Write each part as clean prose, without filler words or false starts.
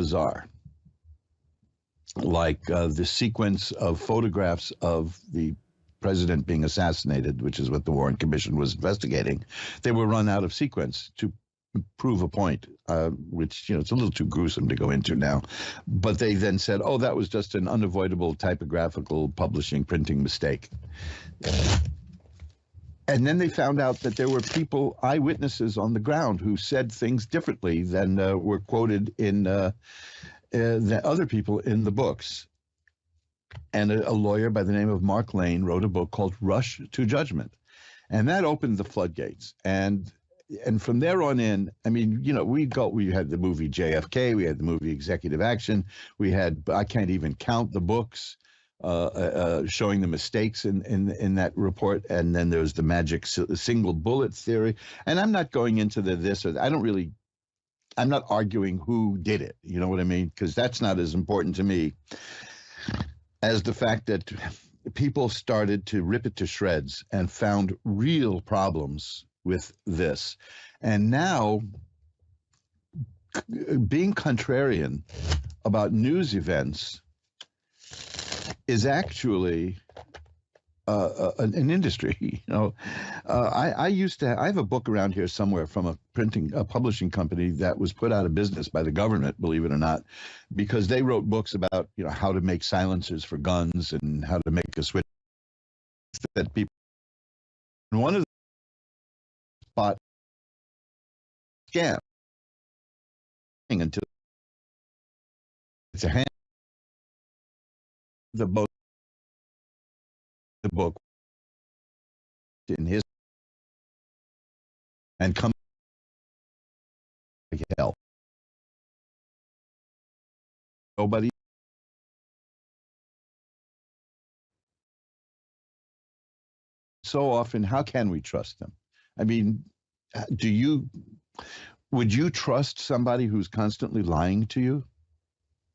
bizarre, like the sequence of photographs of the president being assassinated, which is what the Warren Commission was investigating. They were run out of sequence to prove a point, which, it's a little too gruesome to go into now. But they then said, oh, that was just an unavoidable typographical publishing printing mistake. And then they found out that there were people, eyewitnesses on the ground, who said things differently than were quoted in the other people in the books. And a lawyer by the name of Mark Lane wrote a book called Rush to Judgment. And that opened the floodgates. And from there on in, I mean, we had the movie JFK, we had the movie Executive Action, we had, I can't even count the books showing the mistakes in that report. And then there's the magic single bullet theory. And I'm not going into this or that. I'm not arguing who did it. You know what I mean? Because that's not as important to me as the fact that people started to rip it to shreds and found real problems with this. And now, being contrarian about news events is actually an industry. I have a book around here somewhere from a publishing company that was put out of business by the government, believe it or not, because they wrote books about how to make silencers for guns and how to make a switch that people. And one of the spot scam until it's a hand the book in his and come like hell. Nobody. So often, how can we trust them? I mean, would you trust somebody who's constantly lying to you?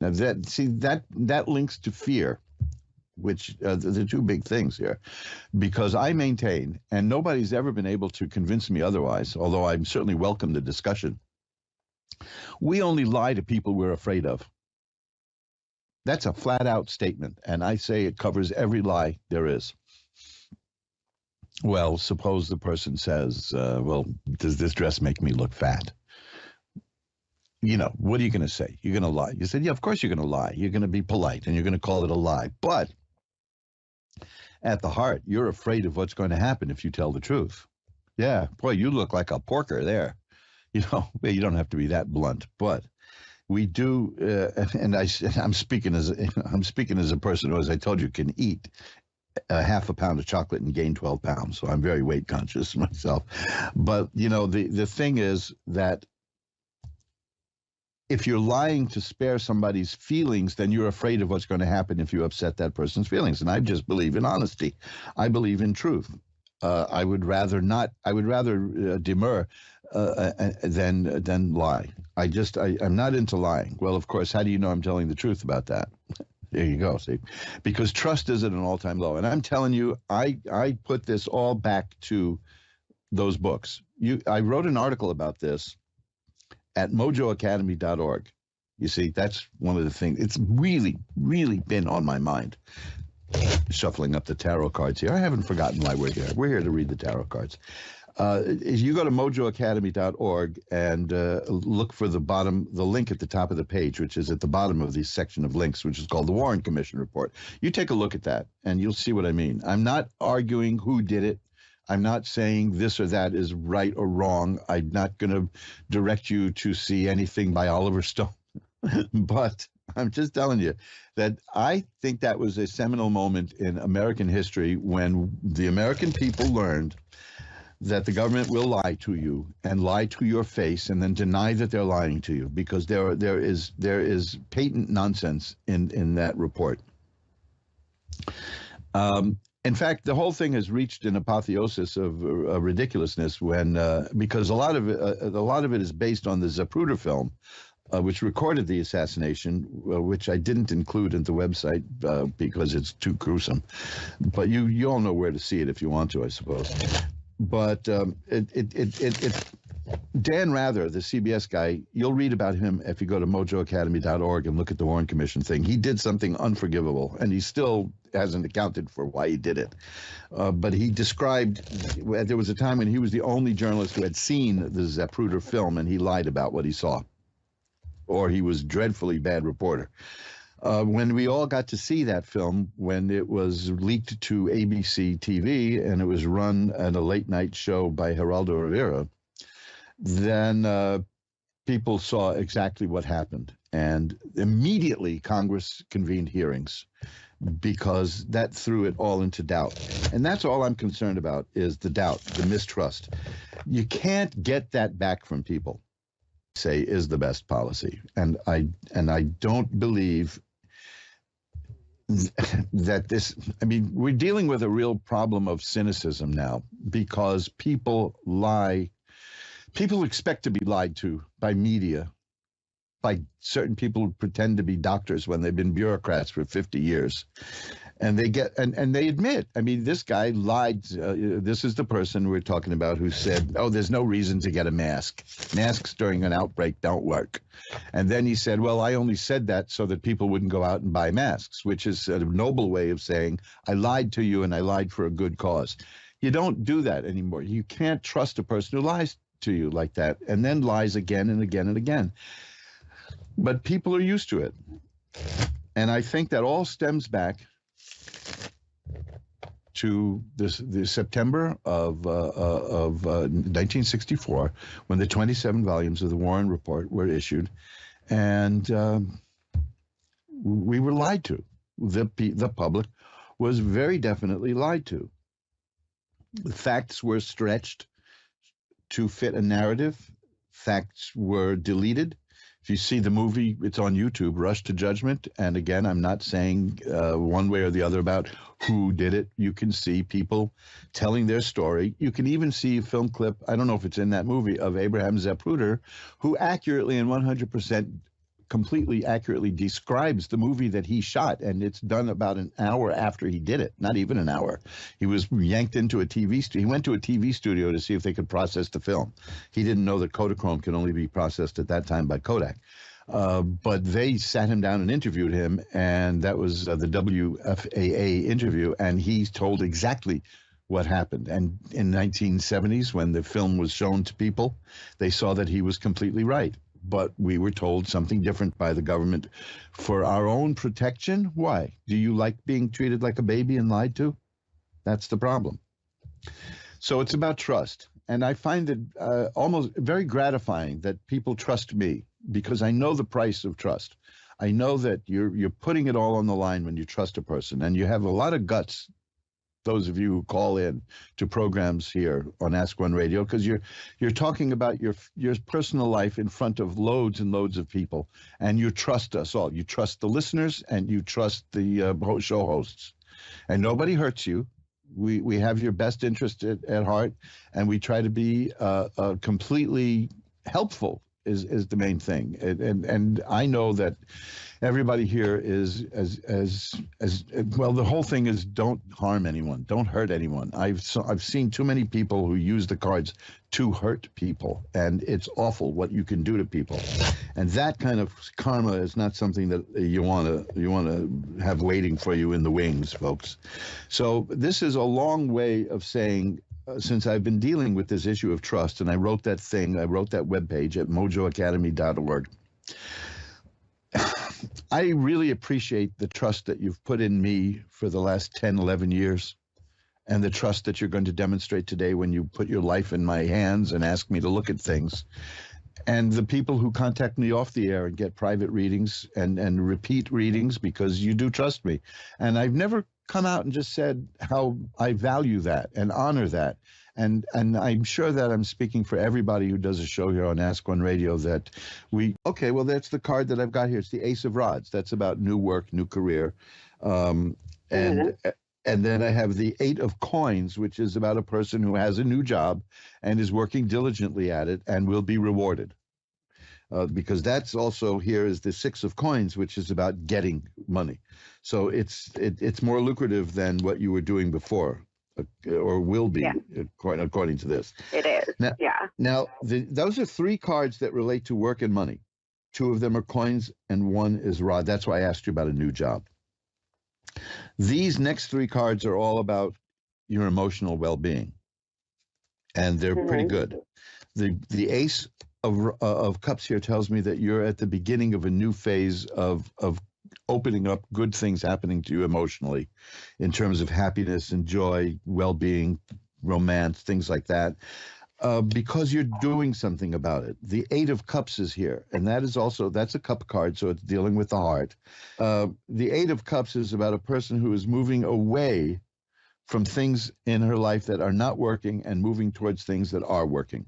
Now that links to fear, which the two big things here, because I maintain, and nobody's ever been able to convince me otherwise, although I'm certainly welcome to discussion, we only lie to people we're afraid of. That's a flat out statement, and I say it covers every lie there is. Well, suppose the person says, well, does this dress make me look fat? What are you going to say? You're going to lie. You said, yeah, of course you're going to lie. You're going to be polite, and you're going to call it a lie. But at the heart, you're afraid of what's going to happen if you tell the truth. Yeah, boy, you look like a porker there. You don't have to be that blunt, but we do. And I'm speaking as a person who, as I told you, can eat half a pound of chocolate and gain 12 pounds. So I'm very weight conscious myself. But the thing is that if you're lying to spare somebody's feelings, then you're afraid of what's going to happen if you upset that person's feelings. And I just believe in honesty. I believe in truth. I would rather demur than lie. I'm not into lying. Well, of course, how do you know I'm telling the truth about that? There you go. See, because trust is at an all-time low. And I'm telling you, I put this all back to those books. I wrote an article about this at mojoacademy.org. You see, that's one of the things. It's really, really been on my mind. Shuffling up the tarot cards here. I haven't forgotten why we're here. We're here to read the tarot cards. You go to mojoacademy.org and look for the link at the top of the page, which is at the bottom of the section of links, which is called the Warren Commission Report. You take a look at that, and you'll see what I mean. I'm not arguing who did it. I'm not saying this or that is right or wrong. I'm not going to direct you to see anything by Oliver Stone. But I'm just telling you that I think that was a seminal moment in American history when the American people learned that the government will lie to you and lie to your face and then deny that they're lying to you, because there is patent nonsense in that report. In fact, the whole thing has reached an apotheosis of ridiculousness because a lot of it is based on the Zapruder film, which recorded the assassination, which I didn't include in the website because it's too gruesome. But you all know where to see it if you want to, I suppose. But Dan Rather, the CBS guy, you'll read about him if you go to mojoacademy.org and look at the Warren Commission thing. He did something unforgivable, and he still hasn't accounted for why he did it. But he described, there was a time when he was the only journalist who had seen the Zapruder film, and he lied about what he saw. Or he was a dreadfully bad reporter. When we all got to see that film, when it was leaked to ABC TV and it was run at a late night show by Geraldo Rivera, then people saw exactly what happened. And immediately Congress convened hearings because that threw it all into doubt. And that's all I'm concerned about is the doubt, the mistrust. You can't get that back from people, say is the best policy. And I don't believe that this, I mean, we're dealing with a real problem of cynicism now because people lie. People expect to be lied to by media, by certain people who pretend to be doctors when they've been bureaucrats for 50 years. And they get, and they admit, I mean, this guy lied. This is the person we're talking about who said, oh, there's no reason to get a mask. Masks during an outbreak don't work. And then he said, well, I only said that so that people wouldn't go out and buy masks, which is a noble way of saying, I lied to you and I lied for a good cause. You don't do that anymore. You can't trust a person who lies to you like that and then lies again and again and again. But people are used to it. And I think that all stems back to the September of 1964, when the 27 volumes of the Warren Report were issued, and we were lied to. The public was very definitely lied to. The facts were stretched to fit a narrative. Facts were deleted. If you see the movie, it's on YouTube, Rush to Judgment. And again, I'm not saying one way or the other about who did it. You can see people telling their story. You can even see a film clip, I don't know if it's in that movie, of Abraham Zapruder, who accurately and 100% completely accurately describes the movie that he shot. And it's done about an hour after he did it, not even an hour. He was yanked into a TV studio. He went to a TV studio to see if they could process the film. He didn't know that Kodachrome could only be processed at that time by Kodak. But they sat him down and interviewed him, and that was the WFAA interview, and he told exactly what happened. And in 1970s, when the film was shown to people, they saw that he was completely right. But we were told something different by the government for our own protection. Why? Do you like being treated like a baby and lied to? That's the problem. So it's about trust. And I find it almost very gratifying that people trust me because I know the price of trust. I know that you're putting it all on the line when you trust a person, and you have a lot of guts, those of you who call in to programs here on Ask One Radio, because you're talking about your personal life in front of loads and loads of people, and you trust us all. You trust the listeners, and you trust the show hosts, and nobody hurts you. We have your best interest at heart, and we try to be completely helpful is the main thing. And I know that everybody here is as well. The whole thing is don't harm anyone, don't hurt anyone. I've seen too many people who use the cards to hurt people, and it's awful what you can do to people. And that kind of karma is not something that you want to have waiting for you in the wings, folks. So this is a long way of saying, since I've been dealing with this issue of trust, and I wrote that webpage at mojoacademy.org. I really appreciate the trust that you've put in me for the last 10, 11 years, and the trust that you're going to demonstrate today when you put your life in my hands and ask me to look at things. And the people who contact me off the air and get private readings and repeat readings because you do trust me. And I've never come out and just said how I value that and honor that. And I'm sure that I'm speaking for everybody who does a show here on Ask One Radio that okay, well, that's the card that I've got here. It's the Ace of Rods. That's about new work, new career. And then I have the Eight of Coins, which is about a person who has a new job and is working diligently at it and will be rewarded. Because that's also here is the Six of Coins, which is about getting money. So it's more lucrative than what you were doing before. or will be, Yeah, according to this. it is. Now, Yeah. those are three cards that relate to work and money. Two of them are coins, and one is rod. That's why I asked you about a new job. These next three cards are all about your emotional well-being, and they're pretty Hmm. good. The Ace of Cups here tells me that you're at the beginning of a new phase of opening up, good things happening to you emotionally, in terms of happiness and joy, well-being, romance, things like that. Because you're doing something about it. The Eight of Cups is here, and that's a cup card, so it's dealing with the heart. The Eight of Cups is about a person who is moving away from things in her life that are not working and moving towards things that are working.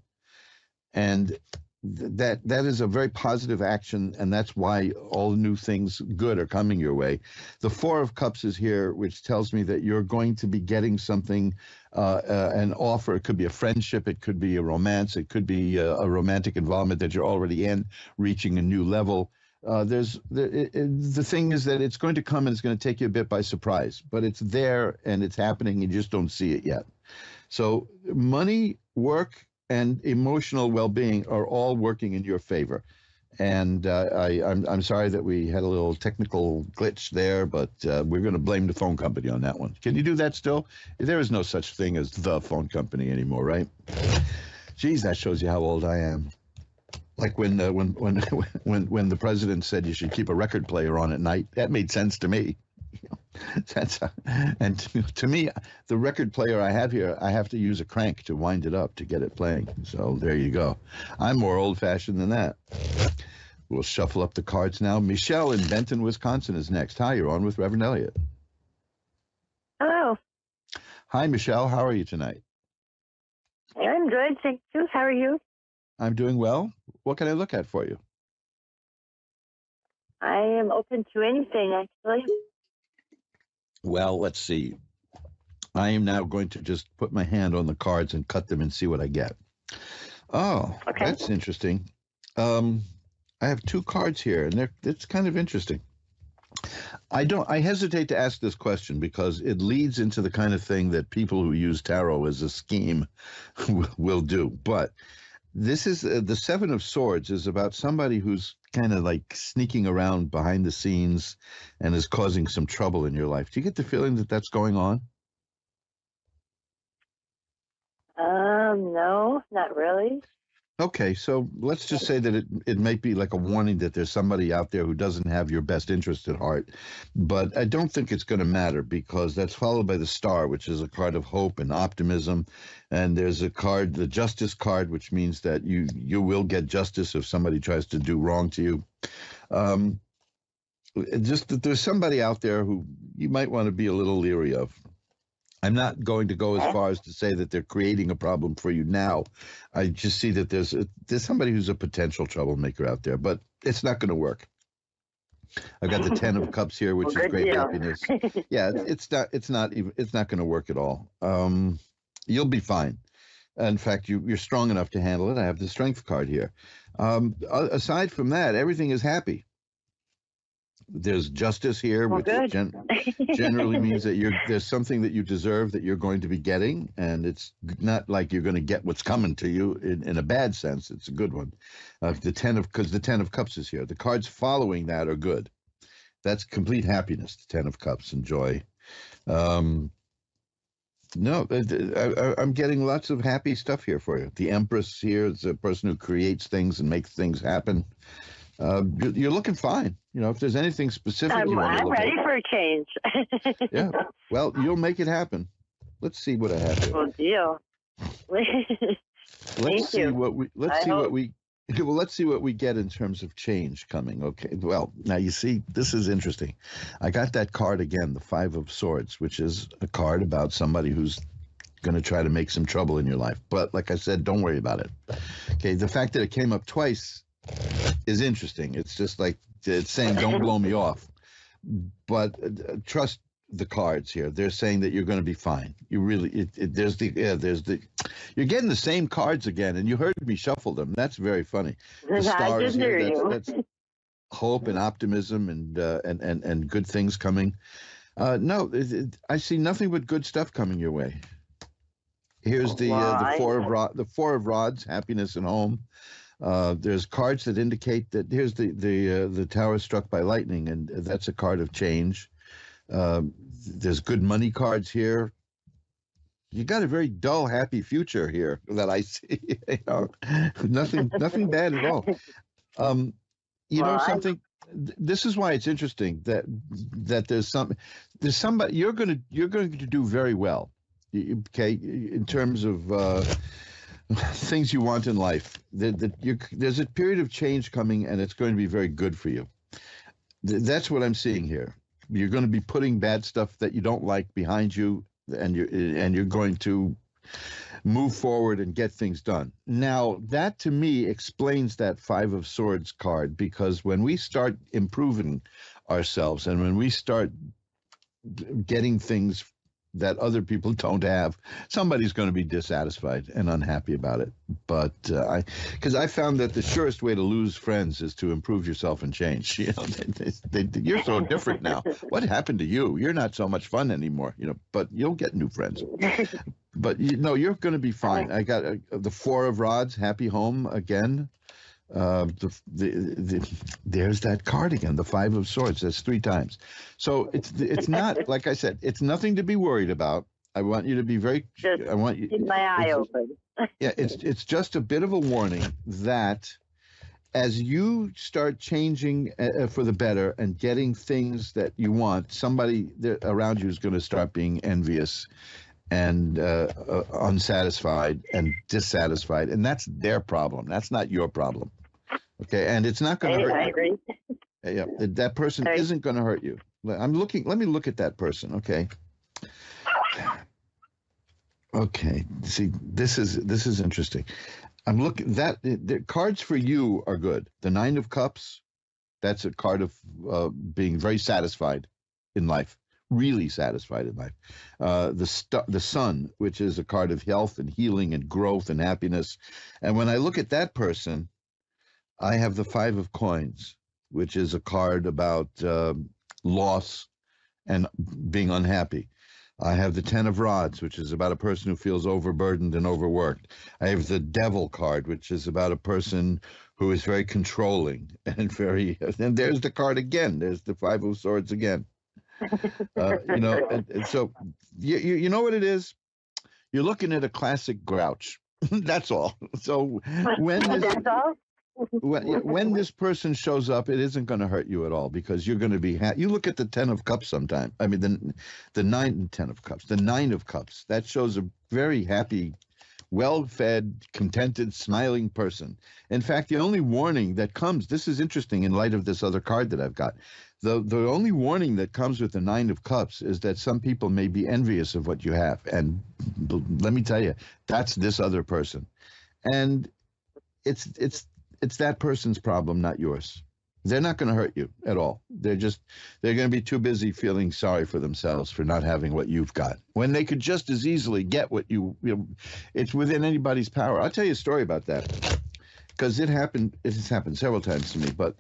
And that is a very positive action, and that's why all new things good are coming your way. The Four of Cups is here, which tells me that you're going to be getting something, an offer. It could be a friendship, it could be a romance, it could be a romantic involvement that you're already in, reaching a new level. The thing is that it's going to come and it's going to take you a bit by surprise, but it's there and it's happening. You just don't see it yet. So money, work, and emotional well-being are all working in your favor. And I'm sorry that we had a little technical glitch there, but we're going to blame the phone company on that one. Can you do that still? There is no such thing as the phone company anymore, right? Geez, that shows you how old I am. Like when when the president said you should keep a record player on at night, that made sense to me. That's and to me, the record player I have here, I have to use a crank to wind it up to get it playing. So there you go. I'm more old-fashioned than that. We'll shuffle up the cards now. Michelle in Benton, Wisconsin is next. Hi, you're on with Reverend Elliott. Hello. Hi, Michelle. How are you tonight? I'm good, thank you. How are you? I'm doing well. What can I look at for you? I am open to anything, actually. Well, let's see. I am now going to just put my hand on the cards and cut them and see what I get. Oh, Okay. that's interesting. I have two cards here, and it's kind of interesting. I hesitate to ask this question because it leads into the kind of thing that people who use tarot as a scheme will do. But this is the Seven of Swords is about somebody who's kind of like sneaking around behind the scenes and is causing some trouble in your life. Do you get the feeling that that's going on? No, not really. Okay, so let's just say that it might be like a warning that there's somebody out there who doesn't have your best interest at heart. But I don't think it's going to matter because that's followed by the Star, which is a card of hope and optimism. And there's a card, the Justice card, which means that you will get justice if somebody tries to do wrong to you. Um, just that there's somebody out there who you might want to be a little leery of. I'm not going to go as far as to say that they're creating a problem for you now. I just see that there's somebody who's a potential troublemaker out there, but it's not going to work. I've got the Ten of Cups here, which is great happiness. Yeah, it's not going to work at all. You'll be fine. In fact, you're strong enough to handle it. I have the Strength card here. Aside from that, everything is happy. There's justice here, which generally means that there's something that you deserve that you're going to be getting, and it's not like you're going to get what's coming to you in a bad sense. It's a good one. Because the Ten of Cups is here. The cards following that are good. That's complete happiness. The Ten of Cups and joy. No, I'm getting lots of happy stuff here for you. The Empress here is a person who creates things and makes things happen. You're looking fine. You know, if there's anything specific you want to look ready at. for a change. Yeah. Well, you'll make it happen. Let's see what I have here. Good deal. Let's see what we get in terms of change coming. Okay. Well, now you see, this is interesting. I got that card again, the Five of Swords, which is a card about somebody who's going to try to make some trouble in your life. But like I said, don't worry about it. Okay. The fact that it came up twice is interesting. It's just like it's saying, don't blow me off. But trust the cards here. They're saying that you're going to be fine. You really, you're getting the same cards again, and you heard me shuffle them. That's very funny. The Star is here. That's hope and optimism and good things coming. No, I see nothing but good stuff coming your way. Here's Right. the four of rods, happiness and home. There's cards that indicate that here's the tower struck by lightning, and that's a card of change. There's good money cards here. You got a very dull, happy future here that I see. Nothing bad at all. Um, you know Right. something. This is why it's interesting that there's somebody you're going to do very well. Okay, in terms of things you want in life. There's a period of change coming, and it's going to be very good for you. That's what I'm seeing here. You're going to be putting bad stuff that you don't like behind you, and you're going to move forward and get things done. Now, that to me explains that Five of Swords card, because when we start improving ourselves and when we start getting things that other people don't have, somebody's going to be dissatisfied and unhappy about it. But because I found that the surest way to lose friends is to improve yourself and change. You know, you're so different now. What happened to you? You're not so much fun anymore. You know, but you'll get new friends. But you're going to be fine. I got the Four of Rods, happy home again. There's that card again, the Five of Swords. That's three times. So it's not, like I said, it's nothing to be worried about. I want you to be very. Just I want you. keep my eye open. Yeah, it's just a bit of a warning that as you start changing for the better and getting things that you want, somebody around you is going to start being envious and unsatisfied and dissatisfied, and that's their problem. That's not your problem. Okay, and it's not going to hurt I you. agree. Yeah, that person Right. isn't going to hurt you. I'm looking. Let me look at that person. Okay. Okay. See, this is interesting. I'm looking that the cards for you are good. The Nine of Cups. That's a card of being very satisfied in life, really satisfied in life. The Sun, which is a card of health and healing and growth and happiness. And when I look at that person, I have the Five of Coins, which is a card about loss and being unhappy. I have the Ten of Rods, which is about a person who feels overburdened and overworked. I have the Devil card, which is about a person who is very controlling and very. And there's the card again. There's the Five of Swords again. And so you know what it is. You're looking at a classic grouch. That's all. So when this That's all. when this person shows up, it isn't going to hurt you at all because you're going to be you look at the Ten of Cups sometime. I mean the Ten of Cups, the Nine of Cups. That shows a very happy, well-fed, contented, smiling person. In fact, the only warning that comes, this is interesting in light of this other card that I've got. The only warning that comes with the Nine of Cups is that some people may be envious of what you have. And let me tell you, that's this other person. And it's that person's problem, not yours. They're not going to hurt you at all. They're going to be too busy feeling sorry for themselves for not having what you've got when they could just as easily get what it's within anybody's power. I'll tell you a story about that because it has happened several times to me. But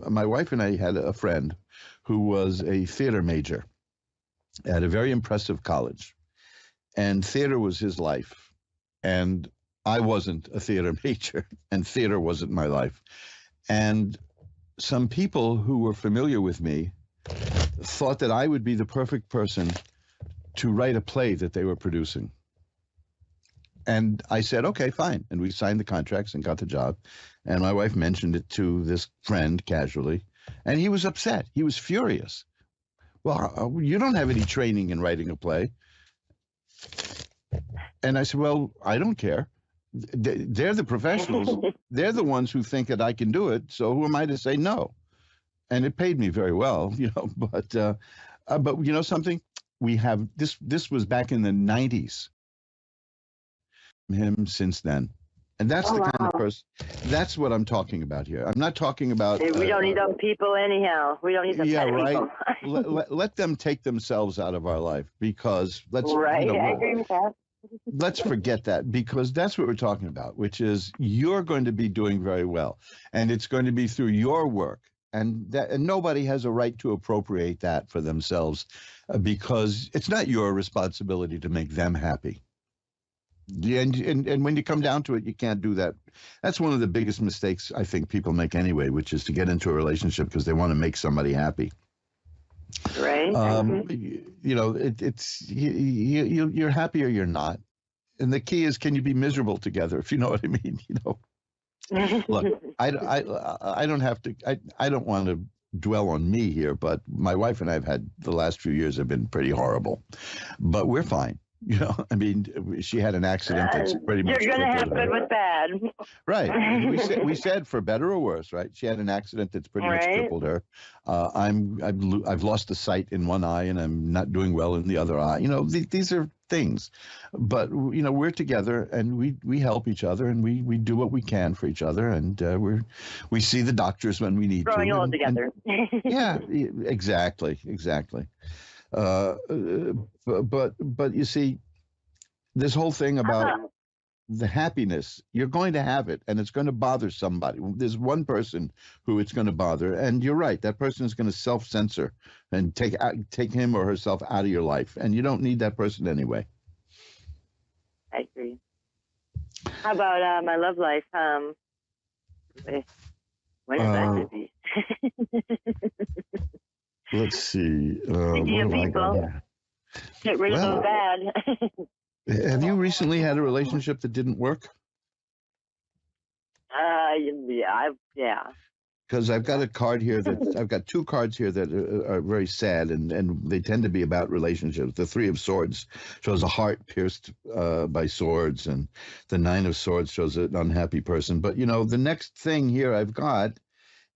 my wife and I had a friend who was a theater major at a very impressive college, and theater was his life. And I wasn't a theater major, and theater wasn't my life. And some people who were familiar with me thought that I would be the perfect person to write a play that they were producing. And I said, okay, fine. And we signed the contracts and got the job. And my wife mentioned it to this friend casually, and he was upset. He was furious. Well, you don't have any training in writing a play. And I said, well, I don't care. They're the professionals. They're the ones who think that I can do it. So who am I to say no? And it paid me very well, But you know something? We have this. This was back in the 90s. Him since then, and that's the kind of person. That's what I'm talking about here. I'm not talking about. We don't need those people anyhow. We don't need those kind of people. let them take themselves out of our life because Right. I agree with that. let's forget that because that's what we're talking about, which is you're going to be doing very well, and it's going to be through your work, and nobody has a right to appropriate that for themselves because it's not your responsibility to make them happy. Yeah, and when you come down to it, you can't do that. That's one of the biggest mistakes I think people make anyway, which is to get into a relationship because they want to make somebody happy. Right. It's you're happy or you're not, and the key is, can you be miserable together? If you know what I mean. Look, I don't have to. I don't want to dwell on me here, but my wife and I have had the last few years have been pretty horrible, but we're fine. I mean, she had an accident that's pretty much You're going to have crippled her. good with bad. Right. We said for better or worse, right? She had an accident that's pretty much Right. crippled her. I've lost the sight in one eye, and I'm not doing well in the other eye. These are things, but we're together, and we help each other, and we do what we can for each other, and we see the doctors when we need Growing to. old together. Yeah, exactly. But you see, this whole thing about the happiness, you're going to have it, and it's going to bother somebody. There's one person who it's going to bother, and you're right, that person is going to self-censor and take him or herself out of your life, and you don't need that person anyway. I agree. How about my love life? When is that going to be? Let's see. Speaking of people, get rid of those bad. Have you recently had a relationship that didn't work? Yeah. Because I've got a card here I've got two cards here that are very sad, and they tend to be about relationships. The Three of Swords shows a heart pierced by swords, and the Nine of Swords shows an unhappy person. But the next thing here I've got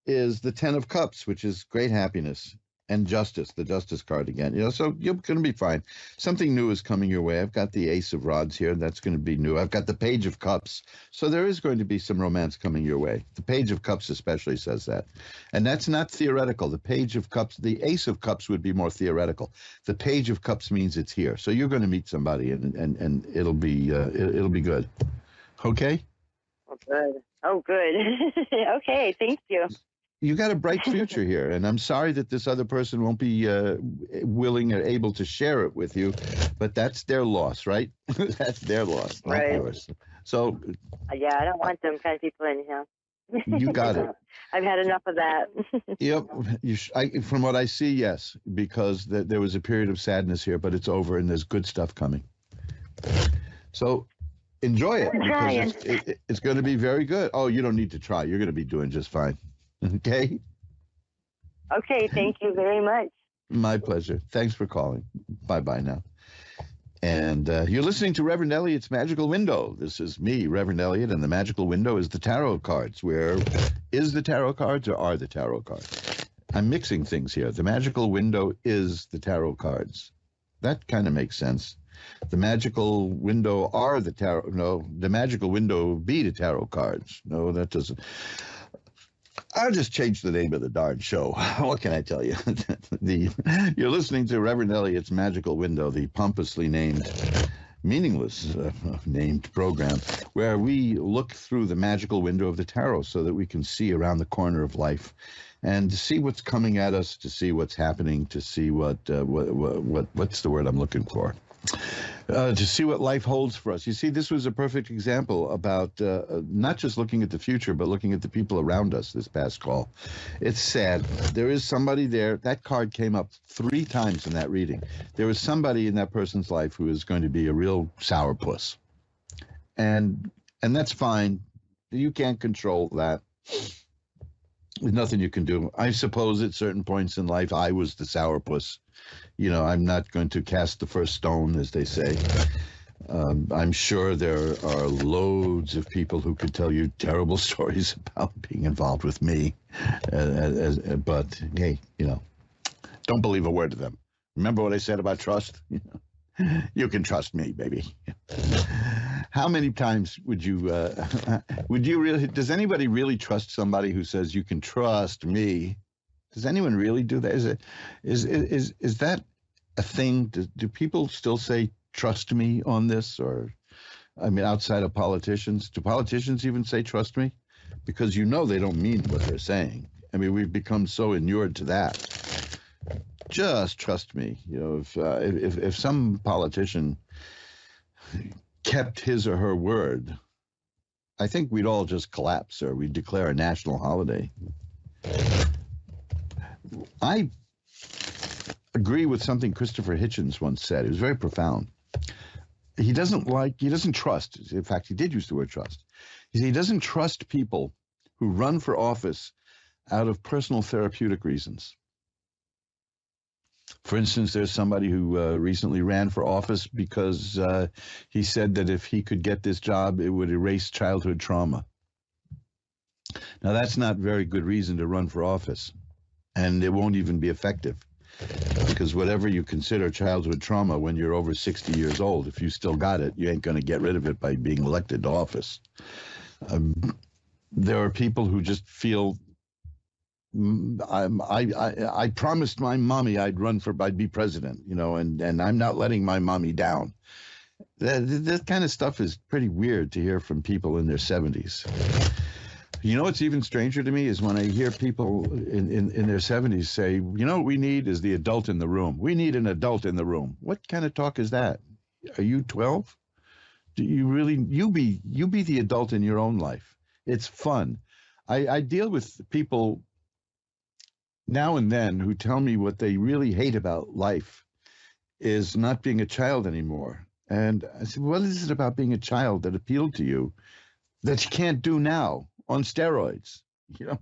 is the Ten of Cups, which is great happiness and justice, the Justice card again. So you're going to be fine. Something new is coming your way. I've got the Ace of Rods here. That's going to be new. I've got the Page of Cups. So there is going to be some romance coming your way. The Page of Cups especially says that. And that's not theoretical. The Page of Cups, the Ace of Cups would be more theoretical. The Page of Cups means it's here. So you're going to meet somebody, and it'll be good. Okay? Oh, good. Okay, thank you. You got a bright future here, and I'm sorry that this other person won't be willing or able to share it with you, but that's their loss, right? That's their loss, not yours. So, yeah, I don't want them kind of people anyhow. You got it. I've had enough of that. Yep. From what I see, yes, because there was a period of sadness here, but it's over, and there's good stuff coming. So enjoy it, because it's going to be very good. Oh, you don't need to try. You're going to be doing just fine. Okay? Okay, thank you very much. My pleasure. Thanks for calling. Bye-bye now. And you're listening to Reverend Elliot's Magical Window. This is me, Reverend Elliot, and the Magical Window is the tarot cards. Where is the tarot cards, or are the tarot cards? I'm mixing things here. The Magical Window is the tarot cards. That kind of makes sense. The Magical Window are the tarot. No, the Magical Window be the tarot cards. No, that doesn't. I'll just change the name of the darn show. What can I tell you? You're listening to Reverend Elliot's Magical Window, the pompously named, meaningless named program, where we look through the magical window of the tarot so that we can see around the corner of life and to see what's coming at us, to see what's happening, to see what's the word I'm looking for. To see what life holds for us. You see, this was a perfect example about not just looking at the future, but looking at the people around us, this past call. It's sad. There is somebody there. That card came up 3 times in that reading. There was somebody in that person's life who is going to be a real sourpuss. And that's fine. You can't control that. There's nothing you can do. I suppose at certain points in life, I was the sourpuss. I'm not going to cast the first stone, as they say. I'm sure there are loads of people who could tell you terrible stories about being involved with me. But, hey, don't believe a word of them. Remember what I said about trust? You can trust me, baby. How many times would you really, does anybody really trust somebody who says you can trust me? Does anyone really do that? Is that a thing? Do people still say trust me on this? Or, I mean, outside of politicians, do politicians even say trust me? Because they don't mean what they're saying. I mean, we've become so inured to that. Just trust me. If some politician kept his or her word, I think we'd all just collapse, or we'd declare a national holiday. I agree with something Christopher Hitchens once said. It was very profound. He doesn't trust. In fact, he did use the word trust. He said he doesn't trust people who run for office out of personal therapeutic reasons. For instance, there's somebody who recently ran for office because he said that if he could get this job, it would erase childhood trauma. Now, that's not very good reason to run for office, and it won't even be effective, because whatever you consider childhood trauma when you're over 60 years old, if you still got it, you ain't going to get rid of it by being elected to office. There are people who just feel, I promised my mommy I'd be president, and I'm not letting my mommy down. That kind of stuff is pretty weird to hear from people in their 70s. You know what's even stranger to me is when I hear people in their 70s say, what we need is the adult in the room. We need an adult in the room. What kind of talk is that? Are you 12? Do you really, you be the adult in your own life. It's fun. I deal with people now and then who tell me what they really hate about life is not being a child anymore. And I said, what is it about being a child that appealed to you that you can't do now on steroids? You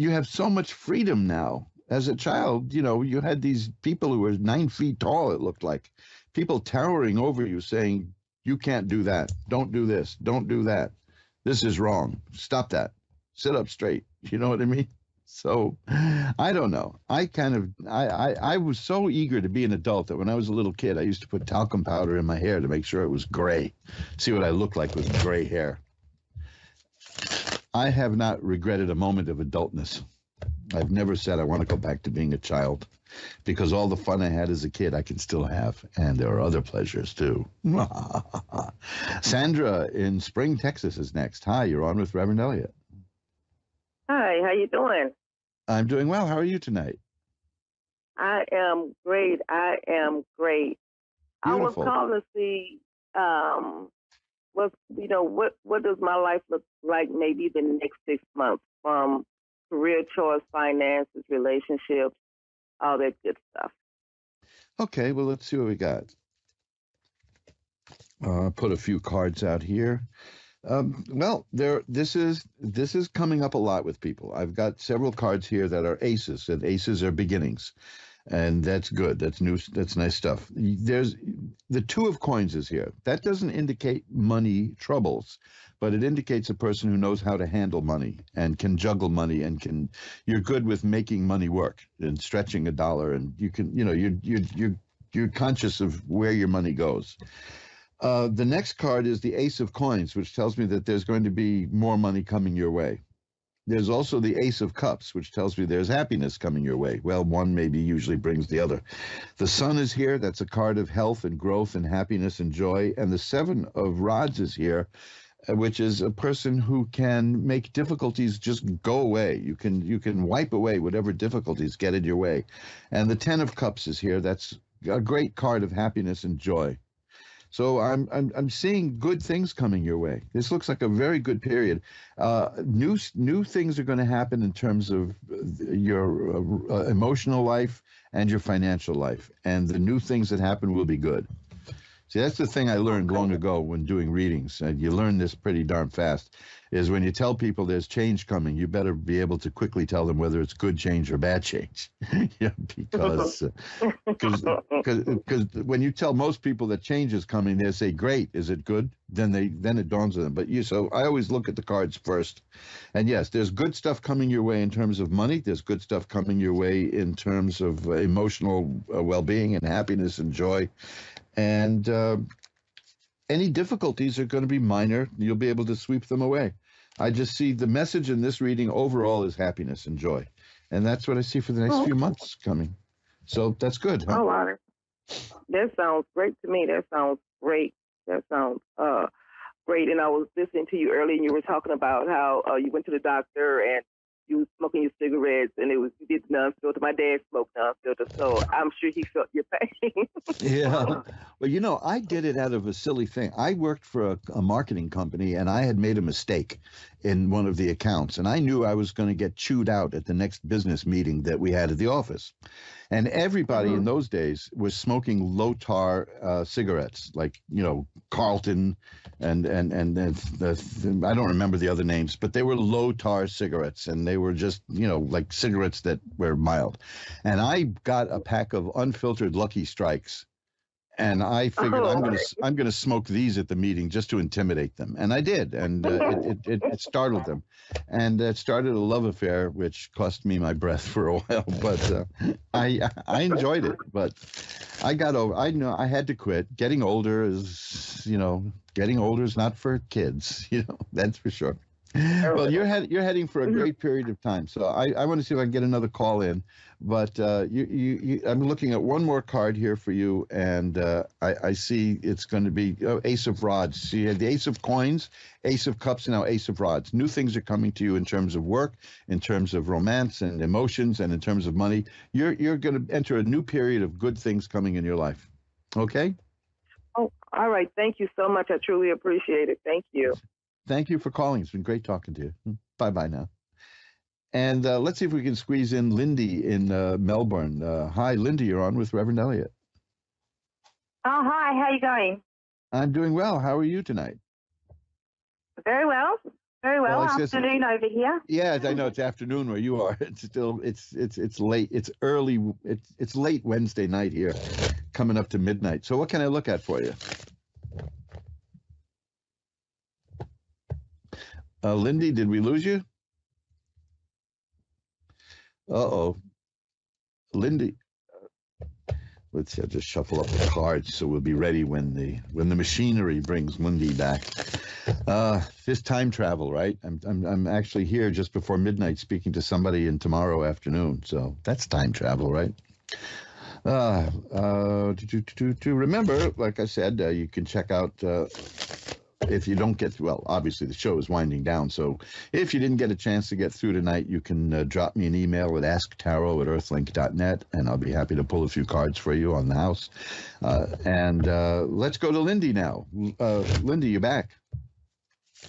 have so much freedom now. As a child, you had these people who were 9 feet tall, it looked like, people towering over you saying, you can't do that. Don't do this. Don't do that. This is wrong. Stop that. Sit up straight. You know what I mean? So I don't know. I was so eager to be an adult that when I was a little kid, I used to put talcum powder in my hair to make sure it was gray. See what I looked like with gray hair. I have not regretted a moment of adultness. I've never said I want to go back to being a child, because all the fun I had as a kid I can still have, and there are other pleasures too. Sandra in Spring, Texas is next. Hi, you're on with Reverend Elliott. Hi, how you doing? I'm doing well. How are you tonight? I am great. Beautiful. I was calling to see what does my life look like maybe the next 6 months, from career choice, finances, relationships, all that good stuff. Okay, well, let's see what we got. Put a few cards out here. This is coming up a lot with people. I've got several cards here that are aces, and aces are beginnings, and that's good. That's new. That's nice stuff. There's the Two of Coins is here. That doesn't indicate money troubles, but it indicates a person who knows how to handle money and can juggle money and you're good with making money work and stretching a dollar, and you're conscious of where your money goes. The next card is the Ace of Coins, which tells me that there's going to be more money coming your way. There's also the Ace of Cups, which tells me there's happiness coming your way. Well, one maybe usually brings the other. The Sun is here. That's a card of health and growth and happiness and joy. And the Seven of Rods is here, which is a person who can make difficulties just go away. You can wipe away whatever difficulties get in your way. And the Ten of Cups is here. That's a great card of happiness and joy. So I'm seeing good things coming your way. This looks like a very good period. New things are going to happen in terms of your emotional life and your financial life, and the new things that happen will be good. See, that's the thing I learned long ago when doing readings, and you learn this pretty darn fast, is when you tell people there's change coming, you better be able to quickly tell them whether it's good change or bad change. Because when you tell most people that change is coming, they say, great, is it good? Then it dawns on them. So I always look at the cards first. And yes, there's good stuff coming your way in terms of money. There's good stuff coming your way in terms of emotional well-being and happiness and joy. And any difficulties are going to be minor. You'll be able to sweep them away. I just see the message in this reading overall is happiness and joy. And that's what I see for the next few months coming. So that's good. Huh? Oh, Honor. That sounds great to me. That sounds great. That sounds great. And I was listening to you earlier, and you were talking about how you went to the doctor and you were smoking your cigarettes, and you did non-filter. My dad smoked non-filter, so I'm sure he felt your pain. Yeah. Well, you know, I did it out of a silly thing. I worked for a marketing company, and I had made a mistake in one of the accounts, and I knew I was going to get chewed out at the next business meeting that we had at the office. And everybody in Mhm. those days was smoking low tar cigarettes, like Carlton, and I don't remember the other names, but they were low tar cigarettes, and they were just like cigarettes that were mild. And I got a pack of unfiltered Lucky Strikes, and I figured Oh, I'm gonna smoke these at the meeting just to intimidate them, and I did, and it startled them, and it started a love affair, which cost me my breath for a while, but I enjoyed it, but I got over. I know I had to quit. Getting older is not for kids, that's for sure. Well, you're heading for a Mhm. great period of time. So I want to see if I can get another call in, but I'm looking at one more card here for you, and I see it's going to be Ace of Rods. So you had the Ace of Coins, Ace of Cups, and now Ace of Rods. New things are coming to you in terms of work, in terms of romance and emotions, and in terms of money. You're going to enter a new period of good things coming in your life. Okay. Oh, all right. Thank you so much. I truly appreciate it. Thank you. Thank you for calling. It's been great talking to you. Bye bye now. And let's see if we can squeeze in Lindy in Melbourne. Hi, Lindy, you're on with Reverend Elliot. Oh, hi. How are you going? I'm doing well. How are you tonight? Very well. Very well. Well, it's just Afternoon over here. yeah, I know it's afternoon where you are. It's still it's late. It's early. It's late Wednesday night here, coming up to midnight. So what can I look at for you? Lindy, did we lose you? Uh-oh. Lindy. Let's see, I'll just shuffle up the cards so we'll be ready when the machinery brings Lindy back. This time travel, right? I'm actually here just before midnight speaking to somebody in tomorrow afternoon. So that's time travel, right? To remember, like I said, you can check out if you don't get through. Well, obviously the show is winding down, so if you didn't get a chance to get through tonight, you can drop me an email at asktarot@earthlink.net, and I'll be happy to pull a few cards for you on the house. And let's go to Lindy now. Lindy, you back?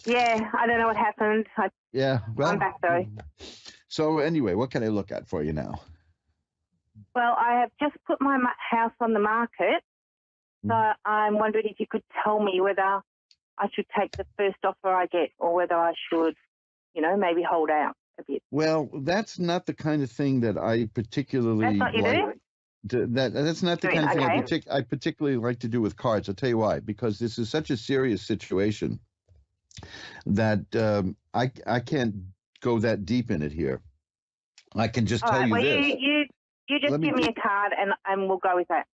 Yeah, I don't know what happened. Yeah, well, I'm back though. So anyway, what can I look at for you now? Well, I have just put my house on the market, so I'm wondering if you could tell me whether I should take the first offer I get or whether I should, maybe hold out a bit. Well, that's not the kind of thing that I particularly That's what you like. That's not the kind of thing Okay. I particularly like to do with cards. I'll tell you why. Because this is such a serious situation that I can't go that deep in it here. I can just All tell right. you Well, this. you just Let me. give me a card and we'll go with that.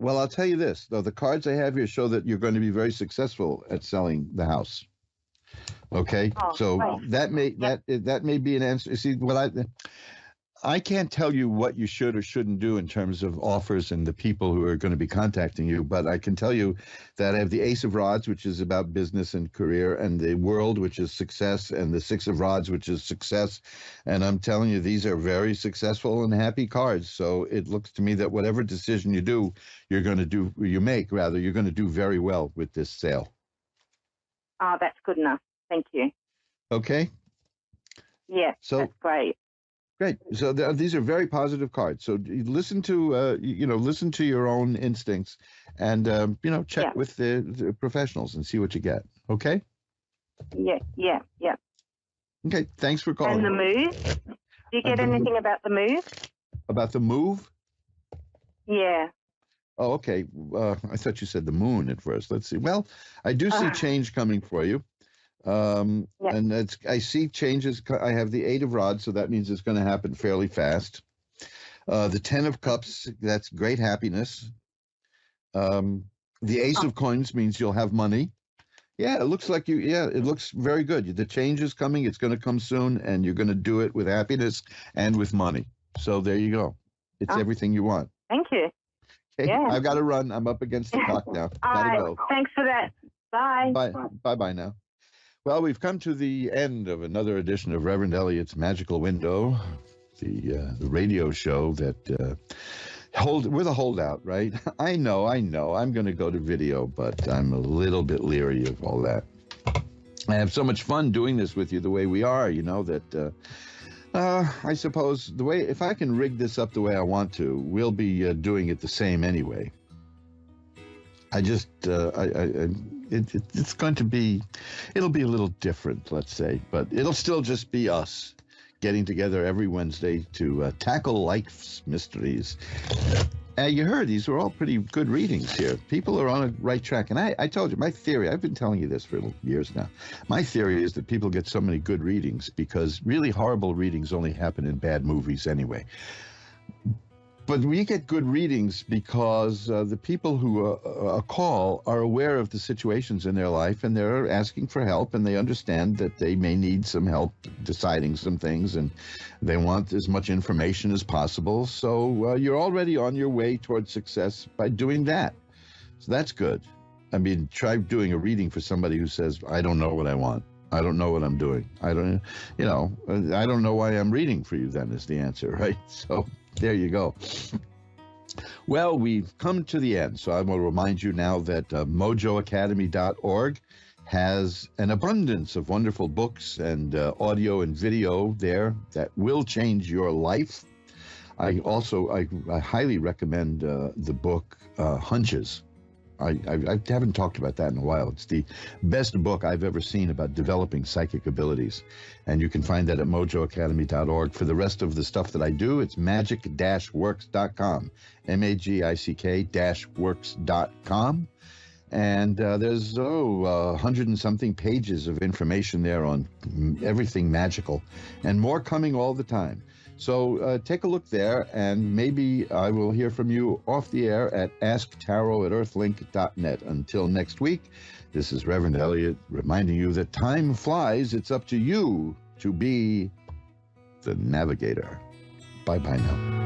Well, I'll tell you this, though. The cards I have here show that you're going to be very successful at selling the house. Okay, Oh, so great. that may be an answer. See, I can't tell you what you should or shouldn't do in terms of offers and the people who are going to be contacting you, but I can tell you that I have the Ace of Rods, which is about business and career, and the World, which is success, and the Six of Rods, which is success. And I'm telling you, these are very successful and happy cards. So it looks to me that whatever decision you you're going to do very well with this sale. Oh, that's good enough. Thank you. Okay. Yeah, So that's great. great. So these are very positive cards. So you listen to listen to your own instincts, and check with the professionals and see what you get. Okay. Yeah. Okay. Thanks for calling. And the move? Do you get anything about the move? About the move? Yeah. Oh, okay. I thought you said the moon at first. Let's see. Well, I do see change coming for you. And I see changes. I have the Eight of Rods, so that means it's going to happen fairly fast. The Ten of Cups, that's great happiness. The Ace of Coins means you'll have money. Yeah, it looks like it looks very good. The change is coming. It's going to come soon, and you're going to do it with happiness and with money. So there you go. It's everything you want. Thank you. Okay, Yeah. I've got to run. I'm up against the clock now. Gotta go. Thanks for that. Bye. Bye now. Well, we've come to the end of another edition of Reverend Elliot's Magical Window, the radio show that We're the holdout, right? I know. I'm going to go to video, but I'm a little bit leery of all that. I have so much fun doing this with you the way we are, that I suppose if I can rig this up the way I want to, we'll be doing it the same anyway. It's going to be, it'll be a little different, let's say, but it'll still just be us getting together every Wednesday to tackle life's mysteries. You heard these were all pretty good readings here. People are on a right track. And I told you, my theory, I've been telling you this for years now. My theory is that people get so many good readings because really horrible readings only happen in bad movies anyway. But we get good readings because the people who call are aware of the situations in their life, and they're asking for help, and they understand that they may need some help deciding some things, and they want as much information as possible. So you're already on your way towards success by doing that. So that's good. I mean, try doing a reading for somebody who says, I don't know what I want. I don't know what I'm doing. I don't know why I'm reading for you then is the answer, right? So there you go. Well, we've come to the end, so I will remind you now that mojoacademy.org has an abundance of wonderful books and audio and video there that will change your life. I highly recommend the book Hunches. I haven't talked about that in a while. It's the best book I've ever seen about developing psychic abilities. And you can find that at mojoacademy.org. For the rest of the stuff that I do, it's magic-works.com, magic-works.com. And there's 100 and something pages of information there on everything magical, and more coming all the time. So take a look there, and maybe I will hear from you off the air at asktarot@earthlink.net. Until next week, this is Reverend Elliot reminding you that time flies. It's up to you to be the navigator. Bye-bye now.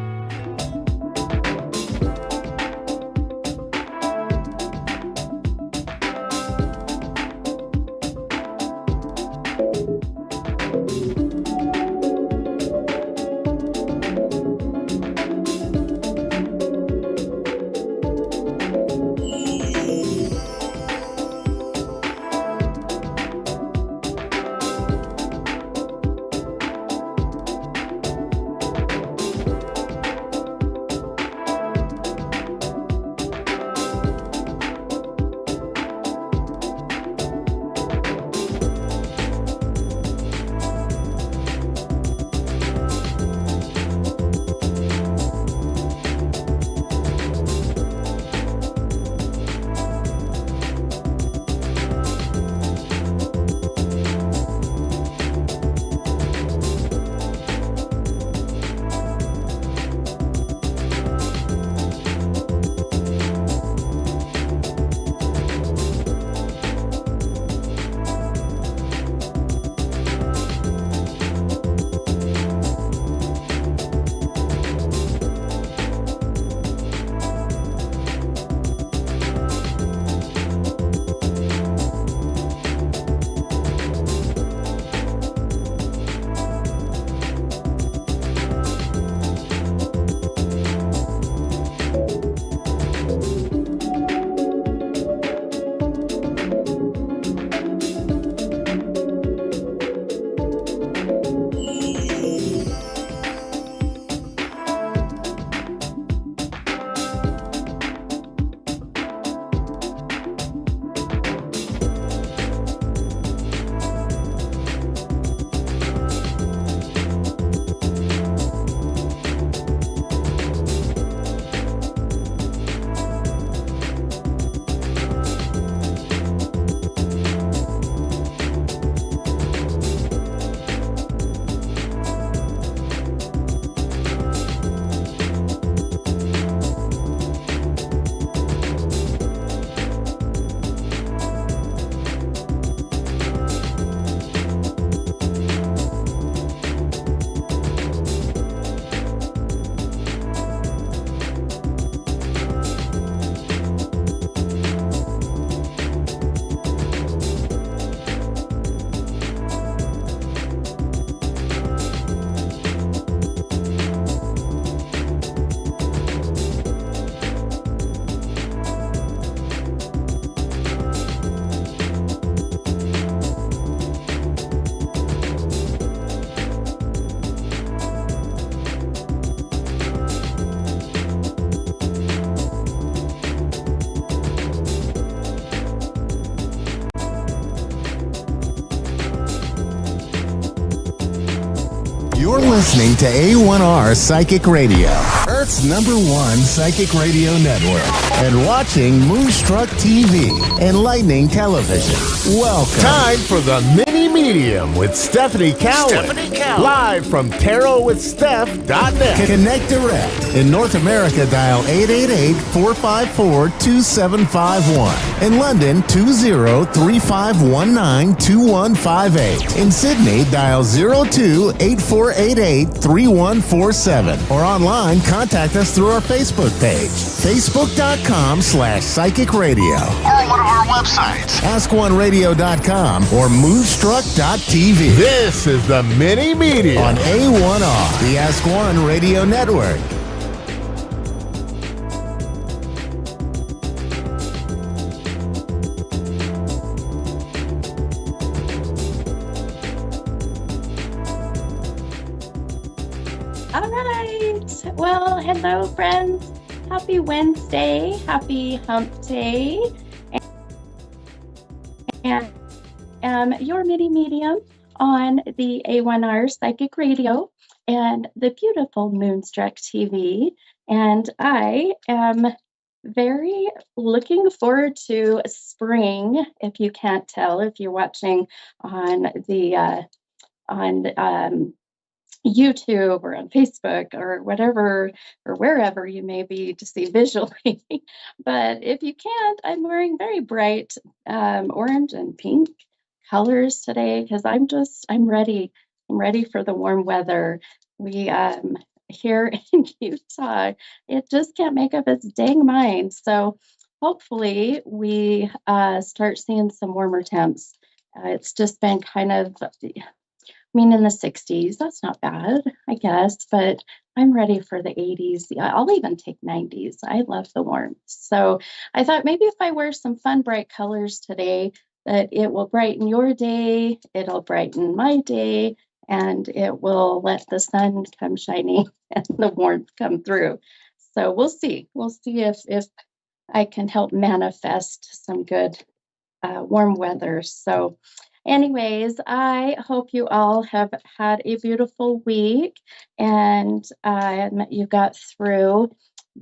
listening to A1R Psychic Radio, Earth's #1 psychic radio network, and watching Moonstruck TV, enlightening television. Welcome. Time for the Mini Medium with Stephanie Cowan. Live from tarotwithsteph.net. Connect direct. In North America, dial 888-454-2751. In London, 20-3519-2158. In Sydney, dial 02-8488-3147. Or online, contact us through our Facebook page, facebook.com/psychic radio. Or one of our websites, askoneradio.com or moonstruck.tv. This is the Mini Media on A1R, the Ask One Radio Network. All right. Well, hello, friends. Happy Wednesday. Happy Hump Day. And your mini medium on the A1R Psychic Radio and the beautiful Moonstruck TV. And I am very looking forward to spring. If you can't tell, if you're watching on the YouTube or on Facebook or whatever or wherever you may be to see visually. But if you can't, I'm wearing very bright orange and pink colors today because I'm ready. I'm ready for the warm weather. We here in Utah, it just can't make up its dang mind. So hopefully we start seeing some warmer temps. It's just been kind of in the 60s, that's not bad, I guess, but I'm ready for the 80s. I'll even take 90s. I love the warmth. So I thought maybe if I wear some fun, bright colors today, that it will brighten your day, it'll brighten my day, and it will let the sun come shining and the warmth come through. So we'll see. We'll see if I can help manifest some good warm weather. So anyways, I hope you all have had a beautiful week and you got through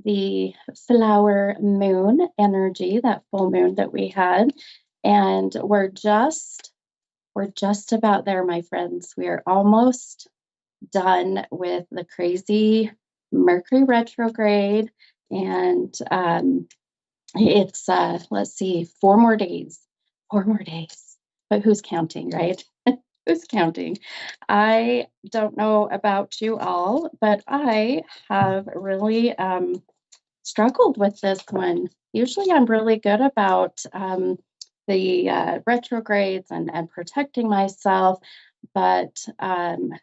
the flower moon energy, that full moon that we had. And we're just about there, my friends. We are almost done with the crazy Mercury retrograde. And it's, let's see, 4 more days. But who's counting, right? Who's counting? I don't know about you all, but I have really struggled with this one. Usually I'm really good about the retrogrades and protecting myself, but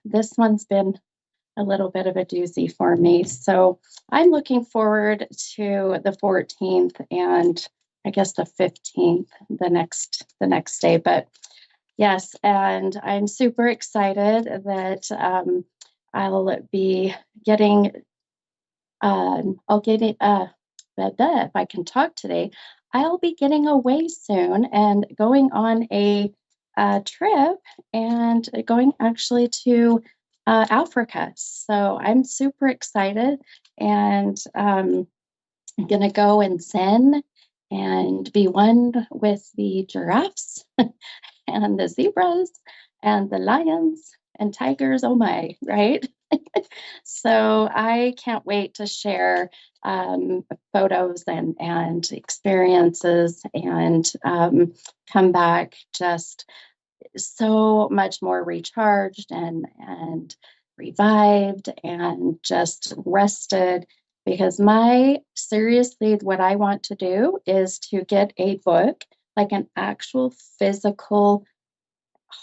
this one's been a little bit of a doozy for me. So I'm looking forward to the 14th and I guess the 15th, the next day. But yes, and I'm super excited that I'll be getting, if I can talk today, I'll be getting away soon and going on a trip and going actually to Africa. So I'm super excited and I'm going to go and zen and be one with the giraffes and the zebras and the lions and tigers. Oh my, right? So I can't wait to share photos and experiences and come back just so much more recharged and revived and just rested. Because seriously, what I want to do is to get a book, like an actual physical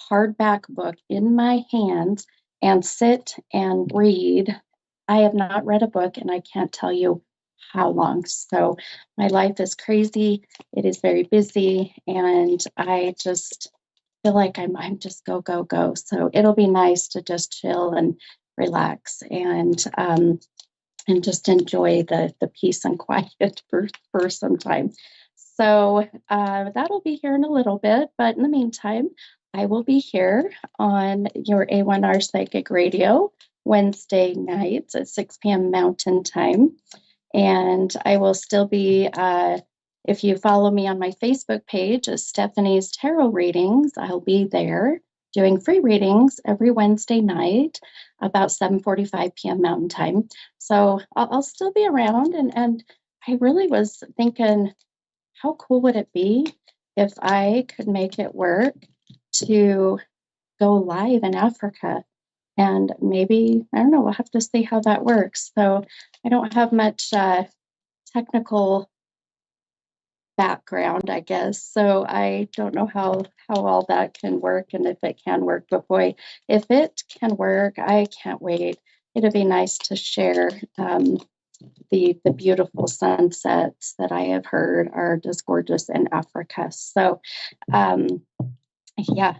hardback book in my hands and sit and read. I have not read a book and I can't tell you how long. So my life is crazy. It is very busy and I just feel like I'm just go. So it'll be nice to just chill and relax and just enjoy the peace and quiet for some time. So that'll be here in a little bit. But in the meantime, I will be here on your A1R Psychic Radio Wednesday nights at 6 p.m. Mountain Time. And I will still be, if you follow me on my Facebook page as Stephanie's Tarot Readings, I'll be there doing free readings every Wednesday night about 7:45 p.m. Mountain Time. So I'll still be around. And I really was thinking, how cool would it be if I could make it work to go live in Africa? And maybe, I don't know, we'll have to see how that works. So I don't have much technical background, I guess. So I don't know how all that can work and if it can work. But boy, if it can work, I can't wait. It'll be nice to share the beautiful sunsets that I have heard are just gorgeous in Africa. So yeah,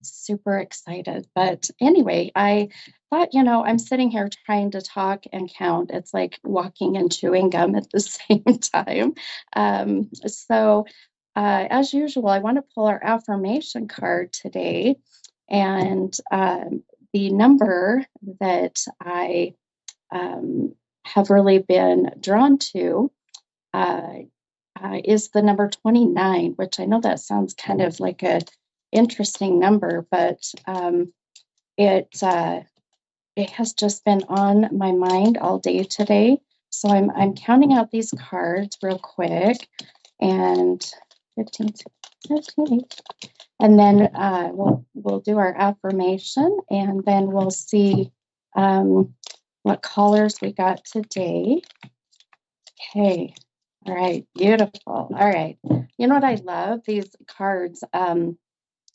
super excited. But anyway, I thought, I'm sitting here trying to talk and count. It's like walking and chewing gum at the same time. So as usual, I want to pull our affirmation card today. And the number that I have really been drawn to is the number 29, which I know that sounds kind of like a interesting number, but it has just been on my mind all day today. So I'm counting out these cards real quick, and 15, 15, and then we'll do our affirmation, and then we'll see what callers we got today. Okay. All right. Beautiful. All right. You know what I love? These cards,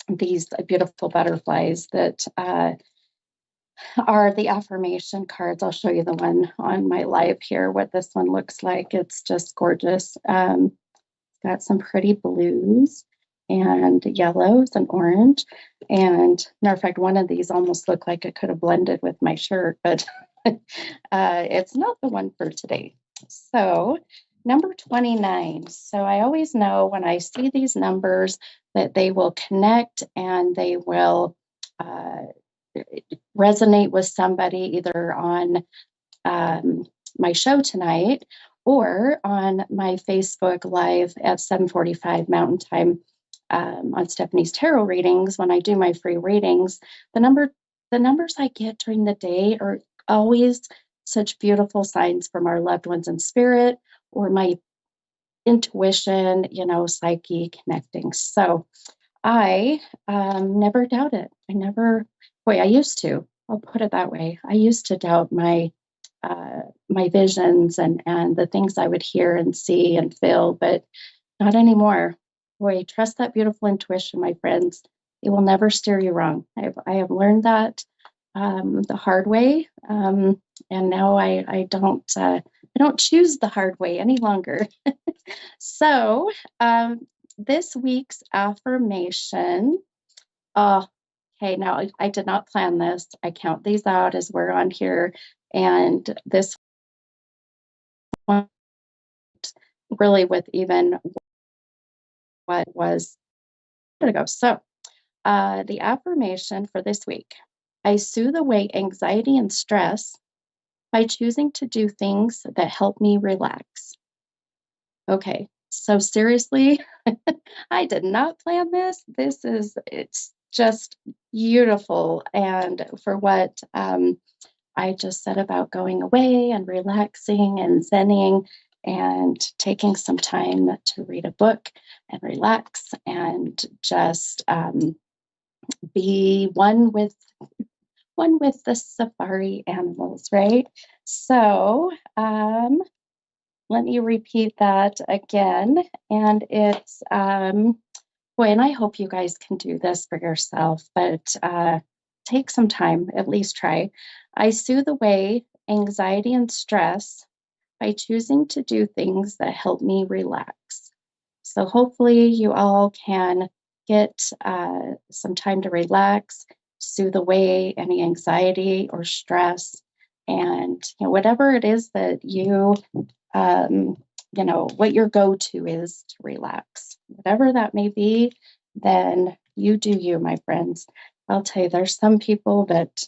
these beautiful butterflies that are the affirmation cards. I'll show you the one on my live here, what this one looks like. It's just gorgeous. Got some pretty blues and yellows and orange. And matter of fact, one of these almost looked like it could have blended with my shirt, but it's not the one for today. So number 29. So I always know when I see these numbers that they will connect and they will resonate with somebody either on my show tonight or on my Facebook Live at 7:45 Mountain Time on Stephanie's Tarot Readings. When I do my free readings, the numbers I get during the day are always such beautiful signs from our loved ones in spirit or my intuition, psyche connecting. So I never doubt it. I used to. I'll put it that way. I used to doubt my visions and the things I would hear and see and feel, but not anymore. Boy, trust that beautiful intuition, my friends. It will never steer you wrong. I have learned that the hard way, and now I don't choose the hard way any longer. So this week's affirmation. Okay, now I did not plan this. I count these out as we're on here, and this one really with even what was a minute ago. So the affirmation for this week: I soothe away anxiety and stress by choosing to do things that help me relax. Okay, so seriously, I did not plan this. It's just beautiful. And for what I just said about going away and relaxing and zenning and taking some time to read a book and relax and just be one with the safari animals, right? So let me repeat that again. And it's boy, and I hope you guys can do this for yourself, but take some time, at least try. I soothe away anxiety and stress by choosing to do things that help me relax. So hopefully you all can get some time to relax, soothe away any anxiety or stress, and whatever it is that you what your go-to is to relax, whatever that may be, then you do you, my friends. I'll tell you, there's some people that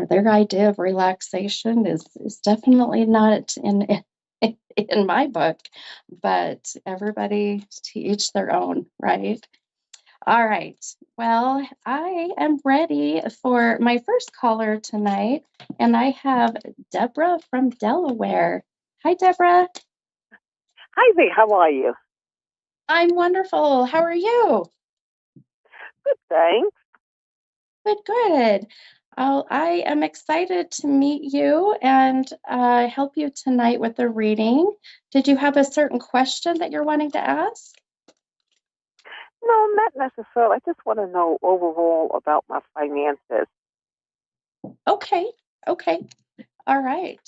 their idea of relaxation is definitely not in my book, but everybody to each their own, right? All right. Well, I am ready for my first caller tonight, and I have Deborah from Delaware. Hi, Deborah. Hi there, how are you? I'm wonderful. How are you? Good, thanks. Good, good. I am excited to meet you and help you tonight with the reading. Did you have a certain question that you're wanting to ask? No, not necessarily. I just want to know overall about my finances. Okay, okay. All right.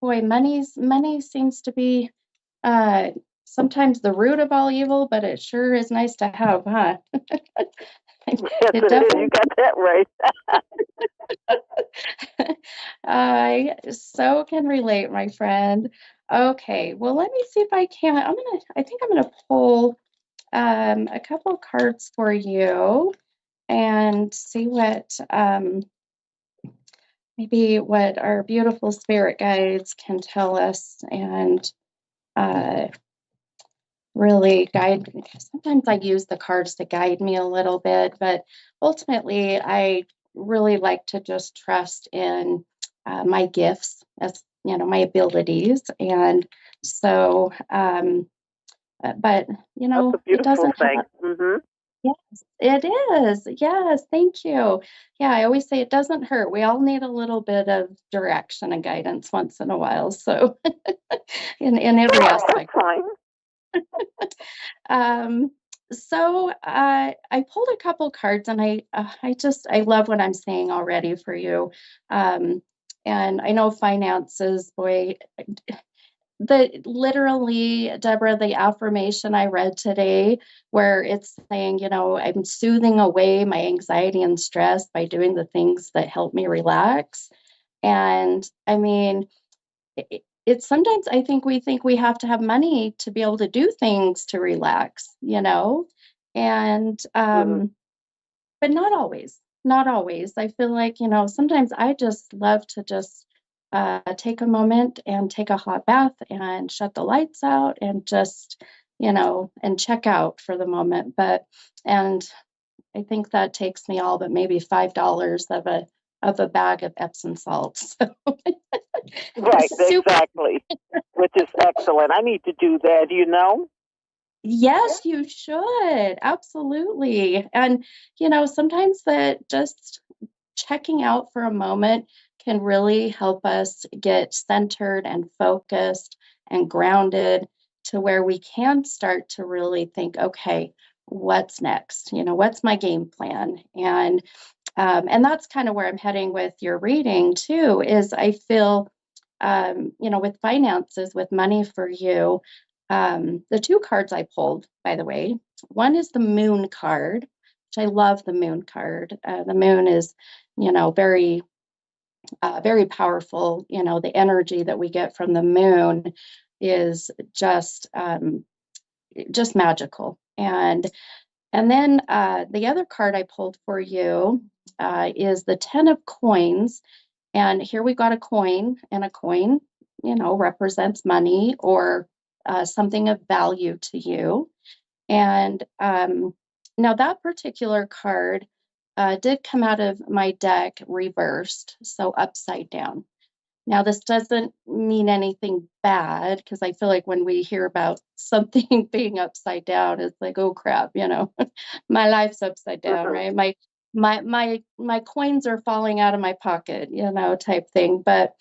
Boy, money seems to be sometimes the root of all evil, but it sure is nice to have, huh? Yes, it is. You got that right. I so can relate, my friend. Okay, well, let me see if I can. I think I'm gonna pull a couple cards for you and see what maybe what our beautiful spirit guides can tell us and uh, really guide. Sometimes I use the cards to guide me a little bit, but ultimately I really like to just trust in my gifts, as my abilities. And so but That's a it beautiful doesn't thing. have. Yes, it is. Yes, thank you. Yeah, I always say it doesn't hurt. We all need a little bit of direction and guidance once in a while. So in every That's aspect. fine. Um, so I pulled a couple cards, and I love what I'm saying already for you. Um, and I know finances, boy, literally, Deborah, the affirmation I read today, where it's saying, I'm soothing away my anxiety and stress by doing the things that help me relax. And I mean, it's sometimes I think we have to have money to be able to do things to relax, and but not always. Not always. I feel like, sometimes I just love to just take a moment and take a hot bath and shut the lights out and just, and check out for the moment. And I think that takes me all but maybe $5 of a bag of Epsom salts. Right, Super. exactly. Which is excellent. I need to do that, Yes, you should. Absolutely. And, sometimes that just checking out for a moment can really help us get centered and focused and grounded to where we can start to really think, okay, what's next? What's my game plan? And that's kind of where I'm heading with your reading too, is I feel, with finances, with money for you, the two cards I pulled, by the way, one is the moon card, which I love the moon card. The moon is, very, very powerful. The energy that we get from the moon is just magical. And then the other card I pulled for you is the 10 of coins. And here we got a coin, and a coin, represents money or something of value to you. And now that particular card did come out of my deck reversed, so upside down. Now, this doesn't mean anything bad, because I feel like when we hear about something being upside down, it's like, oh crap, my life's upside down, right? My coins are falling out of my pocket, type thing. But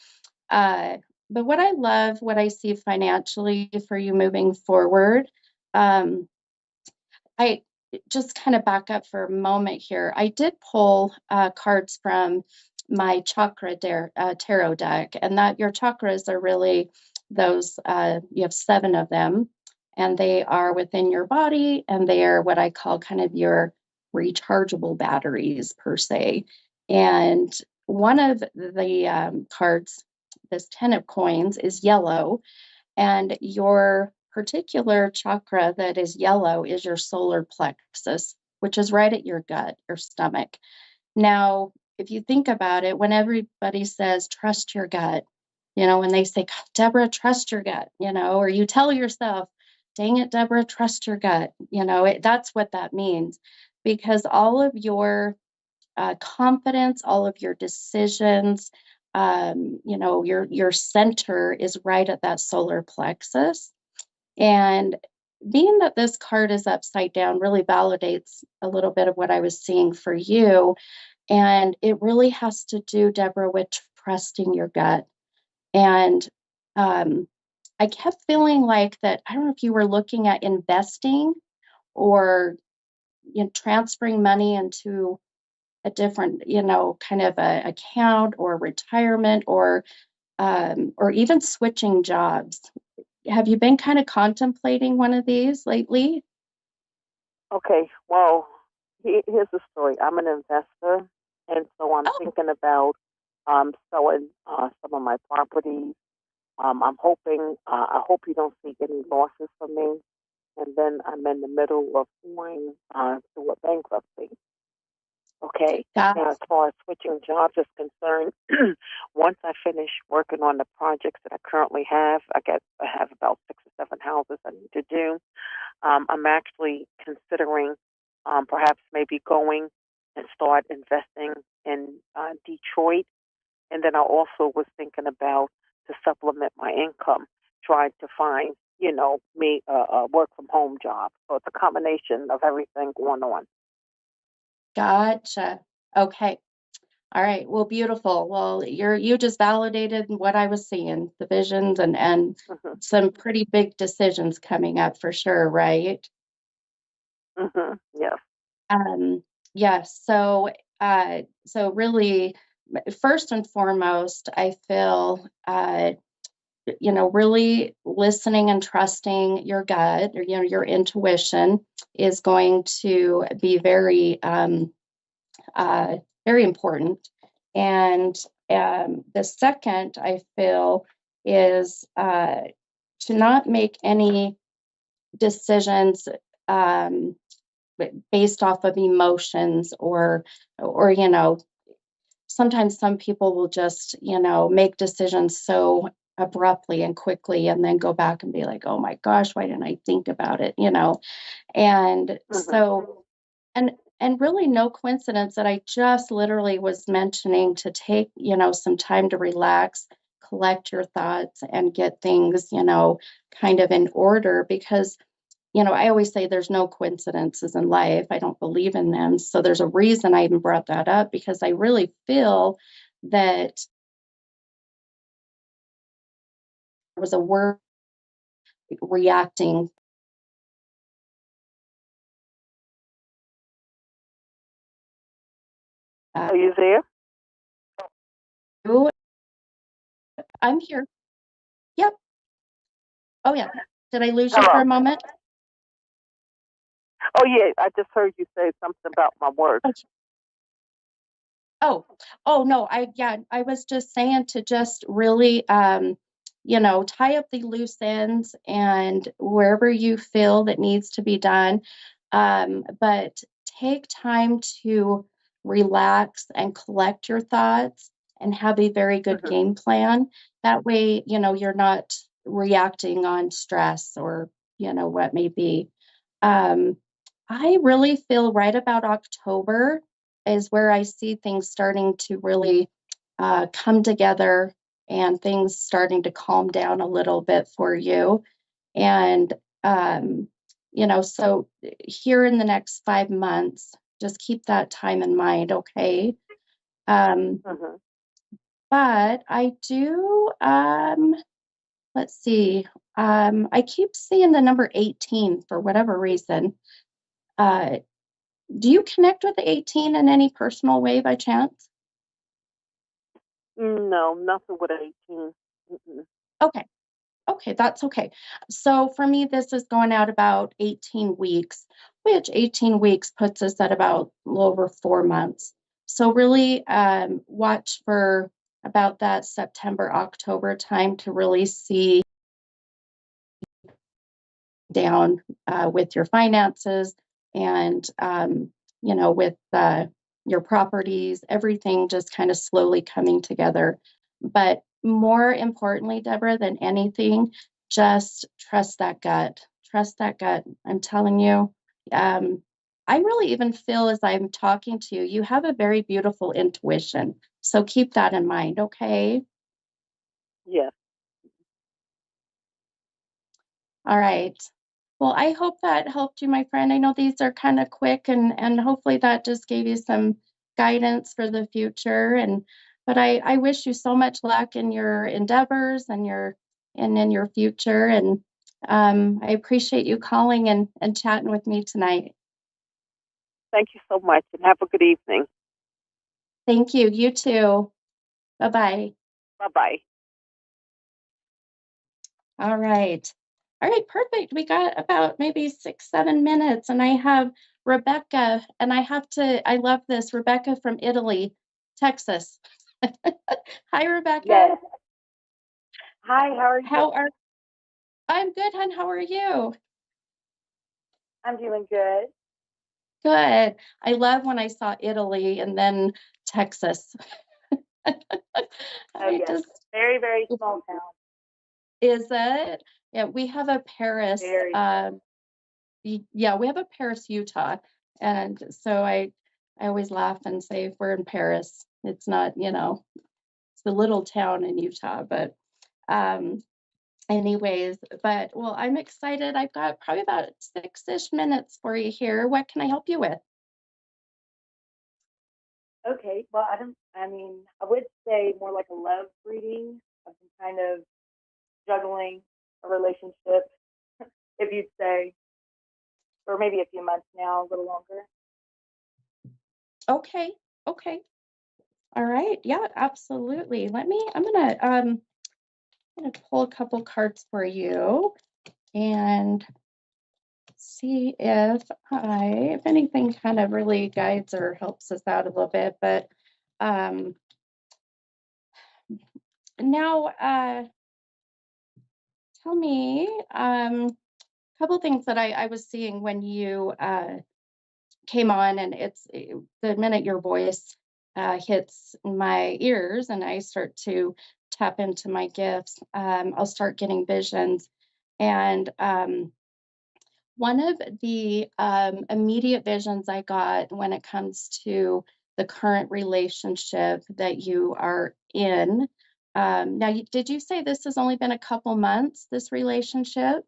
what I love, what I see financially for you moving forward, I just kind of back up for a moment here. I did pull cards from my tarot deck, and that your chakras are really those, you have 7 of them, and they are within your body, and they are what I call kind of your rechargeable batteries, per se. And one of the cards, this 10 of coins, is yellow, and your particular chakra that is yellow is your solar plexus, which is right at your gut, your stomach. Now, if you think about it, when everybody says, trust your gut, when they say, Deborah, trust your gut, or you tell yourself, dang it, Deborah, trust your gut, that's what that means. Because all of your confidence, all of your decisions, your center is right at that solar plexus. And being that this card is upside down really validates a little bit of what I was seeing for you. And it really has to do, Deborah, with trusting your gut. And I kept feeling like that. I don't know if you were looking at investing or transferring money into a different, kind of a account or retirement or even switching jobs. Have you been kind of contemplating one of these lately? Okay, well, here's the story. I'm an investor, and so I'm thinking about selling some of my properties. I'm hoping, I hope you don't see any losses for me. And then I'm in the middle of going through a bankruptcy. Okay. Now, as far as switching jobs is concerned, once I finish working on the projects that I currently have, I have about 6 or 7 houses I need to do. I'm actually considering perhaps maybe going and start investing in Detroit. And then I also was thinking about to supplement my income, trying to find, me a work from home job. So it's a combination of everything going on. Gotcha. Okay. All right. Well, beautiful. Well, you just validated what I was seeing, the visions and some pretty big decisions coming up for sure, right? Yes. Yes. So really, first and foremost, I feel really listening and trusting your gut or your intuition is going to be very very important. And the second I feel is to not make any decisions based off of emotions or sometimes some people will just make decisions so abruptly and quickly and then go back and be like, oh my gosh, why didn't I think about it, and so and really no coincidence that I just literally was mentioning to take some time to relax, collect your thoughts and get things kind of in order, because I always say there's no coincidences in life. I don't believe in them. So there's a reason I even brought that up, because I really feel that there was a word reacting. Are you there? I'm here. Yep. Oh, yeah. Did I lose you for a moment? Oh, yeah. I just heard you say something about my work. Oh, no. I was just saying to just really, tie up the loose ends and wherever you feel that needs to be done. But take time to relax and collect your thoughts and have a very good game plan. That way, you're not reacting on stress or, what may be. I really feel right about October is where I see things starting to really come together and things starting to calm down a little bit for you. And, so here in the next 5 months, just keep that time in mind, okay? But I do, let's see, I keep seeing the number 18 for whatever reason. Do you connect with the 18 in any personal way by chance? No, nothing with 18. Okay. Okay, that's okay. So for me, this is going out about 18 weeks, which 18 weeks puts us at about a little over 4 months. So really watch for about that September, October time to really see down with your finances and, with your properties, everything just kind of slowly coming together. But more importantly, Deborah, than anything, just trust that gut. Trust that gut. I'm telling you. I really even feel as I'm talking to you, you have a very beautiful intuition. So keep that in mind, okay? Yes. All right. Well, I hope that helped you, my friend. I know these are kind of quick and hopefully that just gave you some guidance for the future. But I wish you so much luck in your endeavors and in your future. And I appreciate you calling and chatting with me tonight. Thank you so much, and have a good evening. Thank you. You too. Bye-bye. Bye-bye. All right. All right, perfect. We got about maybe 6, 7 minutes, and I have Rebecca, and I love this, Rebecca from Italy, Texas. Hi, Rebecca. Yes. Hi, how are you? I'm good, hon. How are you? I'm doing good. Good. I love when I saw Italy and then Texas. Oh, yes. Very, very small town. Is it? Yeah, we have a Paris. Very. Yeah, we have a Paris, Utah. And so I always laugh and say if we're in Paris, it's not, it's a little town in Utah, but anyways, but well, I'm excited. I've got probably about 6-ish minutes for you here. What can I help you with? Okay. Well, I would say more like a love reading. I've been kind of juggling a relationship, if you'd say, or maybe a few months now, a little longer. Okay. Okay. All right. Yeah, absolutely. I'm gonna pull a couple cards for you and see if anything kind of really guides or helps us out a little bit. But um, now, tell me a couple things that I was seeing when you came on, and it's the minute your voice hits my ears and I start to tap into my gifts, I'll start getting visions. And one of the immediate visions I got when it comes to the current relationship that you are in. Now, did you say this has only been a couple months, this relationship?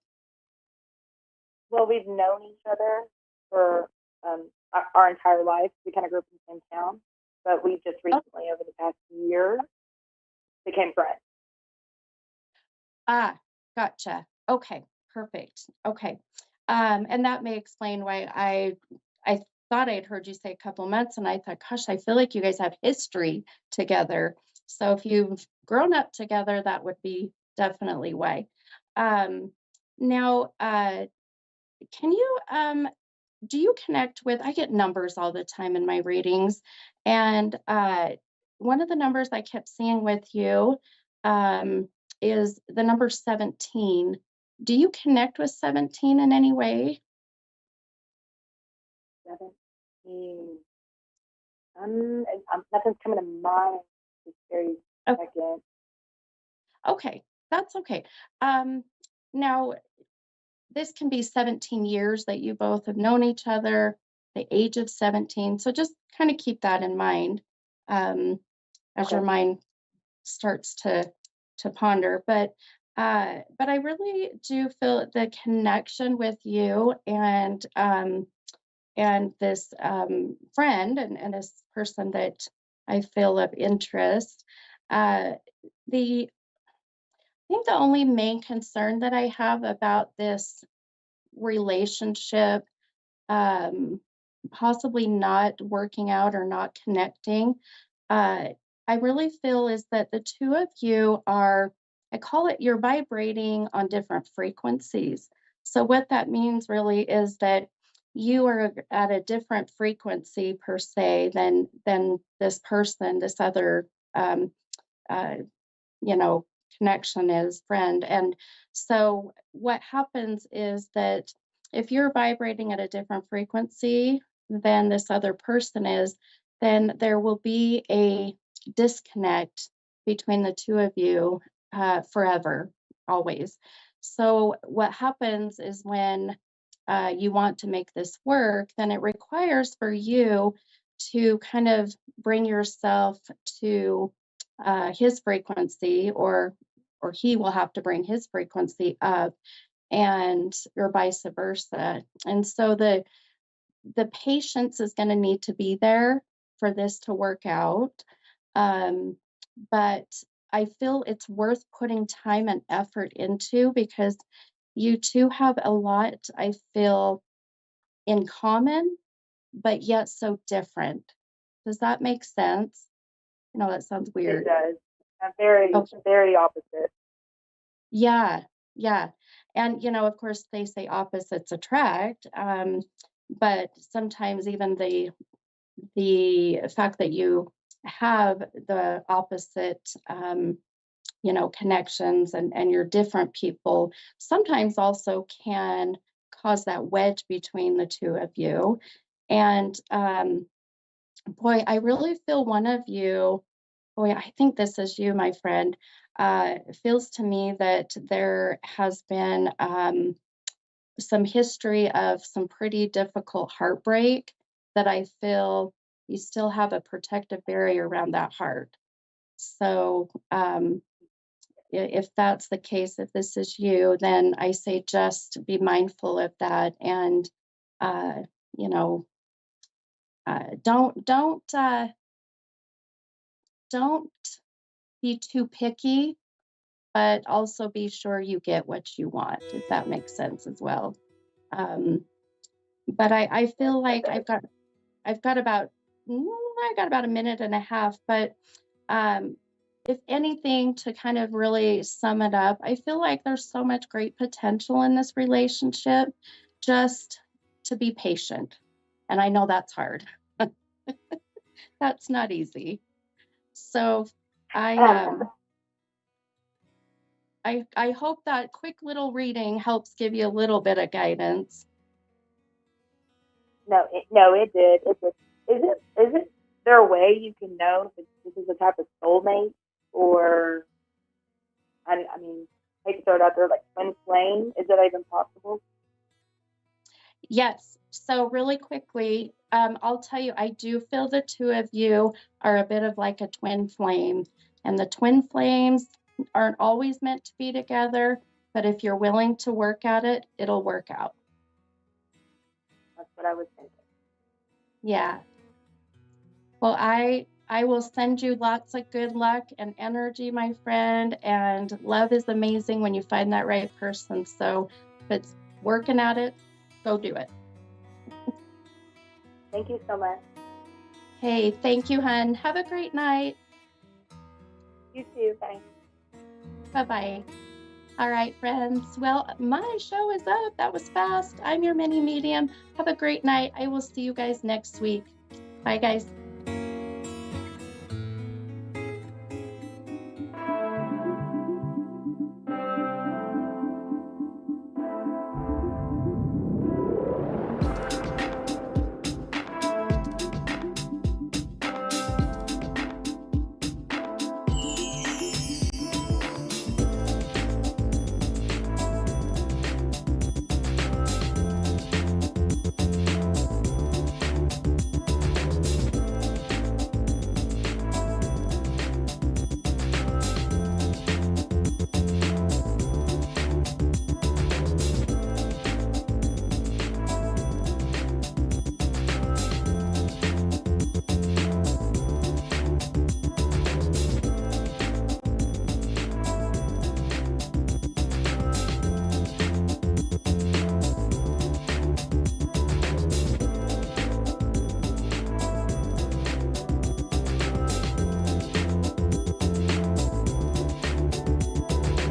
Well, we've known each other for our entire life. We kind of grew up in the same town, but we just recently, over the past year, became friends. Ah, gotcha. Okay, perfect. Okay. And that may explain why I thought I'd heard you say a couple months, and I thought, gosh, I feel like you guys have history together. So if you've grown up together, that would be definitely why. Now, can you do you connect with, I get numbers all the time in my readings, and one of the numbers I kept seeing with you um, is the number 17. Do you connect with 17 in any way? 17. Nothing's coming to mind this very Oh, second. okay, that's okay. Now, this can be 17 years that you both have known each other, the age of 17. So just kind of keep that in mind as your Okay. mind starts to ponder. But I really do feel the connection with you and this friend and this person that I feel of interest. The I think the only main concern that I have about this relationship um, possibly not working out or not connecting, uh, I really feel is that the two of you are, I call it you're vibrating on different frequencies. So what that means really is that you are at a different frequency per se than this person, this other um, uh, you know, connection is friend. And so what happens is that if you're vibrating at a different frequency than this other person is, then there will be a disconnect between the two of you forever, always. So what happens is when you want to make this work, then it requires for you to kind of bring yourself to his frequency, or he will have to bring his frequency up, and or vice versa. And so the patience is going to need to be there for this to work out. But I feel it's worth putting time and effort into, because you two have a lot, I feel, in common, but yet so different. Does that make sense? That sounds weird. It does. I'm very opposite. Yeah. And, of course, they say opposites attract. But sometimes even the fact that you have the opposite, connections and you're different people, sometimes also can cause that wedge between the two of you. And boy, I really feel one of you, I think this is you, my friend, feels to me that there has been some history of some pretty difficult heartbreak, that I feel you still have a protective barrier around that heart. So if that's the case, if this is you, then I say just be mindful of that, and don't be too picky, but also be sure you get what you want, if that makes sense as well. But I feel like I've got about a minute and a half, but if anything, to kind of really sum it up, I feel like there's so much great potential in this relationship, just to be patient. And I know that's hard. That's not easy. So I hope that quick little reading helps give you a little bit of guidance. No, it did. Is there a way you can know if this is a type of soulmate, or I mean, I hate to throw it out there, like twin flame? Is that even possible? Yes. So really quickly, I'll tell you, I do feel the two of you are a bit of like a twin flame, and the twin flames aren't always meant to be together, but if you're willing to work at it, it'll work out. That's what I was thinking. Yeah. Well, I will send you lots of good luck and energy, my friend, and love is amazing when you find that right person. So if it's working at it, go do it. Thank you so much. Hey, thank you, hun. Have a great night. You too. Thanks. Bye-bye. All right, friends. Well, my show is up. That was fast. I'm your mini medium. Have a great night. I will see you guys next week. Bye, guys.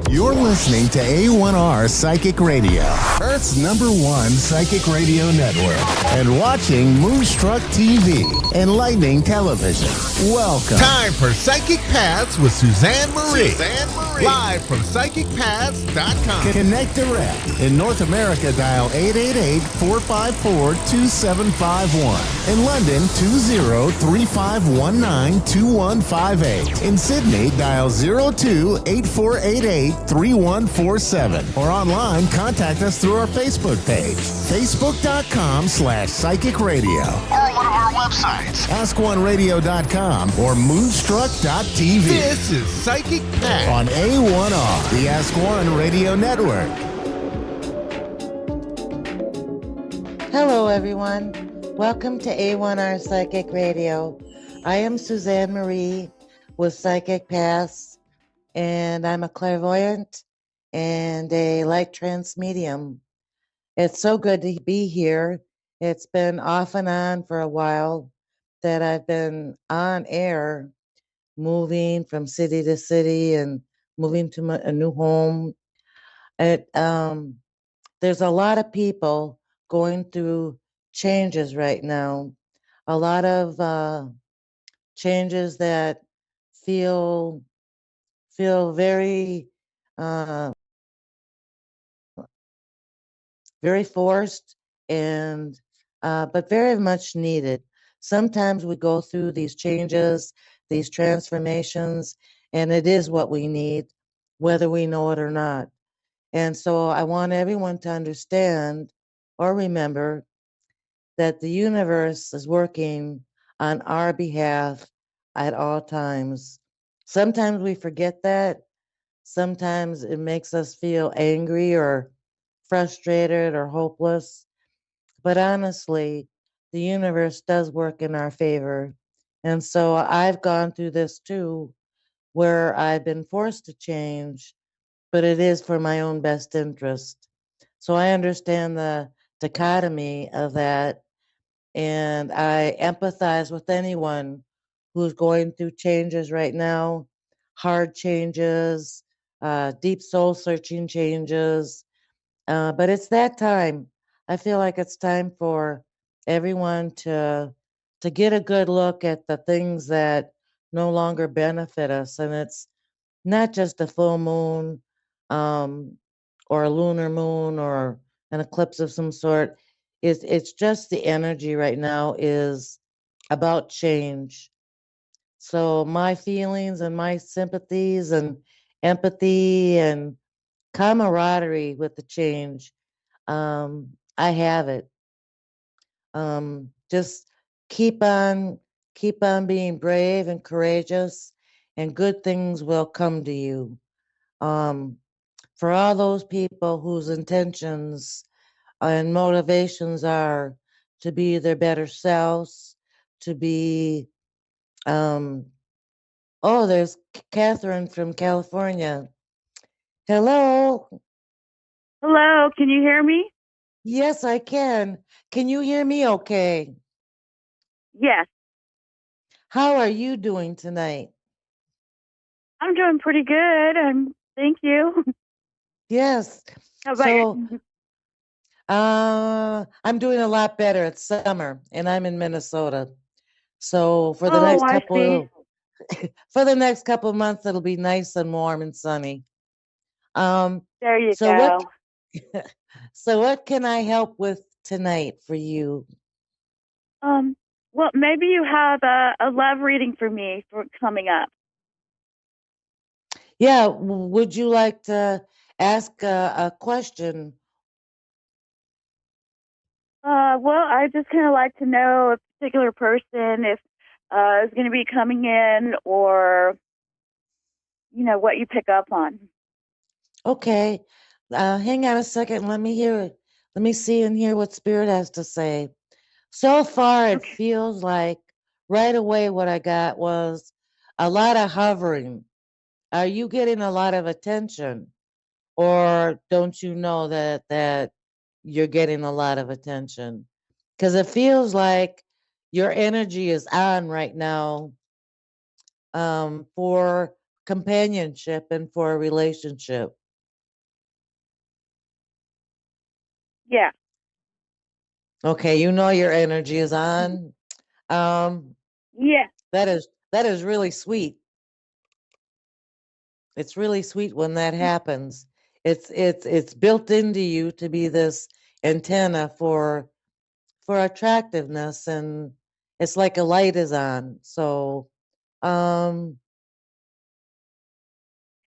You're listening to A1R Psychic Radio, Earth's #1 psychic radio network, and watching Moonstruck TV, enlightening television. Welcome. Time for Psychic Paths with Suzanne Marie. Live from PsychicPaths.com. Connect direct. In North America, dial 888-454-2751. In London, 20-3519-2158. In Sydney, dial 02-8488-3147. Or online, contact us through our Facebook page, facebook.com/Psychic Radio. Or one of our websites, AskOneRadio.com or Moonstruck.tv. This is Psychic Path on A1R, the Ask One Radio Network. Hello, everyone. Welcome to A1R Psychic Radio. I am Suzanne Marie with Psychic Paths, and I'm a clairvoyant and a light trance medium. It's so good to be here. It's been off and on for a while that I've been on air, moving from city to city and moving to a new home. There's a lot of people going through changes right now. A lot of changes that feel very very forced and but very much needed. Sometimes we go through these changes, these transformations, and it is what we need, whether we know it or not. And so I want everyone to understand or remember that the universe is working on our behalf at all times. Sometimes we forget that. Sometimes it makes us feel angry or frustrated or hopeless. But honestly, the universe does work in our favor. And so I've gone through this too, where I've been forced to change, but it is for my own best interest. So I understand the dichotomy of that, and I empathize with anyone who's going through changes right now, hard changes, deep soul searching changes. But it's that time. I feel like it's time for everyone to get a good look at the things that no longer benefit us, and it's not just a full moon, or a lunar moon, or an eclipse of some sort. It's just the energy right now is about change. So my feelings and my sympathies and empathy and camaraderie with the change, I have it. Just keep on being brave and courageous, and good things will come to you. For all those people whose intentions and motivations are to be their better selves, to be, um, oh, there's Catherine from California. Hello. Hello, can you hear me? Yes, I can. Can you hear me okay? Yes, How are you doing tonight? I'm doing pretty good. Thank you. Yes. How about So, you? I'm doing a lot better. It's summer and I'm in Minnesota. So for the Oh, next I see. couple of months it'll be nice and warm and sunny. There you So what go. so what can I help with tonight for you? Um, well, maybe you have a love reading for me for coming up. Yeah, would you like to ask a question? Well, I just kind of like to know a particular person if is going to be coming in, or what you pick up on. Okay. Hang on a second. Let me hear it. Let me see and hear what Spirit has to say. So far, it Okay. feels like right away what I got was a lot of hovering. Are you getting a lot of attention, or don't you know that you're getting a lot of attention? Because it feels like your energy is on right now, for companionship and for a relationship. Yeah. Okay, you know your energy is on. Um, Yeah. that is really sweet. It's really sweet when that happens. It's built into you to be this antenna for attractiveness, and it's like a light is on. So, um,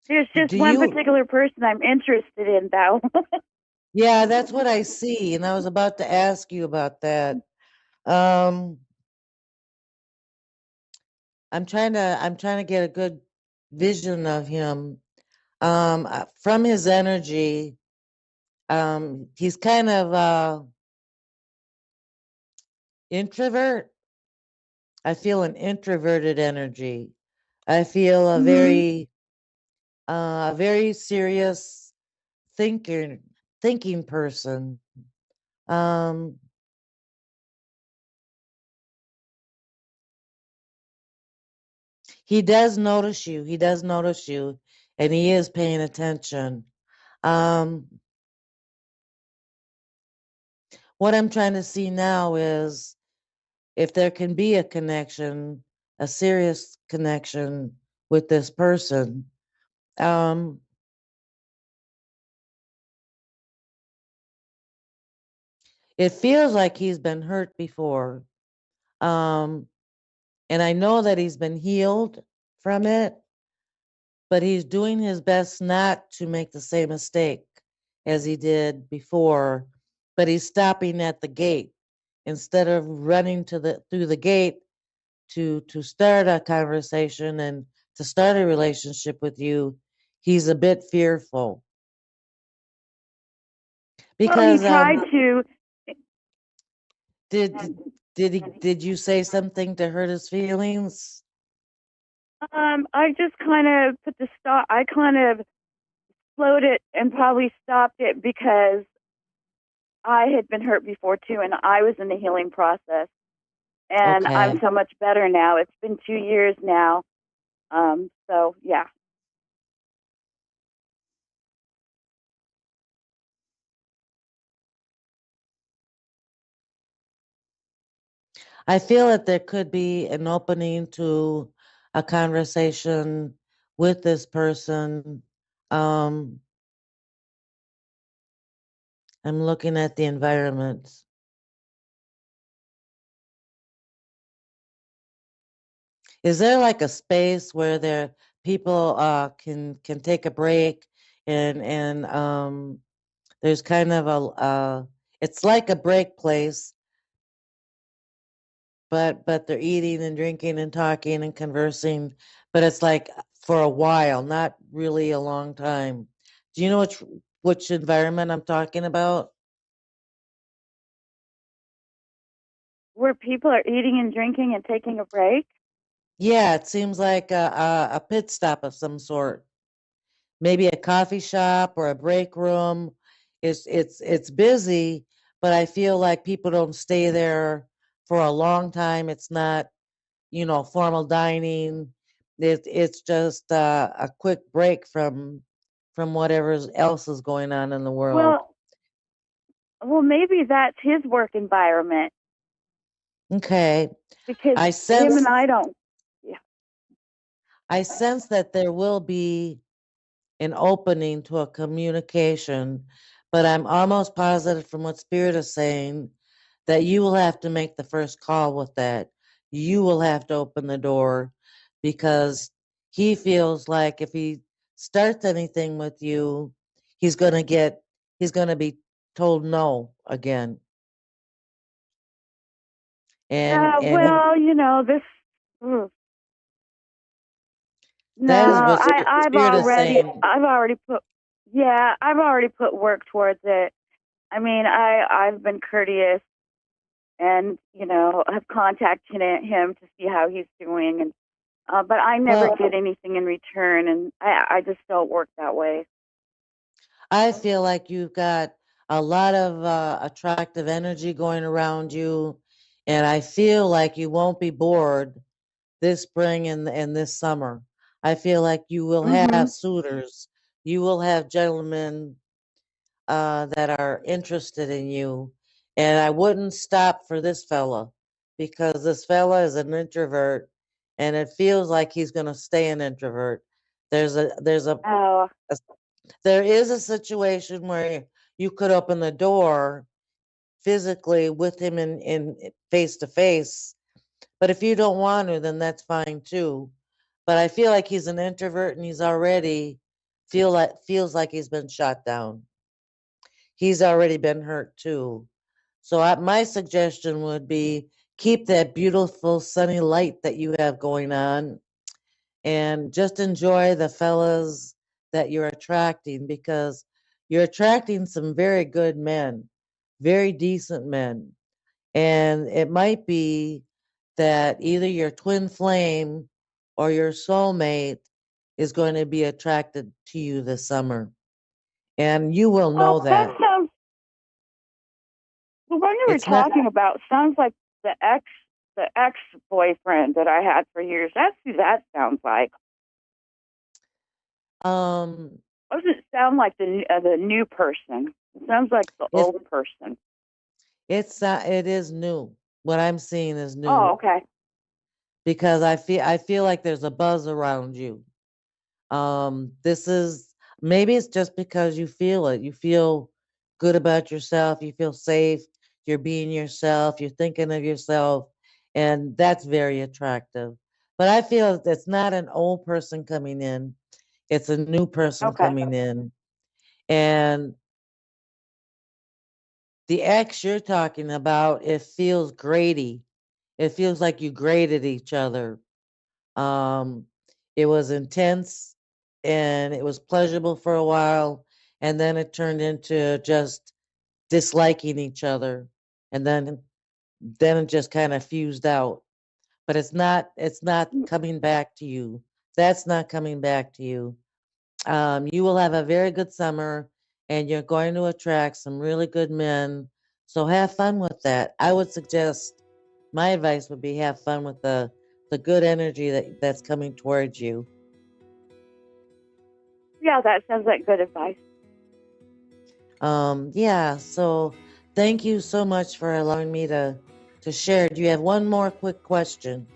There's just do one you? particular person I'm interested in, though. Yeah, that's what I see, and I was about to ask you about that. Um, I'm trying to get a good vision of him. From his energy, he's kind of introvert. I feel an introverted energy. I feel Hmm. a very serious thinker, thinking person. Um, he does notice you. He does notice you, and he is paying attention. Um, what I'm trying to see now is if there can be a connection, a serious connection with this person. Um, it feels like he's been hurt before. Um, and I know that he's been healed from it, but he's doing his best not to make the same mistake as he did before, but he's stopping at the gate instead of running to the through the gate to start a conversation and to start a relationship with you. He's a bit fearful Well, he because tried to. did did you say something to hurt his feelings? I just kind of put the stop. I kind of slowed it and probably stopped it because I had been hurt before too, and I was in the healing process. And I'm Okay. so much better now. It's been 2 years now. So yeah. I feel that there could be an opening to a conversation with this person. Um, I'm looking at the environment. Is there like a space where there people can take a break and there's kind of a it's like a break place, but they're eating and drinking and talking and conversing, but it's like for a while, not really a long time. Do you know which environment I'm talking about? Where people are eating and drinking and taking a break. Yeah, it seems like a pit stop of some sort. Maybe a coffee shop or a break room. It's busy, but I feel like people don't stay there for a long time. It's not, formal dining. It's just a quick break from whatever else is going on in the world. Well, well, maybe that's his work environment Okay. because I him sense and I don't. Yeah. I sense that there will be an opening to a communication, but I'm almost positive from what Spirit is saying that you will have to make the first call with that. You will have to open the door because he feels like if he starts anything with you, he's going to get, he's going to be told no again. And Well, this. mm, No, that is what I've Spirit is already, saying. I've already put. Yeah, I've already put work towards it. I mean, I've been courteous and have contacted him to see how he's doing, and but I never Well, get anything in return, and I just don't work that way. I feel like you've got a lot of attractive energy going around you, and I feel like you won't be bored this spring and this summer. I feel like you will have Mhm. suitors, you will have gentlemen that are interested in you, and I wouldn't stop for this fella because this fella is an introvert, and it feels like he's going to stay an introvert. Oh, there is a situation where you could open the door physically with him in face to face. But if you don't want to, then that's fine too. But I feel like he's an introvert and he's already feels like he's been shot down. He's already been hurt too. So my suggestion would be keep that beautiful sunny light that you have going on and just enjoy the fellas that you're attracting, because you're attracting some very good men, very decent men. And it might be that either your twin flame or your soulmate is going to be attracted to you this summer. And you will know that that. sounds. The one you were talking about sounds like the ex boyfriend that I had for years. That's who that sounds like. Doesn't sound like the new person. It sounds like the old person. It is new. What I'm seeing is new. Oh, okay. Because I feel like there's a buzz around you. This is, maybe it's just because you feel it. You feel good about yourself. You feel safe. You're being yourself. You're thinking of yourself, and that's very attractive. But I feel it's not an old person coming in. It's a new person coming in. And the ex you're talking about, it feels grady. It feels like you graded each other. It was intense and it was pleasurable for a while, and then it turned into just disliking each other, and then it just kind of fused out. But it's not coming back to you. That's not coming back to you. You will have a very good summer, and you're going to attract some really good men. So have fun with that. I would suggest, my advice would be have fun with the good energy that's coming towards you. Yeah, that sounds like good advice. Yeah, so thank you so much for allowing me to share. Do you have one more quick question?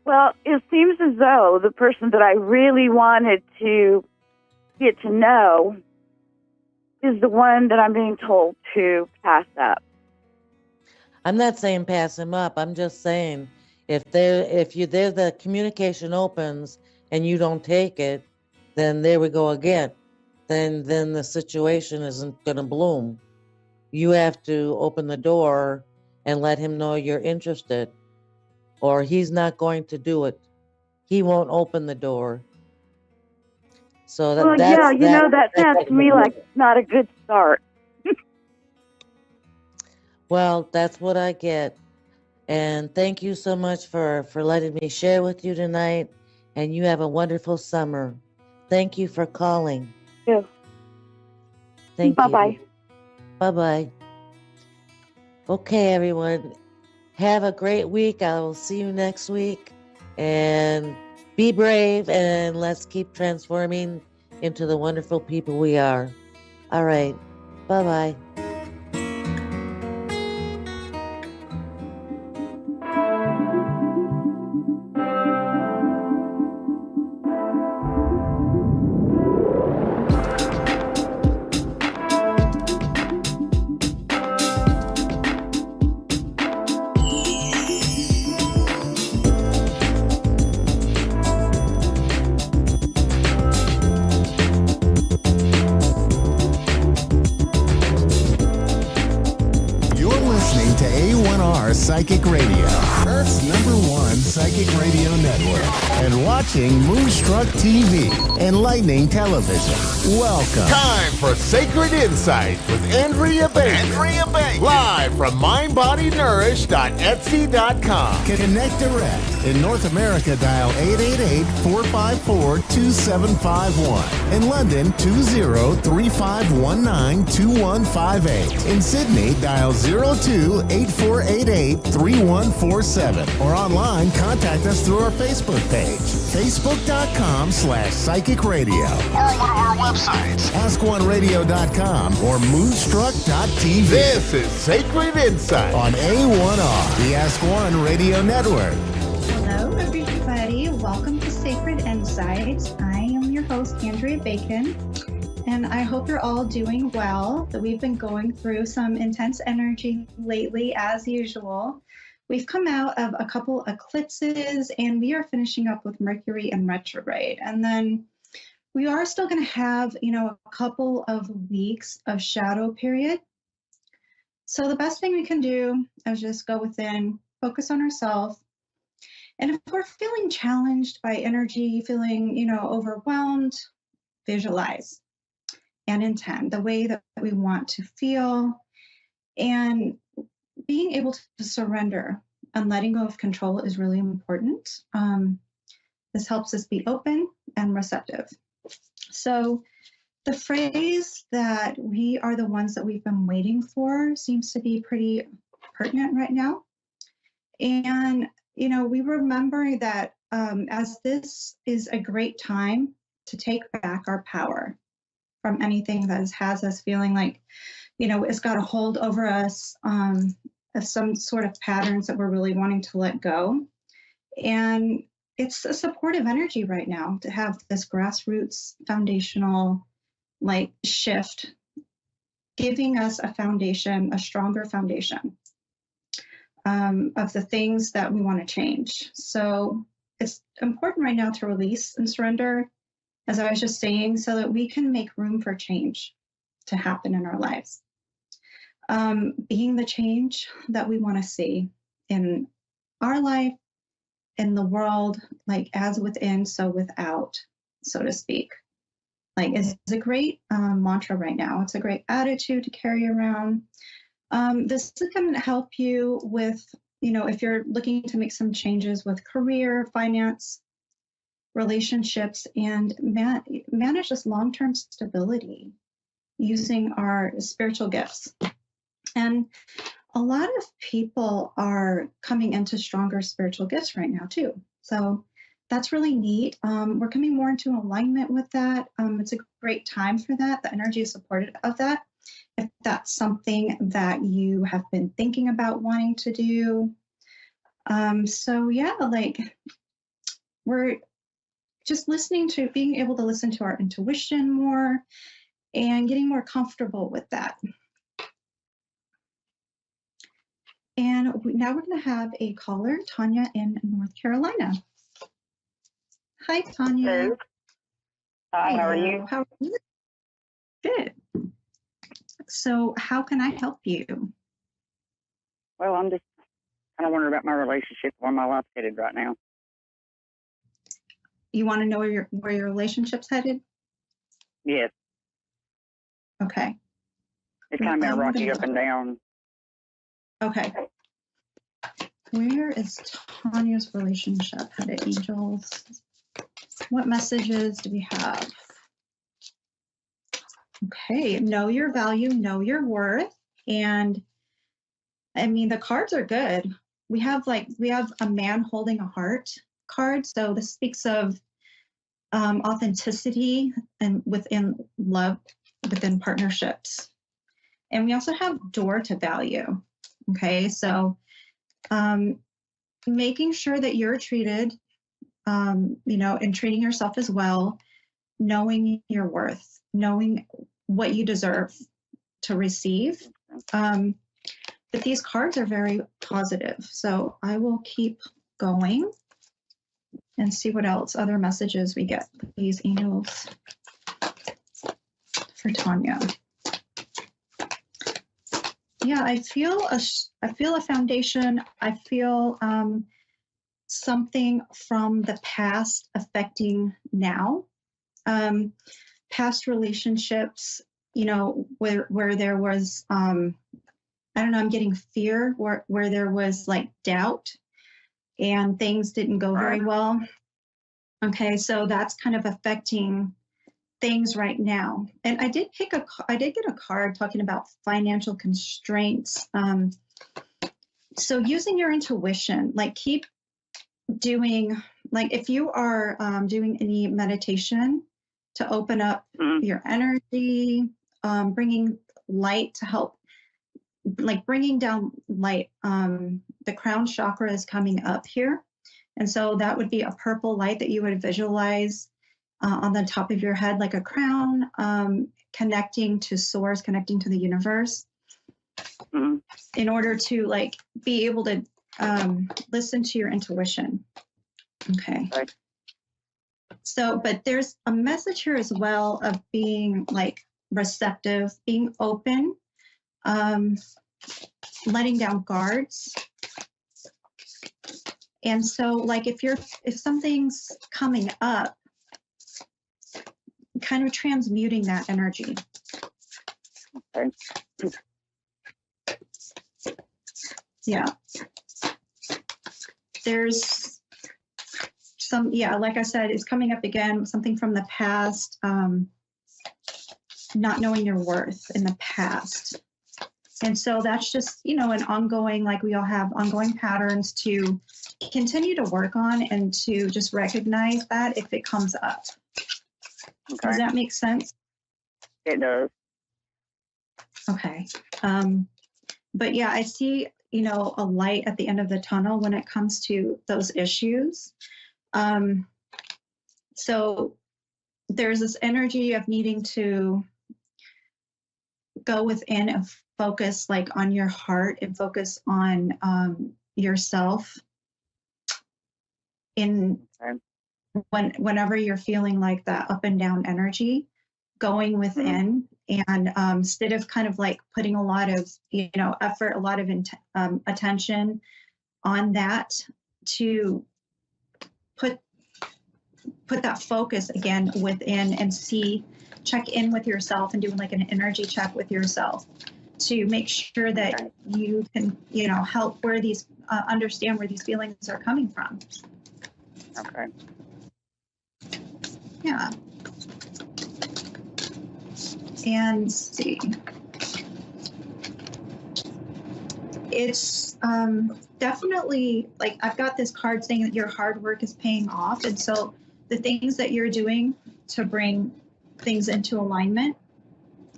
Well, it seems as though the person that I really wanted to get to know is the one that I'm being told to pass up. I'm not saying pass him up. I'm just saying if the communication opens and you don't take it, then there we go again. Then the situation isn't going to bloom. You have to open the door and let him know you're interested, or he's not going to do it. He won't open the door. So that sounds to me like not a good start. Well, that's what I get. And thank you so much for letting me share with you tonight. And you have a wonderful summer. Thank you for calling. Yeah. Thank you. Bye-bye. Bye-bye. Okay, everyone. Have a great week. I will see you next week. And be brave, and let's keep transforming into the wonderful people we are. All right. Bye-bye. A1R Psychic Radio, Earth's #1 psychic radio network, and watching Moonstruck TV, enlightening television. Welcome. Time for Sacred Insight with Andrea Baker. Live from mindbodynourish.etsy.com. Connect direct. In North America, dial 888-454-2751. In London, 20-3519-2158. In Sydney, dial 02-8488-3147. Or online, contact us through our Facebook page, facebook.com/psychic radio. Or one of our websites, askoneradio.com or moonstruck.tv. This is Sacred Insight on A1R, the Ask One Radio Network. Hello, Right. I am your host, Andrea Bacon, and I hope you're all doing well. That we've been going through some intense energy lately, as usual. We've come out of a couple eclipses, and we are finishing up with Mercury in retrograde. And then we are still going to have, a couple of weeks of shadow period. So the best thing we can do is just go within, focus on ourselves. And if we're feeling challenged by energy, feeling, overwhelmed, visualize and intend the way that we want to feel, and being able to surrender and letting go of control is really important. This helps us be open and receptive. So the phrase that we are the ones that we've been waiting for seems to be pretty pertinent right now. And, we remember that as this is a great time to take back our power from anything that has us feeling like, it's got a hold over us, of some sort of patterns that we're really wanting to let go. And it's a supportive energy right now to have this grassroots foundational shift, giving us a foundation, a stronger foundation of the things that we want to change. So it's important right now to release and surrender, as I was just saying, so that we can make room for change to happen in our lives. Being the change that we want to see in our life, in the world, as within, so without, so to speak. It's a great mantra right now. It's a great attitude to carry around. This is going to help you with, if you're looking to make some changes with career, finance, relationships, and manage this long-term stability using our spiritual gifts. And a lot of people are coming into stronger spiritual gifts right now too. So that's really neat. We're coming more into alignment with that. It's a great time for that. The energy is supportive of that. If that's something that you have been thinking about wanting to do. We're just being able to listen to our intuition more and getting more comfortable with that. And now we're going to have a caller, Tanya in North Carolina. Hi, Tanya. Hey. Hi, Hello. how are you? How are you? Good. So how can I help you? Well, I'm just kind of wondering about my relationship, where my life's headed right now. You want to know where your relationship's headed? Yes. Okay. It's kind of been rocky up and down. Okay. Where is Tanya's relationship headed, angels? What messages do we have? Okay, know your value, know your worth. And the cards are good. We have a man holding a heart card. So this speaks of authenticity and within love, within partnerships. And we also have door to value. Okay, so making sure that you're treated, and treating yourself as well, knowing your worth, knowing what you deserve to receive. But these cards are very positive. So I will keep going and see what else, other messages we get, these angels, for Tanya. Yeah, I feel a foundation. I feel something from the past affecting now. Past relationships, where there was, I'm getting fear, where there was doubt and things didn't go very well. Okay, so that's kind of affecting things right now. And I did get a card talking about financial constraints. So using your intuition, keep doing, if you are doing any meditation to open up your energy, bringing light to help, bringing down light. The crown chakra is coming up here. And so that would be a purple light that you would visualize on the top of your head, like a crown, connecting to source, connecting to the universe, in order to like be able to listen to your intuition. Okay. Right. So, but there's a message here as well of being like receptive, being open, letting down guards. And so like if something's coming up, kind of transmuting that energy. Okay. Yeah. There's some, yeah, like I said, it's coming up again, something from the past, not knowing your worth in the past. And so that's just, you know, an ongoing, like we all have ongoing patterns to continue to work on and to just recognize that if it comes up. Okay. Does that make sense? It does. Okay. But yeah, I see, you know, a light at the end of the tunnel when it comes to those issues. So there's this energy of needing to go within and focus like on your heart and focus on yourself in whenever you're feeling like that up and down energy, going within and instead of kind of like putting a lot of, you know, effort, a lot of attention on that, to put that focus again within and check in with yourself and do like an energy check with yourself to make sure that you can, you know, help where these, understand where these feelings are coming from. Okay. Yeah. And let's see. It's definitely like I've got this card saying that your hard work is paying off. And so the things that you're doing to bring things into alignment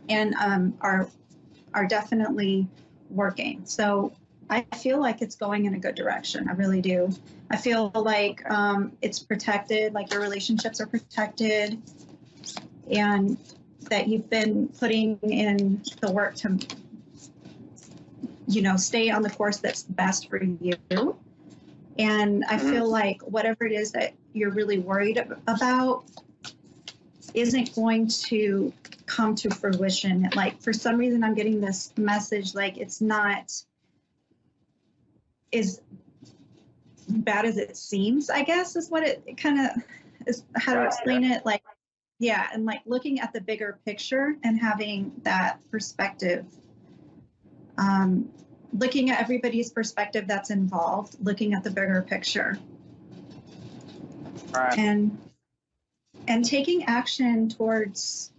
and are definitely working. So I feel like it's going in a good direction. I really do. I feel like it's protected, like your relationships are protected, and that you've been putting in the work to, you know, stay on the course that's best for you. And I feel like whatever it is that you're really worried about isn't going to come to fruition. Like for some reason, I'm getting this message like it's not as bad as it seems, I guess is what it kind of is, how to explain it. Like, yeah, and like looking at the bigger picture and having that perspective, looking at everybody's perspective that's involved, looking at the bigger picture. Right. And taking action towards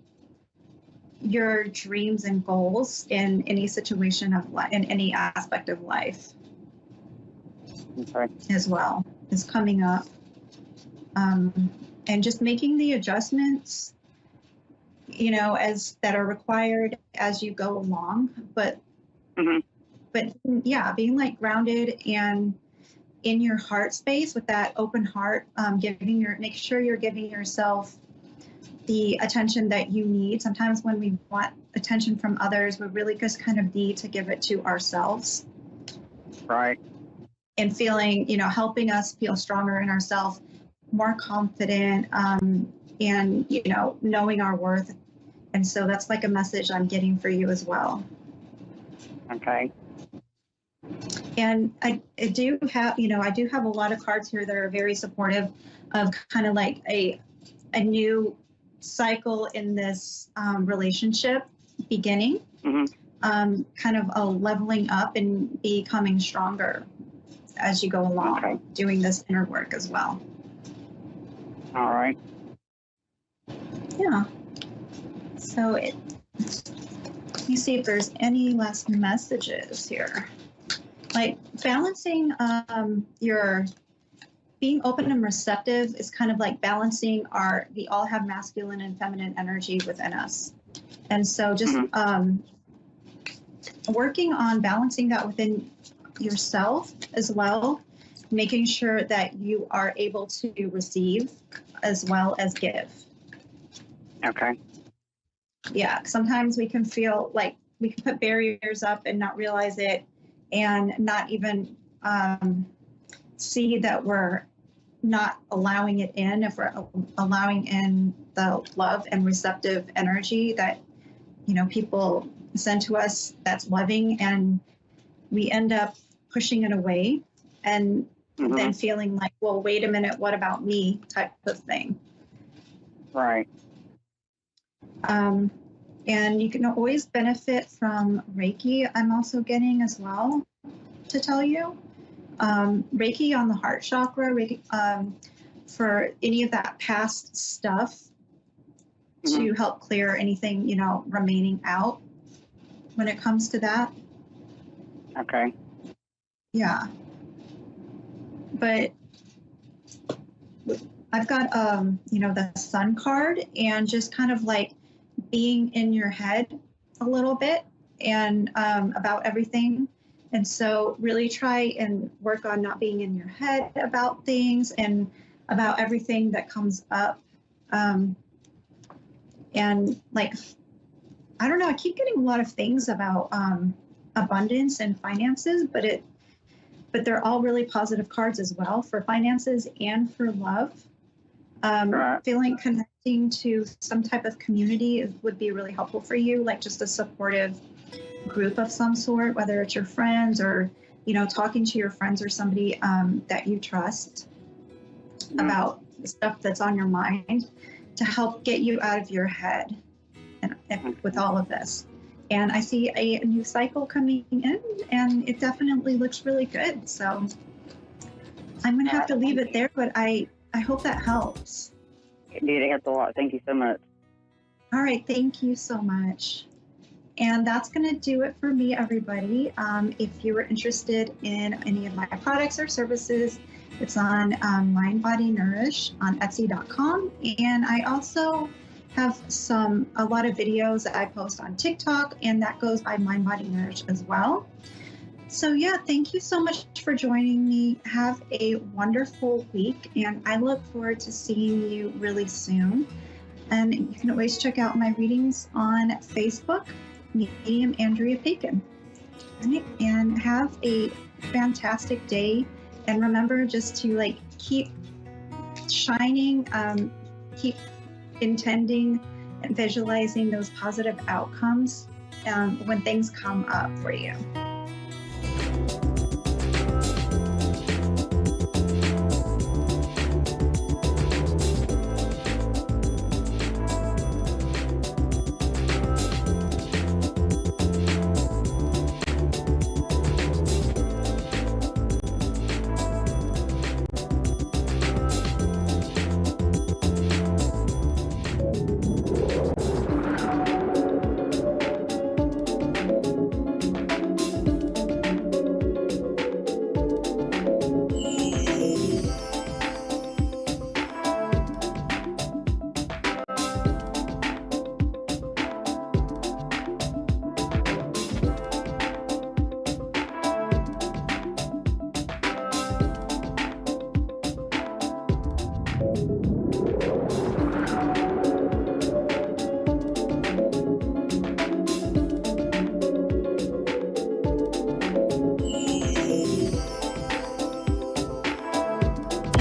your dreams and goals in any situation of life, in any aspect of life. Okay. As well is coming up, and just making the adjustments, you know, as that are required as you go along. But yeah, being like grounded and in your heart space with that open heart, make sure you're giving yourself the attention that you need. Sometimes when we want attention from others, we really just kind of need to give it to ourselves. Right. And feeling, you know, helping us feel stronger in ourselves, more confident, and, you know, knowing our worth. And so that's like a message I'm getting for you as well. Okay. And I do have, you know, I do have a lot of cards here that are very supportive of kind of like a new cycle in this relationship beginning, kind of a leveling up and becoming stronger as you go along, doing this inner work as well. All right. Yeah. So let me see if there's any last messages here. Like balancing your being open and receptive is kind of like balancing we all have masculine and feminine energy within us. And so just working on balancing that within yourself as well, making sure that you are able to receive as well as give. Okay. Yeah, sometimes we can feel like we can put barriers up and not realize it, and not even see that we're not allowing it in. If we're allowing in the love and receptive energy that, you know, people send to us that's loving, and we end up pushing it away and then feeling like, well, wait a minute, what about me type of thing. Right. And you can always benefit from Reiki. I'm also getting as well, to tell you. Reiki on the heart chakra, Reiki, for any of that past stuff to help clear anything, you know, remaining out when it comes to that. Okay. Yeah. But I've got, you know, the sun card, and just kind of like being in your head a little bit and about everything. And so really try and work on not being in your head about things and about everything that comes up. And like, I don't know, I keep getting a lot of things about abundance and finances, but they're all really positive cards as well for finances and for love. Feeling connecting to some type of community would be really helpful for you, like just a supportive group of some sort, whether it's your friends or, you know, talking to your friends or somebody that you trust about the stuff that's on your mind to help get you out of your head and with all of this. And I see a new cycle coming in, and it definitely looks really good. So I'm going to have to leave it there, but I hope that helps. Indeed, it helped a lot. Thank you so much. All right. Thank you so much. And that's going to do it for me, everybody. If you were interested in any of my products or services, it's on Mind, Body, Nourish on Etsy.com. And I also have a lot of videos that I post on TikTok, and that goes by Mind, Body, Nourish as well. So yeah, thank you so much for joining me. Have a wonderful week, and I look forward to seeing you really soon. And you can always check out my readings on Facebook, Medium Andrea Bacon. Right? And have a fantastic day. And remember just to like keep shining, keep intending and visualizing those positive outcomes when things come up for you.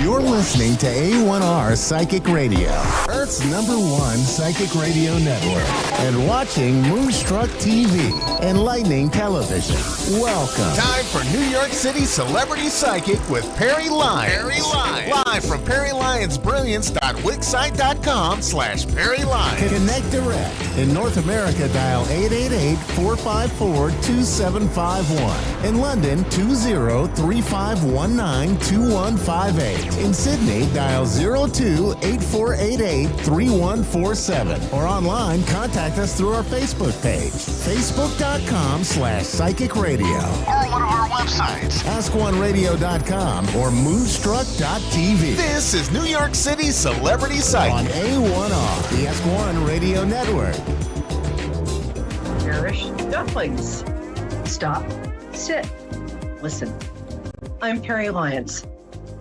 You're listening to A1R Psychic Radio, Earth's #1 psychic radio network, and watching Moonstruck TV, enlightening television. Welcome. Time for New York City Celebrity Psychic with Perry Lyons. Perry Lyons. Live from PerryLyonsBrilliance.wixsite.com/Perry Lyons. Connect direct. In North America, dial 888-454-2751. In London, 20-3519-2158. In Sydney, dial 02-8488-3147. Or online, contact us through our Facebook page, facebook.com/psychic radio. Or one of our websites, askoneradio.com or moonstruck.tv. This is New York City Celebrity Psychic on A1R, the Ask One Radio Network. Nourish dumplings. Stop, sit, listen. I'm Perry Lyons.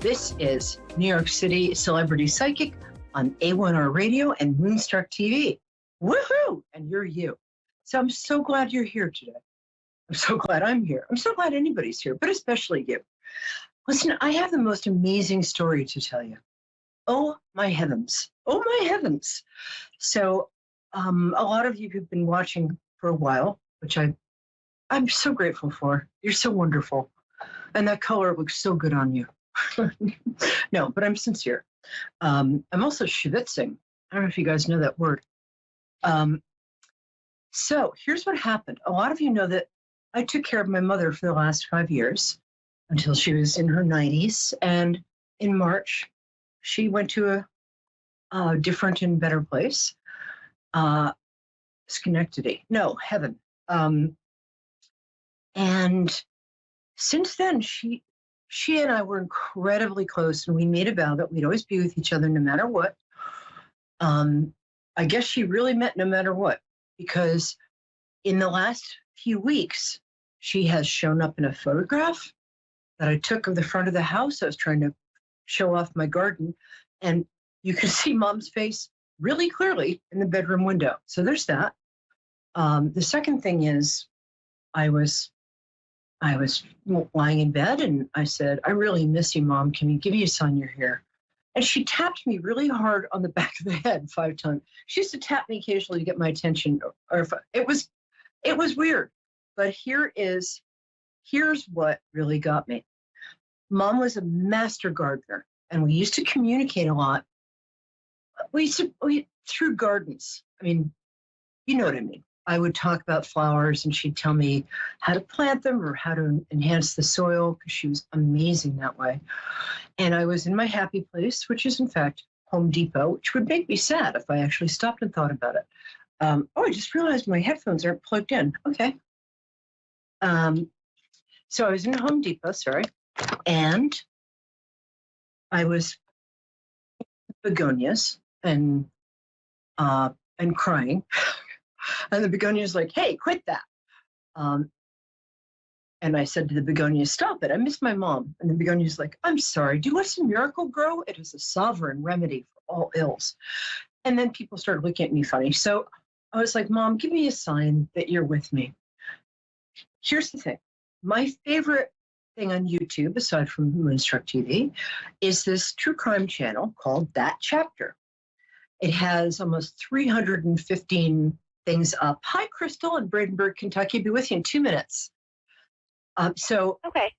This is New York City Celebrity Psychic on A1R Radio and Moonstruck TV. Woohoo! And you're you. So I'm so glad you're here today. I'm so glad I'm here. I'm so glad anybody's here, but especially you. Listen, I have the most amazing story to tell you. Oh, my heavens. Oh, my heavens. So a lot of you who've been watching for a while, which I'm so grateful for. You're so wonderful. And that color looks so good on you. No, but I'm sincere. I'm also shivitzing. I don't know if you guys know that word. So here's what happened. A lot of you know that I took care of my mother for the last 5 years until she was in her 90s. And in March, she went to a different and better place. Schenectady. No, heaven. And since then, she and I were incredibly close, and we made a vow that we'd always be with each other no matter what. I guess she really meant no matter what, because in the last few weeks, she has shown up in a photograph that I took of the front of the house. I was trying to show off my garden, and you can see Mom's face really clearly in the bedroom window. So there's that. The second thing is I was lying in bed, and I said, I really miss you, Mom. Can you give me a sign you're here? And she tapped me really hard on the back of the head 5 times. She used to tap me occasionally to get my attention. Or if it was weird. But here's what really got me. Mom was a master gardener, and we used to communicate a lot. We through gardens. I mean, you know what I mean. I would talk about flowers, and she'd tell me how to plant them or how to enhance the soil, because she was amazing that way. And I was in my happy place, which is in fact Home Depot, which would make me sad if I actually stopped and thought about it. I just realized my headphones aren't plugged in. Okay. So I was in Home Depot, and I was begonias and crying. And the begonia's like, hey, quit that. And I said to the begonia, stop it. I miss my mom. And the begonia's like, I'm sorry. Do you want some Miracle Grow? It is a sovereign remedy for all ills. And then people started looking at me funny. So I was like, Mom, give me a sign that you're with me. Here's the thing. My favorite thing on YouTube, aside from Moonstruck TV, is this true crime channel called That Chapter. It has almost 315 things up. Hi, Crystal in Bradenburg, Kentucky. Be with you in 2 minutes. Okay.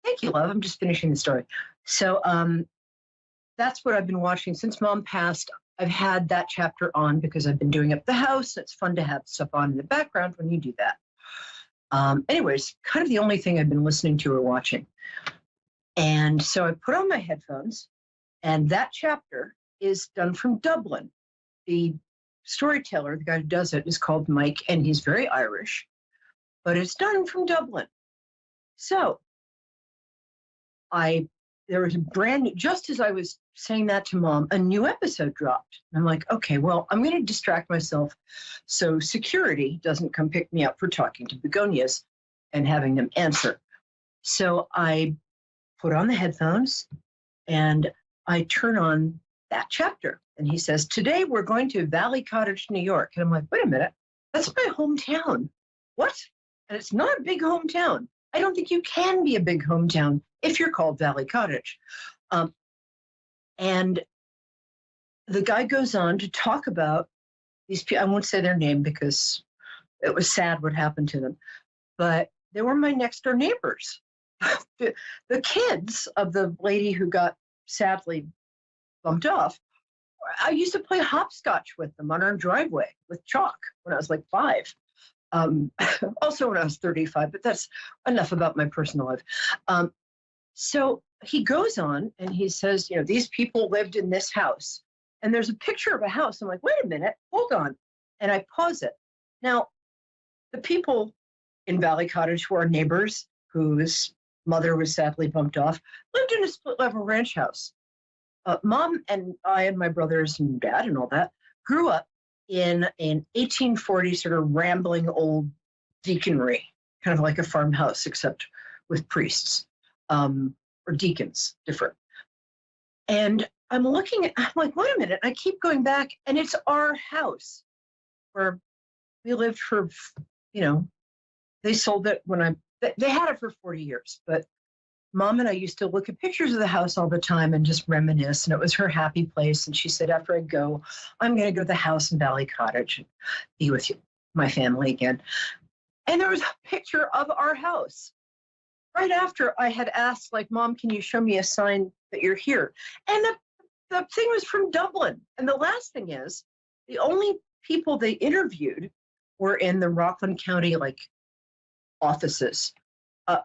Thank you, love. I'm just finishing the story. So that's what I've been watching since Mom passed. I've had That Chapter on because I've been doing up the house. It's fun to have stuff on in the background when you do that. Anyways, kind of the only thing I've been listening to or watching. And so I put on my headphones, and That Chapter is done from Dublin. The storyteller, the guy who does it, is called Mike, and he's very Irish, but it's done from Dublin. So there was a brand new, just as I was saying that to Mom, a new episode dropped. And I'm like, okay, well, I'm going to distract myself so security doesn't come pick me up for talking to begonias and having them answer. So I put on the headphones and I turn on That Chapter. And he says, today we're going to Valley Cottage, New York. And I'm like, wait a minute, that's my hometown. What? And it's not a big hometown. I don't think you can be a big hometown if you're called Valley Cottage. And the guy goes on to talk about these people. I won't say their name because it was sad what happened to them, but they were my next door neighbors. The kids of the lady who got sadly bumped off, I used to play hopscotch with them on our driveway with chalk when I was like 5. Also when I was 35, but that's enough about my personal life. So he goes on and he says, you know, these people lived in this house. And there's a picture of a house. I'm like, wait a minute, hold on. And I pause it. Now, the people in Valley Cottage who are neighbors, whose mother was sadly bumped off, lived in a split-level ranch house. Mom and I and my brothers and dad and all that grew up in an 1840s sort of rambling old deaconry, kind of like a farmhouse, except with priests or deacons, different. And I'm like, wait a minute. I keep going back, and it's our house where we lived for, they sold it they had it for 40 years, but Mom and I used to look at pictures of the house all the time and just reminisce, and it was her happy place. And she said, after I go, I'm going to go to the house in Valley Cottage and be with my family again. And there was a picture of our house right after I had asked, like, Mom, can you show me a sign that you're here? And the thing was from Dublin. And the last thing is, the only people they interviewed were in the Rockland County, offices.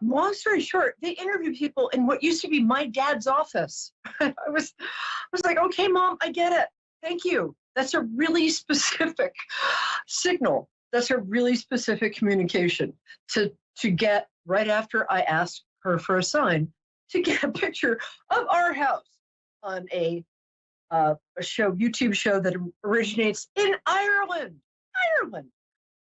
Long story short, they interviewed people in what used to be my dad's office. I was like, okay, Mom, I get it. Thank you. That's a really specific signal. That's a really specific communication to get right after I asked her for a sign to get a picture of our house on a YouTube show that originates in Ireland,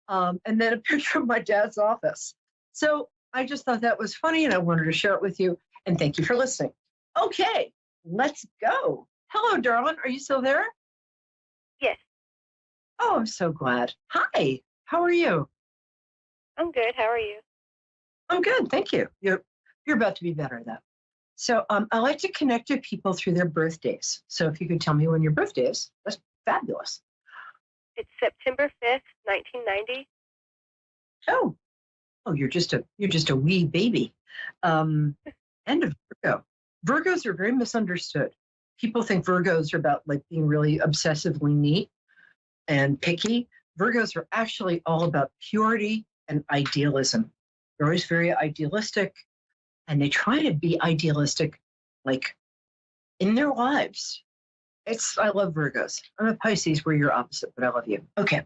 and then a picture of my dad's office. So I just thought that was funny, and I wanted to share it with you. And thank you for listening. Okay, let's go. Hello, darling. Are you still there? Yes. Oh, I'm so glad. Hi. How are you? I'm good. How are you? I'm good. Thank you. You're about to be better at that. So I like to connect with people through their birthdays. So if you could tell me when your birthday is, that's fabulous. It's September 5th, 1990. Oh, you're just a wee baby. And a Virgo. Virgos are very misunderstood. People think Virgos are about being really obsessively neat and picky. Virgos are actually all about purity and idealism. They're always very idealistic, and they try to be idealistic, in their lives. I love Virgos. I'm a Pisces, where you're opposite, but I love you. Okay.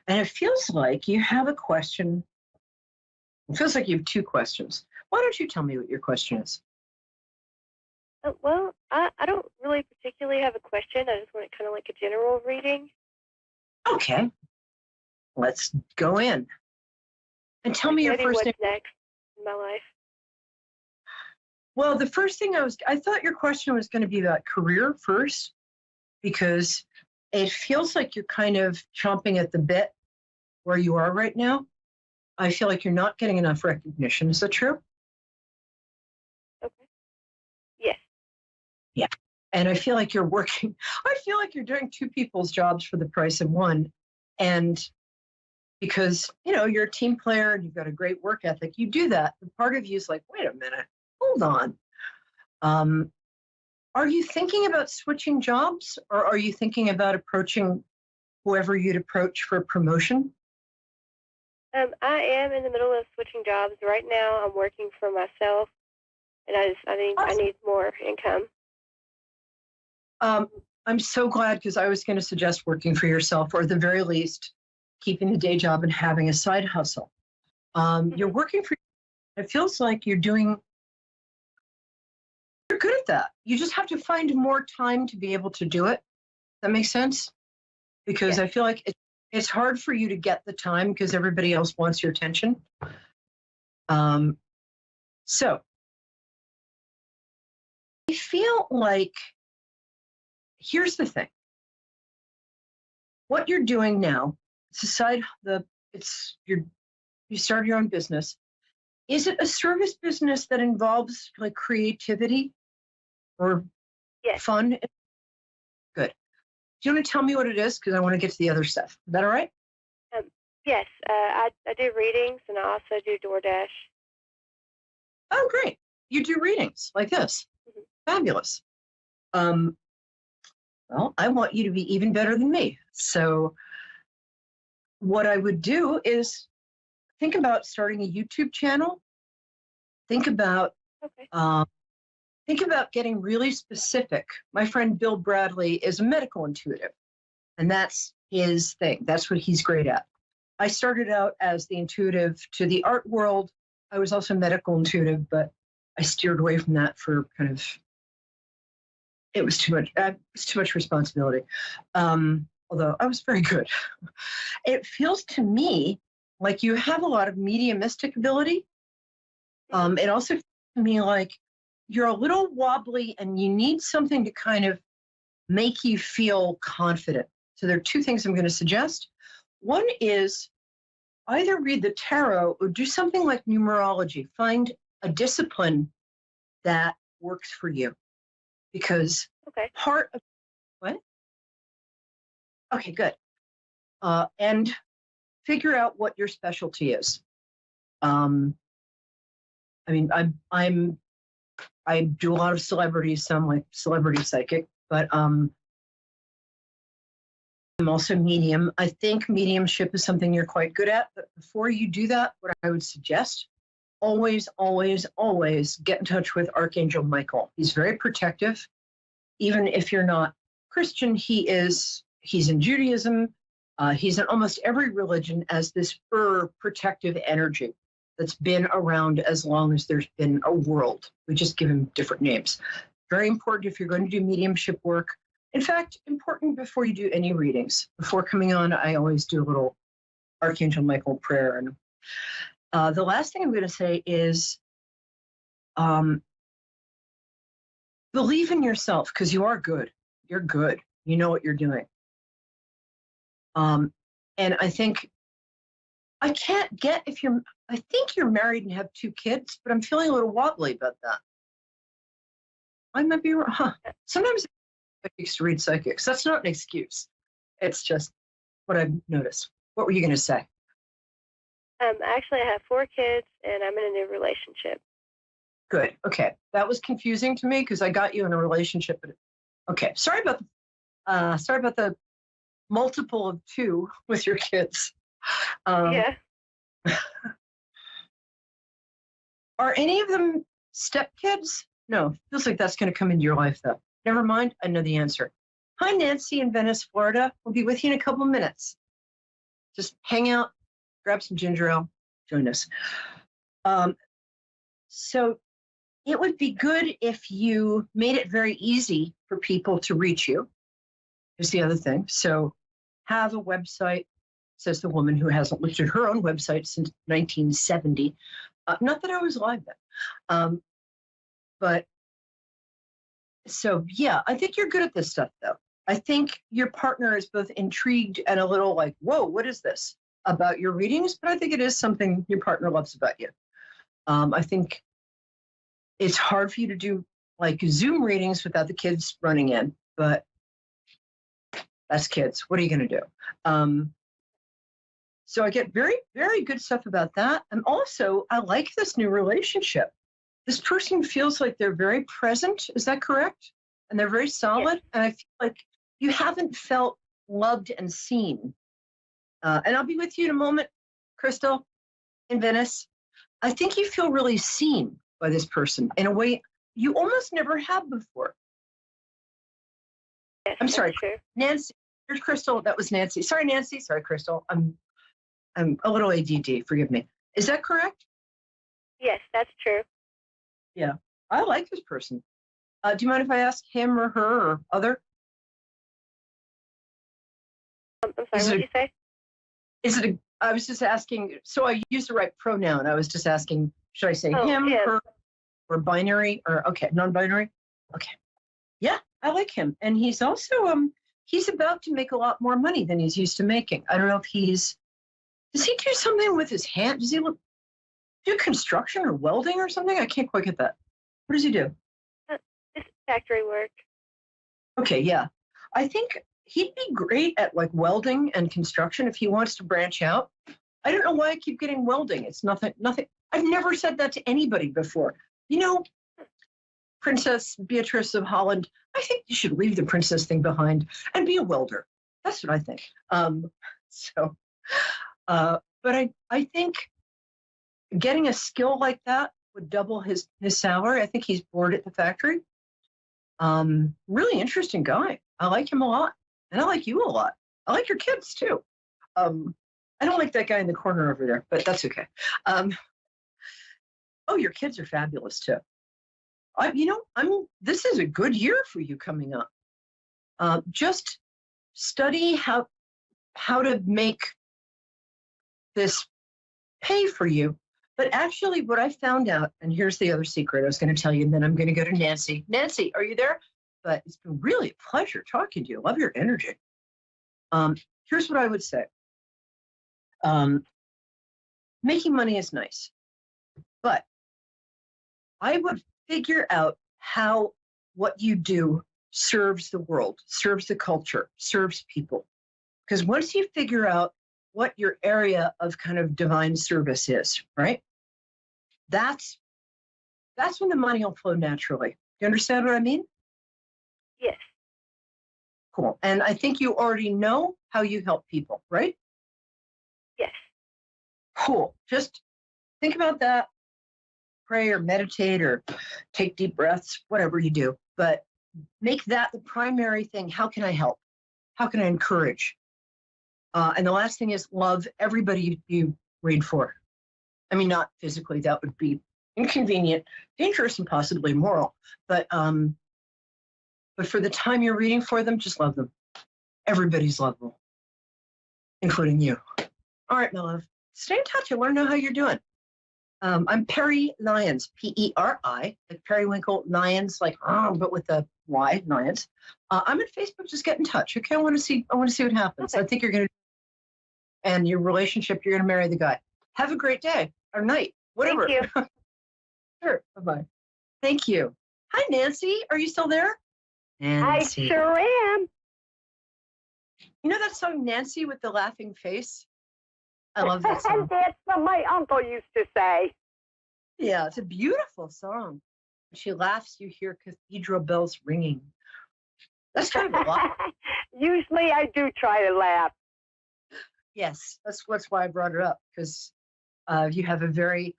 And it feels like you have a question. It feels like you have two questions. Why don't you tell me what your question is? Well, I don't really particularly have a question. I just want it kind of like a general reading. Okay. Let's go in. And tell me your first what's name. next in my life. Well, the first thing I thought your question was going to be about career first, because it feels like you're kind of chomping at the bit where you are right now. I feel like you're not getting enough recognition. Is that true? Okay. Yes. Yeah. And I feel like you're doing two people's jobs for the price of one. And because, you're a team player and you've got a great work ethic, you do that. And part of you is like, wait a minute, hold on. Are you thinking about switching jobs, or are you thinking about approaching whoever you'd approach for a promotion? I am in the middle of switching jobs. Right now, I'm working for myself, and I need more income. I'm so glad, because I was going to suggest working for yourself, or at the very least, keeping the day job and having a side hustle. You're working for. It feels like you're good at that. You just have to find more time to be able to do it. That makes sense? Because I feel like it's hard for you to get the time because everybody else wants your attention. So I feel like, here's the thing. What you're doing now, you started your own business. Is it a service business that involves creativity or fun? Good. Do you want to tell me what it is? Because I want to get to the other stuff. Is that all right? Yes. I do readings, and I also do DoorDash. Oh, great. You do readings like this. Mm-hmm. Fabulous. Well, I want you to be even better than me. So what I would do is think about starting a YouTube channel. Think about getting really specific. My friend Bill Bradley is a medical intuitive, and that's his thing. That's what he's great at. I started out as the intuitive to the art world. I was also medical intuitive, but I steered away from that for it was too much responsibility. Although I was very good. It feels to me like you have a lot of mediumistic ability. It also feels to me like you're a little wobbly and you need something to kind of make you feel confident. So there are two things I'm going to suggest. One is either read the tarot or do something like numerology. Find a discipline that works for you. Because part of what? Okay, good. And figure out what your specialty is. I mean, I do a lot of celebrities, so I'm like celebrity psychic, but I'm also medium. I think mediumship is something you're quite good at, but before you do that, what I would suggest, always, always, always get in touch with Archangel Michael. He's very protective. Even if you're not Christian, he's in Judaism. He's in almost every religion as this protective energy that's been around as long as there's been a world. We just give him different names. Very important if you're going to do mediumship work. In fact, important before you do any readings. Before coming on, I always do a little Archangel Michael prayer. And the last thing I'm going to say is believe in yourself, because you are good. You're good. You know what you're doing. And I think I can't get I think you're married and have 2 kids, but I'm feeling a little wobbly about that. I might be wrong. Huh. Sometimes psychics to read psychics. That's not an excuse. It's just what I've noticed. What were you going to say? Actually, I have 4 kids, and I'm in a new relationship. Good. Okay. That was confusing to me because I got you in a relationship. But okay. Sorry about the multiple of 2 with your kids. Yeah. Are any of them stepkids? No. Feels like that's going to come into your life, though. Never mind. I know the answer. Hi, Nancy in Venice, Florida. We'll be with you in a couple of minutes. Just hang out, grab some ginger ale, join us. So it would be good if you made it very easy for people to reach you, is the other thing. So have a website, says the woman who hasn't looked at her own website since 1970. Not that I was alive then. But so, yeah, I think you're good at this stuff, though. I think your partner is both intrigued and a little like, whoa, what is this about your readings? But I think it is something your partner loves about you. I think it's hard for you to do like Zoom readings without the kids running in, but that's kids. What are you going to do? So I get very, very good stuff about that. And also, I like this new relationship. This person feels like they're very present. Is that correct? And they're very solid. Yes. And I feel like you haven't felt loved and seen. And I'll be with you in a moment, Crystal, in Venice. I think you feel really seen by this person in a way you almost never have before. Yes, I'm sorry, true. Nancy. Here's Crystal. That was Nancy. Sorry, Nancy. Sorry, Crystal. I'm a little ADD. Forgive me. Is that correct? Yes, that's true. Yeah, I like this person. Do you mind if I ask him or her or other? I'm sorry, what did you say? Is it I was just asking, so I used the right pronoun. I was just asking, should I say him, her, or binary, or, okay, non-binary? Okay. Yeah, I like him. And he's also, he's about to make a lot more money than he's used to making. I don't know if does he do something with his hand? Does he do construction or welding or something? I can't quite get that. What does he do? It's factory work. Okay, yeah. I think he'd be great at like welding and construction if he wants to branch out. I don't know why I keep getting welding. It's nothing. I've never said that to anybody before. You know, Princess Beatrice of Holland, I think you should leave the princess thing behind and be a welder. That's what I think. But I think getting a skill like that would double his salary. I think he's bored at the factory. Really interesting guy. I like him a lot. And I like you a lot. I like your kids too. I don't like that guy in the corner over there, but that's okay. Oh, your kids are fabulous too. This is a good year for you coming up. Just study how to make this pay for you. But actually what I found out, and here's the other secret I was going to tell you, and then I'm going to go to Nancy. Nancy, are you there? but it's been really a pleasure talking to you. I love your energy. Here's what I would say. Making money is nice, but I would figure out how what you do serves the world, serves the culture, serves people. Because once you figure out what your area of kind of divine service is, right? That's when the money will flow naturally. You understand what I mean? Yes. Cool. And I think you already know how you help people, right? Yes. Cool. Just think about that. Pray or meditate or take deep breaths, whatever you do. But make that the primary thing. How can I help? How can I encourage? And the last thing is love everybody you read for. I mean, not physically, that would be inconvenient, dangerous, and possibly immoral. But for the time you're reading for them, just love them. Everybody's lovable, including you. All right, my love. Stay in touch. I want to know how you're doing. I'm Perry Lyons, P-E-R-I, like Periwinkle, Lyons, like, but with a Y, Lyons. I'm at Facebook. Just get in touch. Okay, I want to see what happens. Okay. I think you're going to, and your relationship, you're going to marry the guy. Have a great day or night, whatever. Thank you. Sure. Bye-bye. Thank you. Hi, Nancy. Are you still there? Nancy. I sure am. You know that song, Nancy with the laughing face? I love that song. That's what my uncle used to say. Yeah, it's a beautiful song. When she laughs, you hear cathedral bells ringing. That's kind of a lot. Usually I do try to laugh. Yes, that's why I brought it up, because you have a very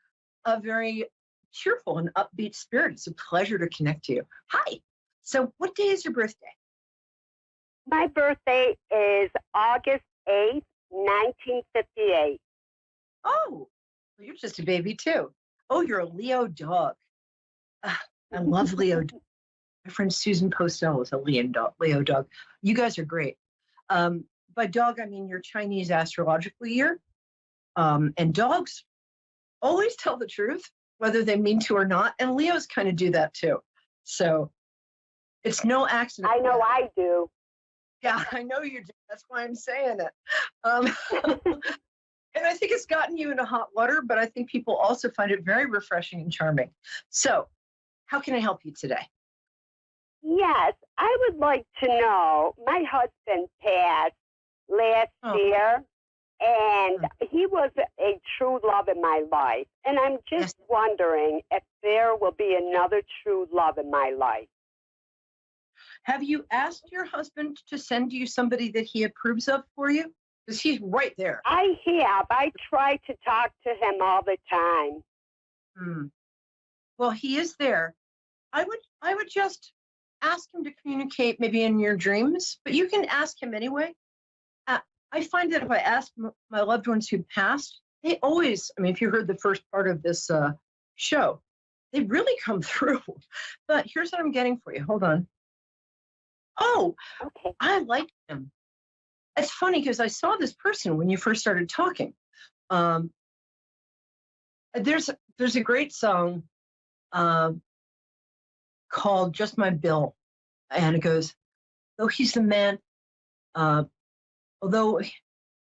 cheerful and upbeat spirit. It's a pleasure to connect to you. Hi. So what day is your birthday? My birthday is August 8th, 1958. Oh, well, you're just a baby too. Oh, you're a Leo dog. I love Leo dogs. My friend Susan Postel is a Leo dog. You guys are great. By dog, I mean your Chinese astrological year. And dogs always tell the truth, whether they mean to or not. And Leos kind of do that too. So it's no accident. I know I do. Yeah, I know you do. That's why I'm saying it. And I think it's gotten you into hot water, but I think people also find it very refreshing and charming. So how can I help you today? Yes, I would like to know. My husband passed last year, and he was a true love in my life. And I'm just wondering if there will be another true love in my life. Have you asked your husband to send you somebody that he approves of for you? Because he's right there. I have. I try to talk to him all the time. Well, he is there. I would just ask him to communicate maybe in your dreams, but you can ask him anyway. I find that if I ask my loved ones who passed, they always, I mean, if you heard the first part of this show, they really come through. But here's what I'm getting for you. Hold on. Oh, okay. I like him. It's funny because I saw this person when you first started talking. There's a great song called "Just My Bill," and it goes, "Though he's the man, although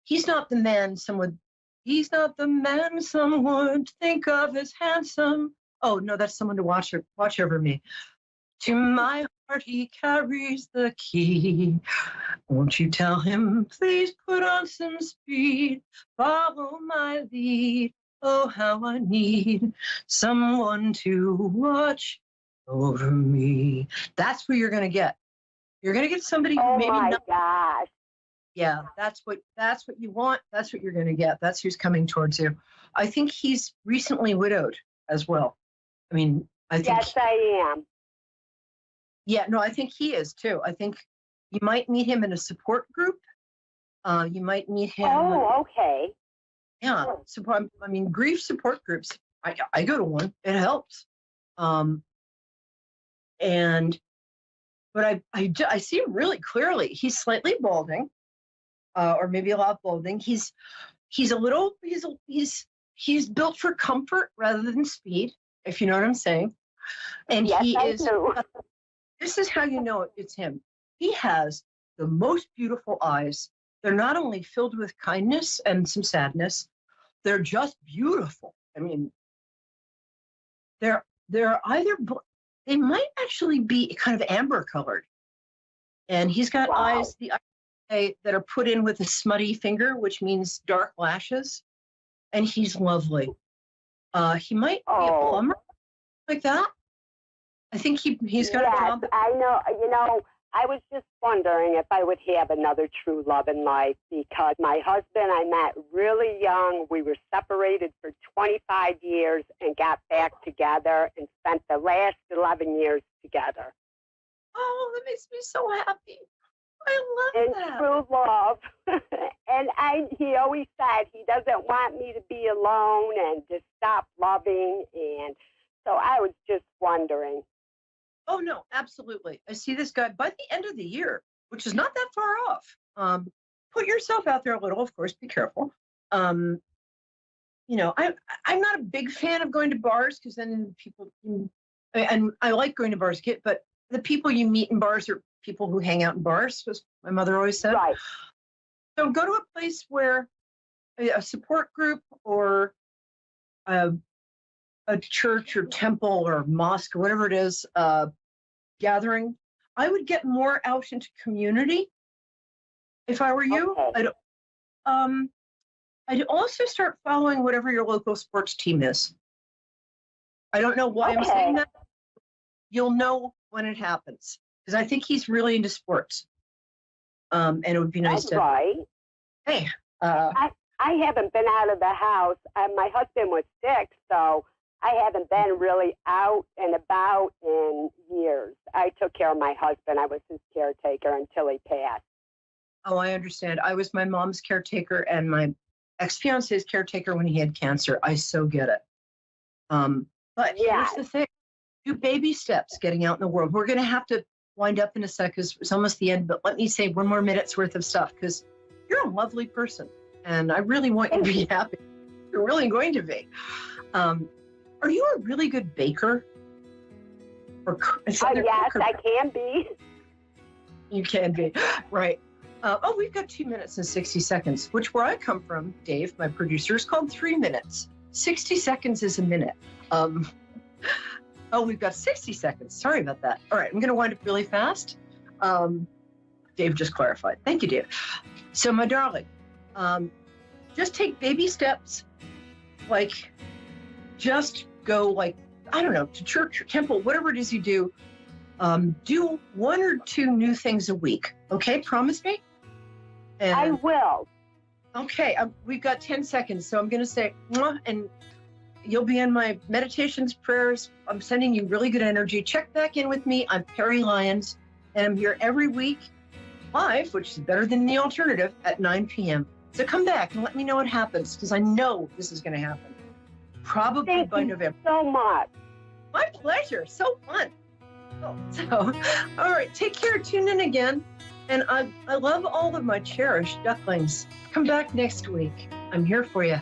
he's not the man someone would think of as handsome." Oh no, that's someone to watch over me. To my heart he carries the key. Won't you tell him, please put on some speed. Follow my lead. Oh, how I need someone to watch over me. That's who you're going to get. You're going to get somebody who maybe not. Oh, my gosh. Yeah, that's what you want. That's what you're going to get. That's who's coming towards you. I think he's recently widowed as well. I mean, I think. Yes, I am. Yeah, no, I think he is too. I think you might meet him in a support group. You might meet him. Oh, okay. Yeah, support. I mean, grief support groups. I go to one. It helps. But I see him really clearly. He's slightly balding, or maybe a lot balding. He's built for comfort rather than speed, if you know what I'm saying. And yes, he I is. do. This is how you know it's him. He has the most beautiful eyes. They're not only filled with kindness and some sadness, they're just beautiful. I mean, they're either, they might actually be kind of amber colored. And he's got eyes, the eyes that are put in with a smutty finger, which means dark lashes. And he's lovely. He might be a plumber, like that. I think he's got a job. I know. You know, I was just wondering if I would have another true love in life, because my husband I met really young. We were separated for 25 years and got back together and spent the last 11 years together. Oh, that makes me so happy. I love that. True love. And he always said he doesn't want me to be alone and to stop loving. And so I was just wondering. Oh, no, absolutely. I see this guy by the end of the year, which is not that far off. Put yourself out there a little, of course, be careful. You know, I'm not a big fan of going to bars, because then people, and I like going to bars, but the people you meet in bars are people who hang out in bars, as my mother always said. Right. So go to a place where a support group or a church or temple or mosque or whatever it is, gathering. I would get more out into community if I were you. Okay. I'd also start following whatever your local sports team is. I don't know why I'm saying that. You'll know when it happens, because I think he's really into sports. And it would be nice to. Right. Hey. I haven't been out of the house. My husband was sick, so I haven't been really out and about in years. I took care of my husband. I was his caretaker until he passed. Oh, I understand. I was my mom's caretaker and my ex-fiance's caretaker when he had cancer. I so get it. But here's the thing. Do baby steps getting out in the world. We're going to have to wind up in a sec, because it's almost the end. But let me say one more minute's worth of stuff, because you're a lovely person. And I really want you to be happy. You're really going to be. Are you a really good baker? Or yes, I can be. You can be, right. We've got 2 minutes and 60 seconds, which where I come from, Dave, my producer, is called 3 minutes. 60 seconds is a minute. We've got 60 seconds. Sorry about that. All right, I'm going to wind up really fast. Dave just clarified. Thank you, Dave. So, my darling, just take baby steps. Like, just go, like, I don't know, to church or temple, whatever it is you do. Do 1 or 2 new things a week. Okay, promise me? And, I will. Okay, we've got 10 seconds, so I'm going to say, mwah, and you'll be in my meditations, prayers. I'm sending you really good energy. Check back in with me. I'm Perry Lyons, and I'm here every week live, which is better than the alternative, at 9 p.m. So come back and let me know what happens, because I know this is going to happen. Probably by November. So much. My pleasure. So fun. So, all right, take care. Tune in again. And I love all of my cherished ducklings. Come back next week. I'm here for you.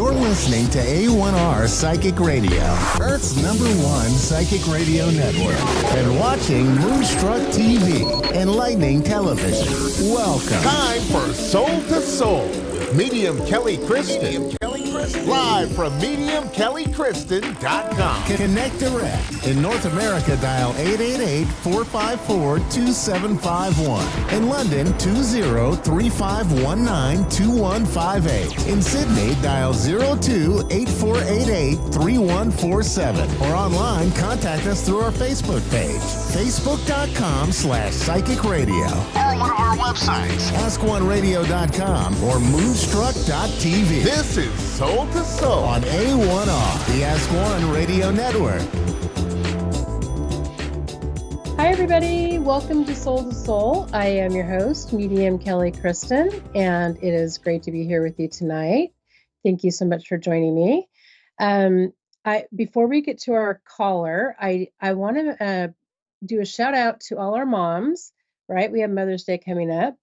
You're listening to A1R Psychic Radio, Earth's #1 psychic radio network, and watching Moonstruck TV, enlightening television. Welcome. Time for Soul to Soul with Medium Kelly Kristen. Live from MediumKellyKristen.com. Connect direct. In North America, dial 888-454-2751. In London, 20-3519-2158. In Sydney, dial 02-8488-3147. Or online, contact us through our Facebook page, facebook.com/psychic radio. Or one of our websites, askoneradio.com or moonstruck.tv. This is Soul to Soul on A1R, the Ask One Radio Network. Hi, everybody. Welcome to Soul to Soul. I am your host, Medium Kelly Kristen, and it is great to be here with you tonight. Thank you so much for joining me. Before we get to our caller, I want to do a shout out to all our moms, right? We have Mother's Day coming up.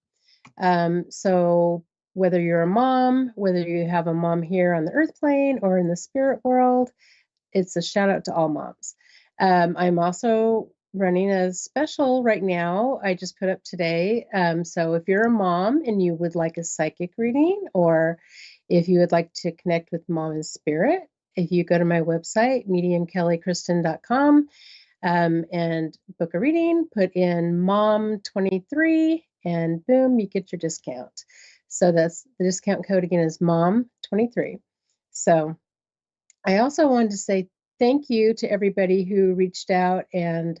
So whether you're a mom, whether you have a mom here on the earth plane or in the spirit world, it's a shout out to all moms. I'm also running a special right now. I just put up today. So if you're a mom and you would like a psychic reading, or if you would like to connect with mom in spirit, if you go to my website, mediumkellykristen.com, and book a reading, put in mom 23, and boom, you get your discount. So that's the discount code again is mom23. So I also wanted to say thank you to everybody who reached out and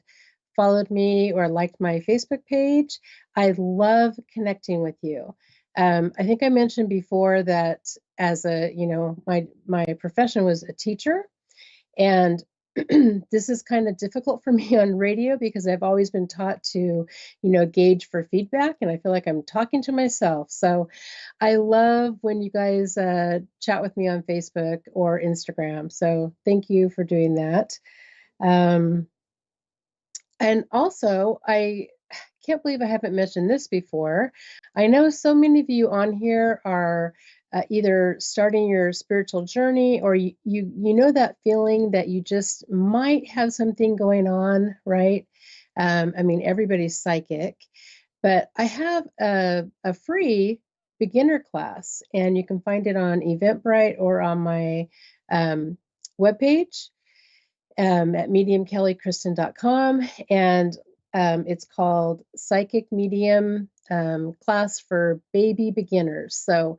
followed me or liked my Facebook page. I love connecting with you. I think I mentioned before that as my profession was a teacher, and this is kind of difficult for me on radio because I've always been taught to, gauge for feedback, and I feel like I'm talking to myself. So I love when you guys chat with me on Facebook or Instagram. So thank you for doing that. And also, I can't believe I haven't mentioned this before. I know so many of you on here are either starting your spiritual journey, or you know that feeling that you just might have something going on, right? Everybody's psychic, but I have a free beginner class, and you can find it on Eventbrite or on my webpage at mediumkellykristen.com, and it's called Psychic Medium Class for Baby Beginners. So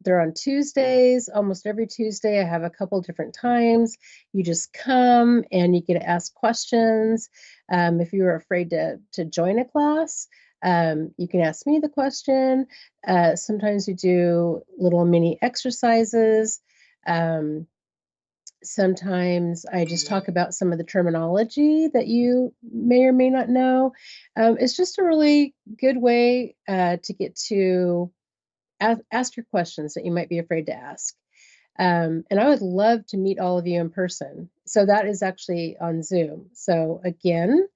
they're on Tuesdays, almost every Tuesday. I have a couple different times. You just come and you get to ask questions. If you are afraid to join a class, you can ask me the question. Sometimes we do little mini exercises. Sometimes I just talk about some of the terminology that you may or may not know. It's just a really good way to get to ask your questions that you might be afraid to ask. And I would love to meet all of you in person. So that is actually on Zoom. So again,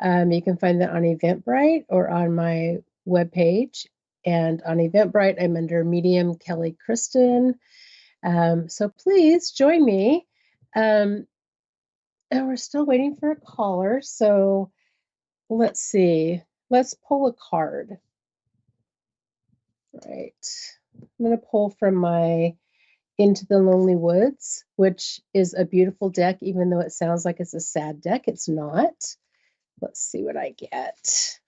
you can find that on Eventbrite or on my webpage. And on Eventbrite, I'm under Medium Kelly Kristen. So please join me. And we're still waiting for a caller. So let's see. Let's pull a card. Right. I'm going to pull from my Into the Lonely Woods, which is a beautiful deck, even though it sounds like it's a sad deck. It's not. Let's see what I get.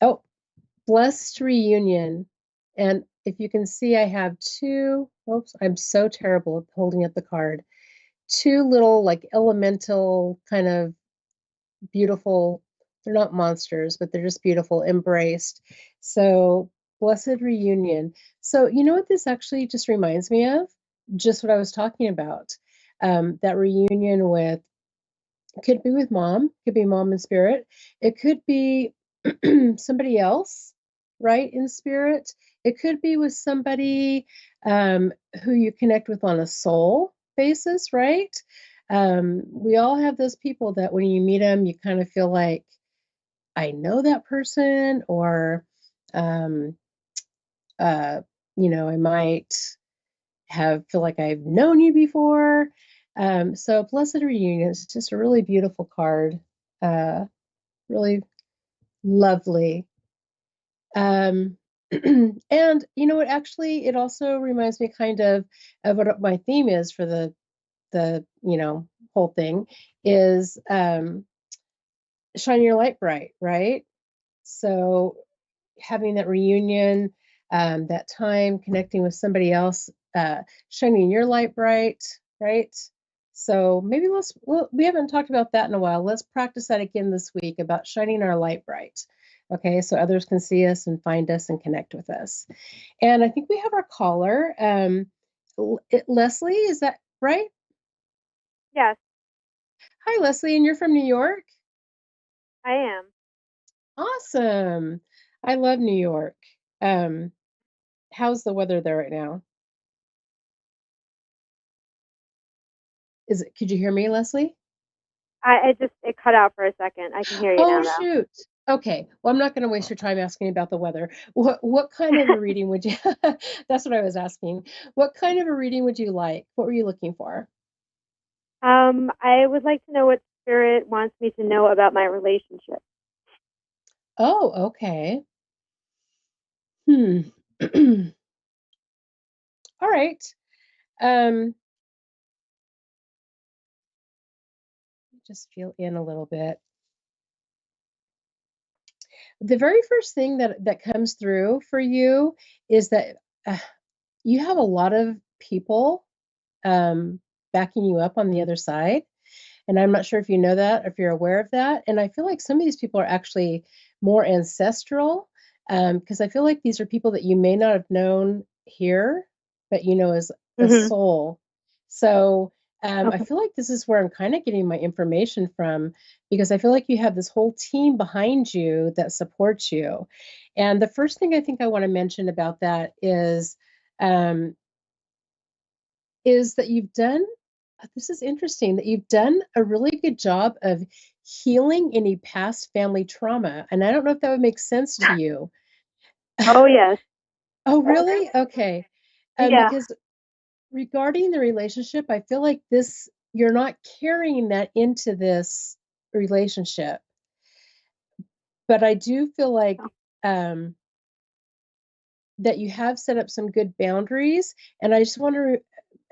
Oh, Blessed Reunion. And if you can see, I have two. Oops, I'm so terrible at holding up the card. Two little like elemental kind of beautiful, they're not monsters, but they're just beautiful, embraced. So Blessed Reunion. So you know what this actually just reminds me of? Just what I was talking about. That reunion with, could be with mom, could be mom in spirit. It could be somebody else, right, in spirit. It could be with somebody who you connect with on a soul basis, right? We all have those people that when you meet them, you kind of feel like, I know that person, or I might feel like I've known you before. So Blessed Reunion is just a really beautiful card. Really lovely. And actually, it also reminds me kind of what my theme is for the whole thing is shine your light bright, right? So having that reunion, that time connecting with somebody else, shining your light bright, right? So maybe we haven't talked about that in a while. Let's practice that again this week about shining our light bright. Okay, so others can see us and find us and connect with us. And I think we have our caller. Leslie, is that right? Yes, Hi, Leslie, and you're from New York? I am. Awesome. I love New York. How's the weather there right now? Could you hear me, Leslie? It cut out for a second. I can hear you now. Oh, shoot. Okay. Well, I'm not going to waste your time asking about the weather. What kind of a reading would you That's what I was asking. What kind of a reading would you like? What were you looking for? I would like to know what spirit wants me to know about my relationship. Oh, okay. All right. Just feel in a little bit. The very first thing that comes through for you is that you have a lot of people backing you up on the other side. And I'm not sure if you know that, or if you're aware of that. And I feel like some of these people are actually more ancestral, because I feel like these are people that you may not have known here, but as a soul. So I feel like this is where I'm kind of getting my information from, because I feel like you have this whole team behind you that supports you. And the first thing I think I want to mention about that is that you've done, this is interesting, that you've done a really good job of healing any past family trauma. And I don't know if that would make sense to you. Oh, yes. Oh, really? Okay. Yeah. Because regarding the relationship, I feel like you're not carrying that into this relationship. But I do feel like that you have set up some good boundaries. And I just want to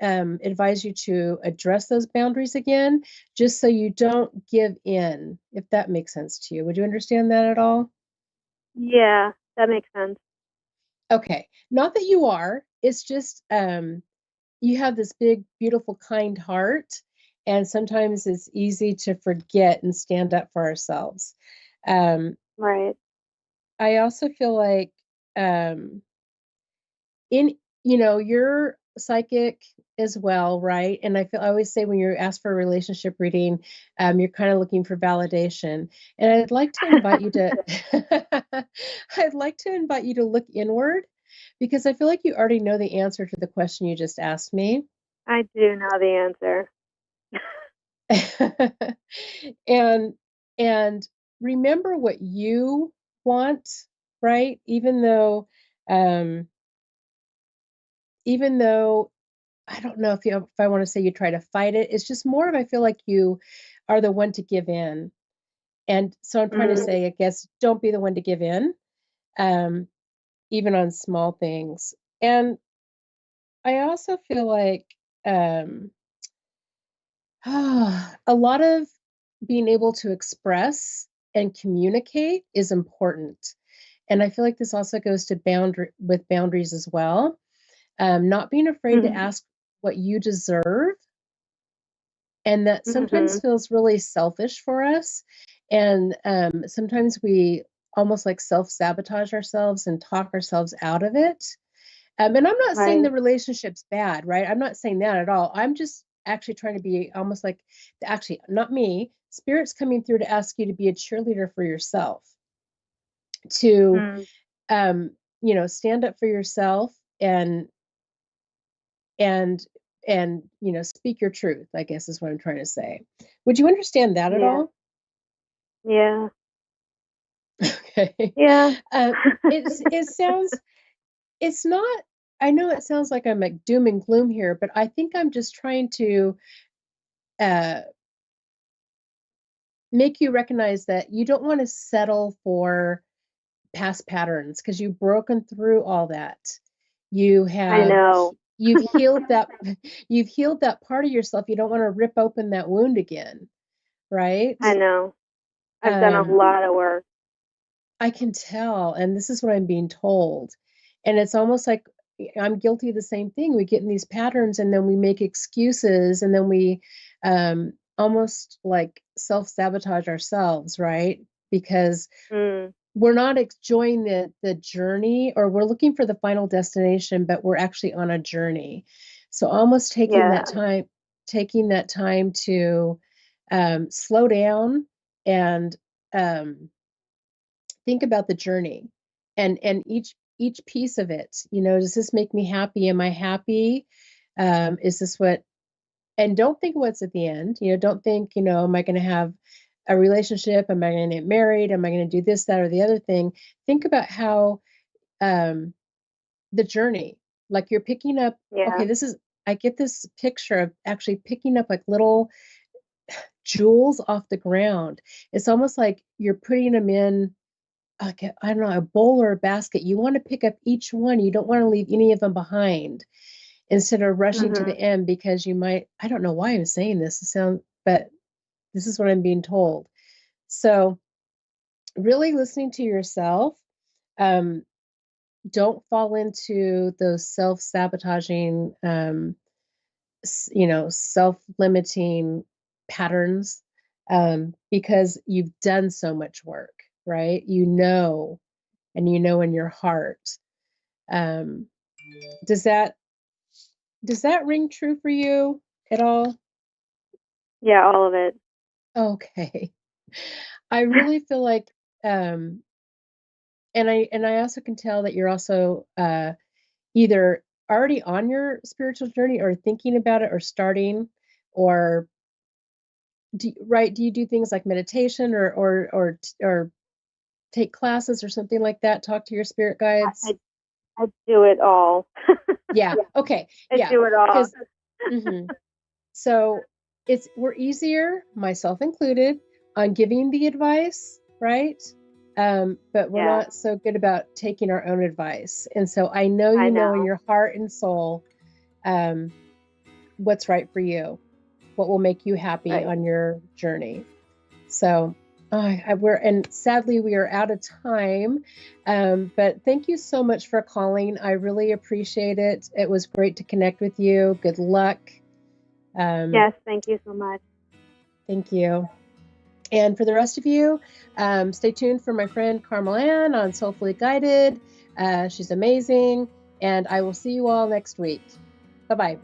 advise you to address those boundaries again, just so you don't give in, if that makes sense to you. Would you understand that at all? Yeah, that makes sense. Okay. Not that you are. It's just you have this big, beautiful, kind heart. And sometimes it's easy to forget and stand up for ourselves. Right. I also feel like you're psychic as well, right? And I always say when you ask for a relationship reading, you're kind of looking for validation. And I'd like to invite you to look inward, because I feel like you already know the answer to the question you just asked me. I do know the answer. and remember what you want, right? Even though I don't know if I want to say you try to fight it. It's just more of, I feel like you are the one to give in. And so I'm trying to say, I guess, don't be the one to give in, even on small things. And I also feel like a lot of being able to express and communicate is important. And I feel like this also goes to boundaries as well. Not being afraid to ask what you deserve. And that sometimes feels really selfish for us. And sometimes we almost like self-sabotage ourselves and talk ourselves out of it. And I'm not saying the relationship's bad, right? I'm not saying that at all. I'm just actually trying to be almost like, actually, not me, Spirit's coming through to ask you to be a cheerleader for yourself, to, stand up for yourself and speak your truth, I guess is what I'm trying to say. Would you understand that at all? Yeah. Okay. Yeah. It sounds, it's not I know it sounds like I'm like doom and gloom here, but I think I'm just trying to make you recognize that you don't want to settle for past patterns because you've broken through all that. You I have know. you've healed that part of yourself. You don't want to rip open that wound again, right? I know. I've done a lot of work. I can tell, and this is what I'm being told. And it's almost like I'm guilty of the same thing. We get in these patterns and then we make excuses and then we almost like self-sabotage ourselves, right? Because we're not enjoying the journey, or we're looking for the final destination, but we're actually on a journey. So almost taking that time to slow down and think about the journey and each piece of it. Does this make me happy? Am I happy? Is this what? And don't think what's at the end. Don't think, am I going to have a relationship? Am I going to get married? Am I going to do this, that, or the other thing? Think about how the journey, like you're picking up. Okay, I get this picture of actually picking up like little jewels off the ground. It's almost like you're putting them in like I don't know, a bowl or a basket. You want to pick up each one. You don't want to leave any of them behind instead of rushing to the end, because you might, I don't know why I'm saying this, but this is what I'm being told. So really listening to yourself, don't fall into those self-sabotaging, self-limiting patterns, because you've done so much work. Right? And in your heart. Does that ring true for you at all? Yeah, all of it. Okay. I really feel like, and I also can tell that you're also either already on your spiritual journey or thinking about it or starting, or do you do things like meditation or take classes or something like that? Talk to your spirit guides? I do it all. Yeah. Okay. I do it all. So we're easier, myself included, on giving the advice, right? But we're not so good about taking our own advice. And so I know you know in your heart and soul what's right for you, what will make you happy on your journey. So and sadly we are out of time, but thank you so much for calling. I really appreciate it. It was great to connect with you. Good luck. Yes, thank you so much. Thank you. And for the rest of you, stay tuned for my friend Carmel Ann on Soulfully Guided. She's amazing, and I will see you all next week. Bye-bye.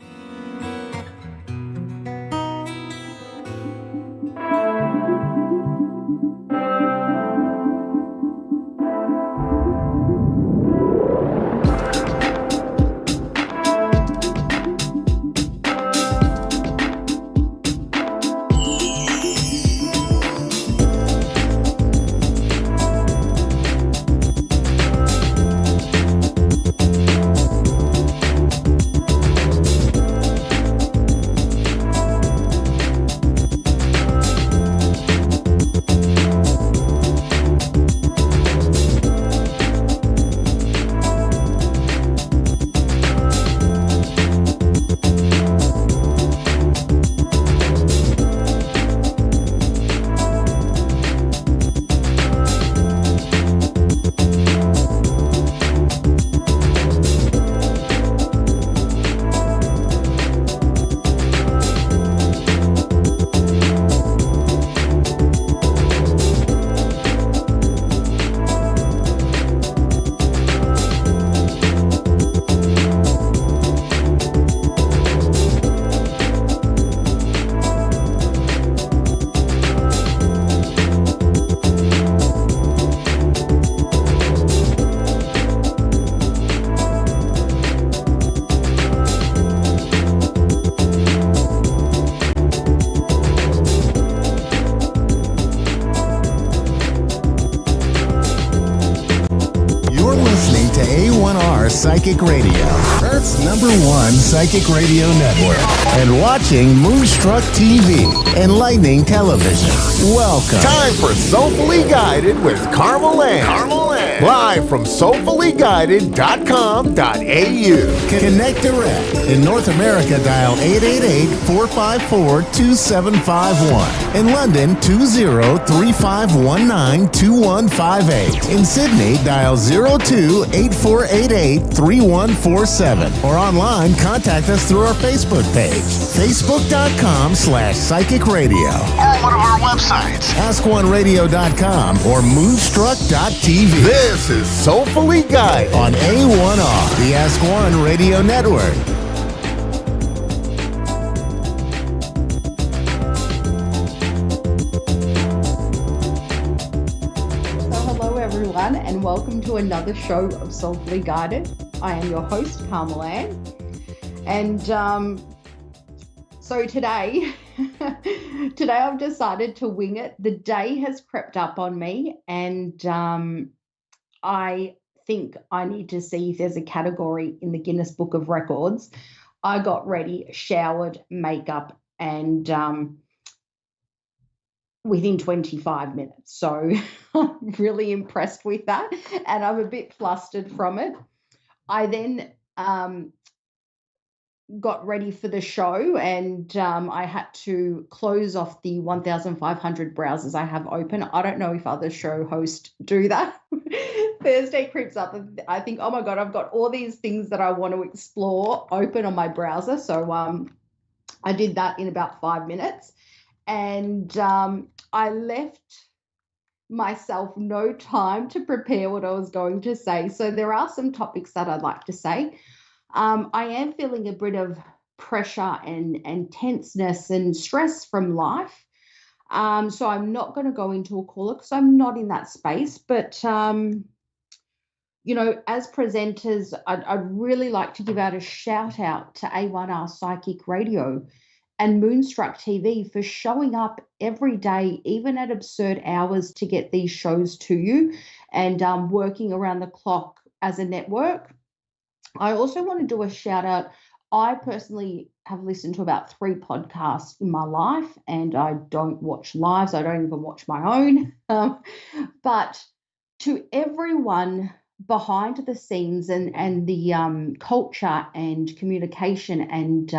A1R Psychic Radio. Earth's #1 psychic radio network, and watching Moonstruck TV, enlightening television. Welcome. Time for Soulfully Guided with Carmel Ann. Live from soulfullyguided.com.au. Connect direct. In North America, dial 888-454-2751. In London, 20-3519-2158. In Sydney, dial 02-8488-3147. Or online, contact us through our Facebook page, facebook.com/psychic radio. Or one of our websites, askoneradio.com or moonstruck.tv. This is Soulfully Guided on A1R, the Ask One Radio Network. Hello everyone, and welcome to another show of Soulfully Guided. I am your host, Carmel Ann. And so today I've decided to wing it. The day has crept up on me, and I think I need to see if there's a category in the Guinness Book of Records. I got ready, showered, makeup, and within 25 minutes. So I'm really impressed with that, and I'm a bit flustered from it. I then got ready for the show, and I had to close off the 1,500 browsers I have open. I don't know if other show hosts do that. Thursday creeps up and I think, oh my God, I've got all these things that I want to explore open on my browser. So I did that in about 5 minutes, and I left myself no time to prepare what I was going to say. So there are some topics that I'd like to say. I am feeling a bit of pressure and tenseness and stress from life. So I'm not going to go into a caller because I'm not in that space. But, you know, as presenters, I'd really like to give out a shout out to A1R Psychic Radio and Moonstruck TV for showing up every day, even at absurd hours, to get these shows to you, and working around the clock as a network. I also want to do a shout out. I personally have listened to about 3 podcasts in my life, and I don't watch lives. I don't even watch my own. But to everyone behind the scenes and the culture and communication and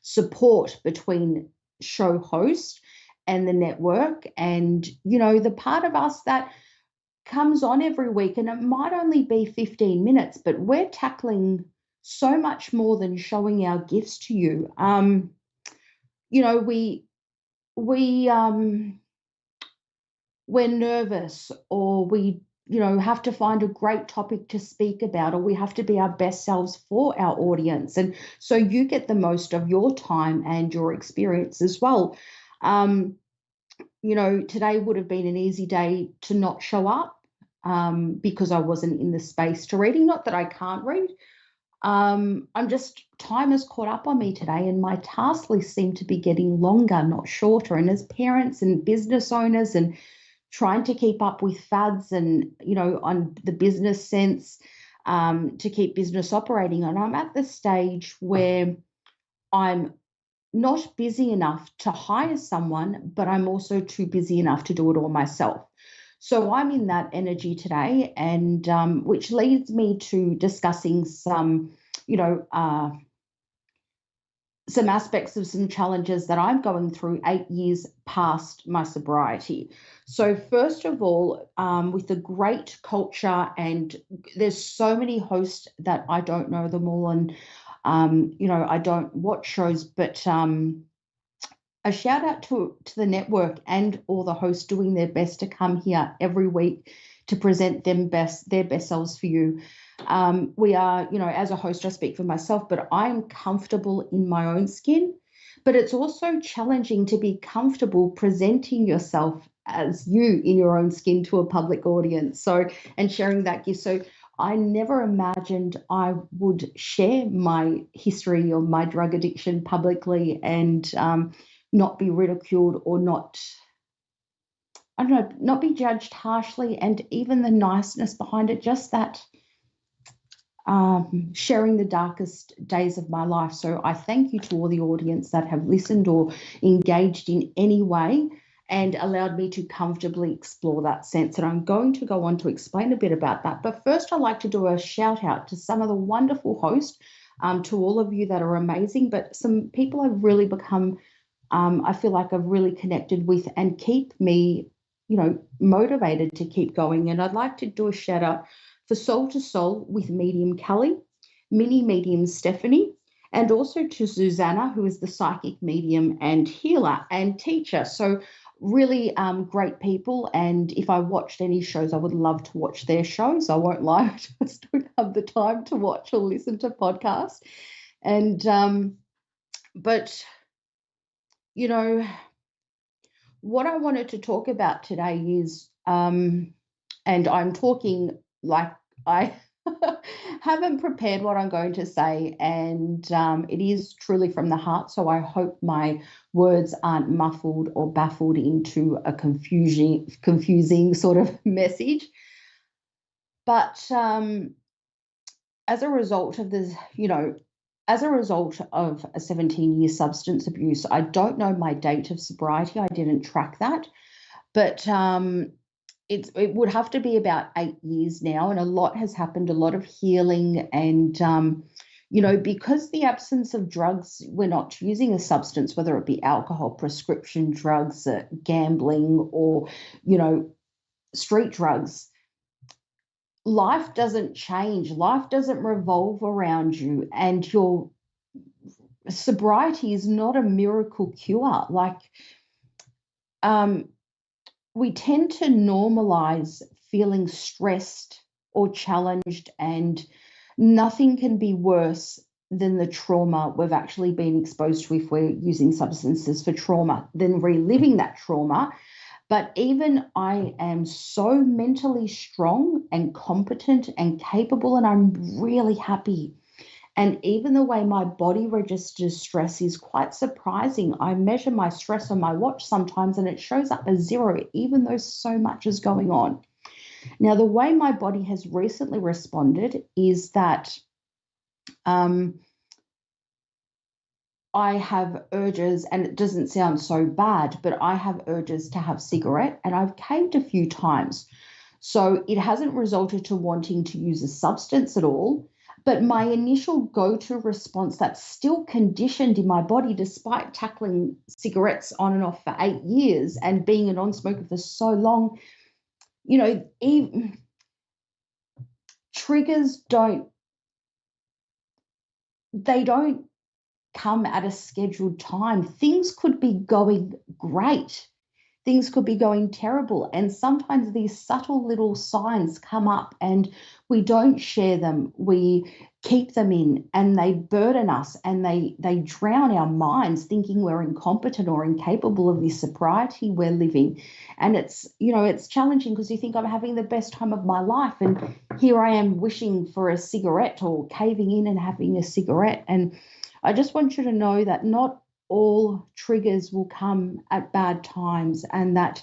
support between show host and the network, and, you know, the part of us that comes on every week, and it might only be 15 minutes, but we're tackling so much more than showing our gifts to you. You know, we're nervous, or we, you know, have to find a great topic to speak about, or we have to be our best selves for our audience. And so you get the most of your time and your experience as well. You know, today would have been an easy day to not show up because I wasn't in the space to reading. Not that I can't read. I'm just, time has caught up on me today, and my task list seemed to be getting longer, not shorter. And as parents and business owners and trying to keep up with fads and, you know, on the business sense, to keep business operating on, I'm at the stage where I'm not busy enough to hire someone, but I'm also too busy enough to do it all myself. So I'm in that energy today, and which leads me to discussing some, you know, some aspects of some challenges that I'm going through 8 years past my sobriety. So first of all, with the great culture, and there's so many hosts that I don't know them all, and you know, I don't watch shows, but a shout out to the network and all the hosts doing their best to come here every week to present their best selves for you. We are, you know, as a host, I speak for myself, but I'm comfortable in my own skin. But it's also challenging to be comfortable presenting yourself as you in your own skin to a public audience. So, and sharing that gift. So I never imagined I would share my history or my drug addiction publicly and not be ridiculed or not, I don't know, not be judged harshly, and even the niceness behind it, just that sharing the darkest days of my life. So I thank you to all the audience that have listened or engaged in any way and allowed me to comfortably explore that sense. And I'm going to go on to explain a bit about that. But first, I'd like to do a shout out to some of the wonderful hosts, to all of you that are amazing, but some people I've really become, I feel like I've really connected with and keep me, motivated to keep going. And I'd like to do a shout out for Soul to Soul with Medium Kelly, Mini Medium Stephanie, and also to Susanna, who is the psychic medium and healer and teacher. So really great people. And if I watched any shows, I would love to watch their shows. I won't lie, I just don't have the time to watch or listen to podcasts. And, but, what I wanted to talk about today is, and I'm talking like I haven't prepared what I'm going to say, and it is truly from the heart. So I hope my words aren't muffled or baffled into a confusing sort of message. But as a result of this, as a result of a 17-year substance abuse, I don't know my date of sobriety. I didn't track that, but it would have to be about 8 years now, and a lot has happened, a lot of healing, and because the absence of drugs, we're not using a substance, whether it be alcohol, prescription drugs, gambling, or street drugs. Life doesn't change. Life doesn't revolve around you, and your sobriety is not a miracle cure. Like, we tend to normalize feeling stressed or challenged, and nothing can be worse than the trauma we've actually been exposed to if we're using substances for trauma, than reliving that trauma. But even I am so mentally strong and competent and capable, and I'm really happy. And even the way my body registers stress is quite surprising. I measure my stress on my watch sometimes and it shows up as 0, even though so much is going on. Now, the way my body has recently responded is that I have urges, and it doesn't sound so bad, but I have urges to have cigarette, and I've caved a few times. So it hasn't resulted to wanting to use a substance at all. But my initial go-to response that's still conditioned in my body, despite tackling cigarettes on and off for 8 years and being a non-smoker for so long, triggers don't come at a scheduled time. Things could be going great. Things could be going terrible. And sometimes these subtle little signs come up and we don't share them. We keep them in, and they burden us, and they drown our minds, thinking we're incompetent or incapable of this sobriety we're living. And it's challenging because you think I'm having the best time of my life, and here I am wishing for a cigarette or caving in and having a cigarette. And I just want you to know that not all triggers will come at bad times, and that,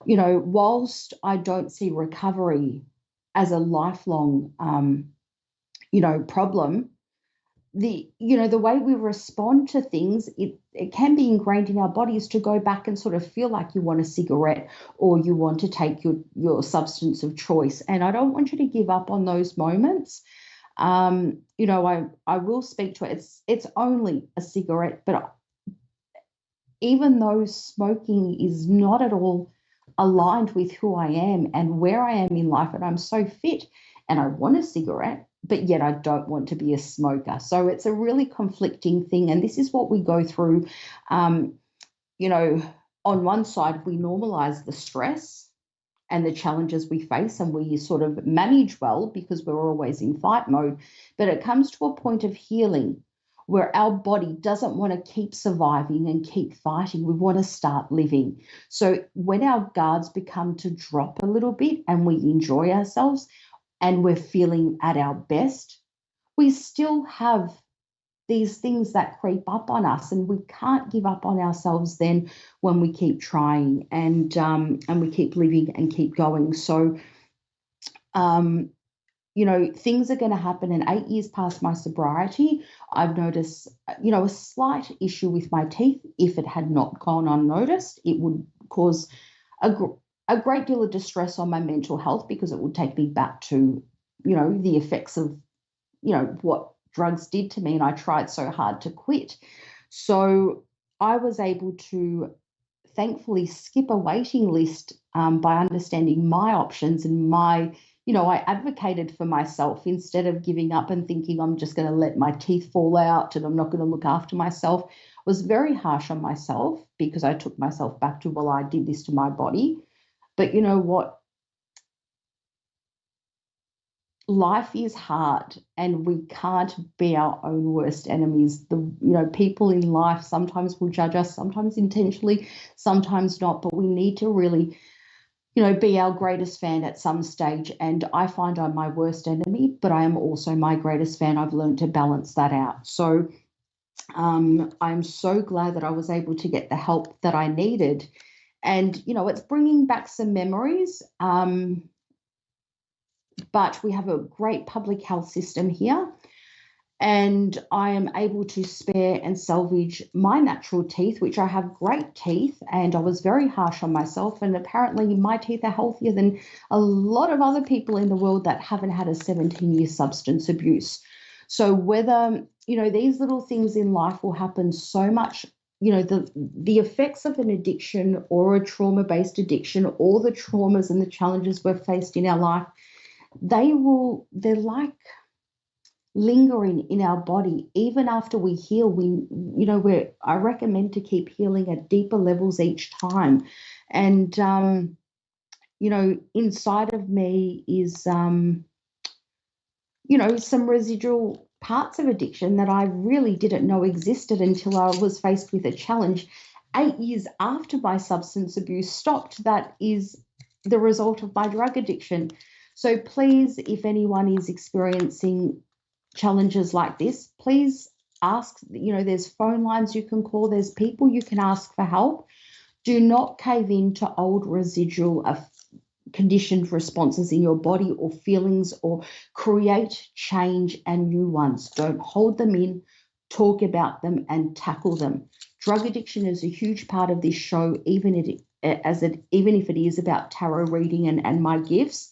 whilst I don't see recovery as a lifelong, problem, the way we respond to things, it can be ingrained in our bodies to go back and sort of feel like you want a cigarette or you want to take your substance of choice. And I don't want you to give up on those moments. I will speak to it. It's only a cigarette, but even though smoking is not at all aligned with who I am and where I am in life, and I'm so fit and I want a cigarette, but yet I don't want to be a smoker. So it's a really conflicting thing. And this is what we go through. On one side, we normalize the stress and the challenges we face, and we sort of manage well because we're always in fight mode. But it comes to a point of healing where our body doesn't want to keep surviving and keep fighting. We want to start living. So when our guards become to drop a little bit and we enjoy ourselves and we're feeling at our best, we still have these things that creep up on us, and we can't give up on ourselves then when we keep trying and we keep living and keep going. So things are going to happen. And 8 years past my sobriety, I've noticed, a slight issue with my teeth. If it had not gone unnoticed, it would cause a great deal of distress on my mental health, because it would take me back to, the effects of, what drugs did to me. And I tried so hard to quit. So I was able to thankfully skip a waiting list by understanding my options and I advocated for myself instead of giving up and thinking I'm just going to let my teeth fall out and I'm not going to look after myself. I was very harsh on myself because I took myself back to, well, I did this to my body. But you know what? Life is hard and we can't be our own worst enemies. People in life sometimes will judge us, sometimes intentionally, sometimes not, but we need to really, be our greatest fan at some stage. And I find I'm my worst enemy, but I am also my greatest fan. I've learned to balance that out. So I'm so glad that I was able to get the help that I needed. And, it's bringing back some memories. But we have a great public health system here, and I am able to spare and salvage my natural teeth, which I have great teeth, and I was very harsh on myself, and apparently my teeth are healthier than a lot of other people in the world that haven't had a 17-year substance abuse. So whether, these little things in life will happen so much, the effects of an addiction or a trauma-based addiction, or the traumas and the challenges we've faced in our life, they're like lingering in our body. Even after we heal, I recommend to keep healing at deeper levels each time. And, inside of me is, some residual parts of addiction that I really didn't know existed until I was faced with a challenge 8 years after my substance abuse stopped. That is the result of my drug addiction. So please, if anyone is experiencing challenges like this, please ask, there's phone lines you can call, there's people you can ask for help. Do not cave into old residual conditioned responses in your body or feelings, or create change and new ones. Don't hold them in, talk about them and tackle them. Drug addiction is a huge part of this show, even if it is about tarot reading and my gifts.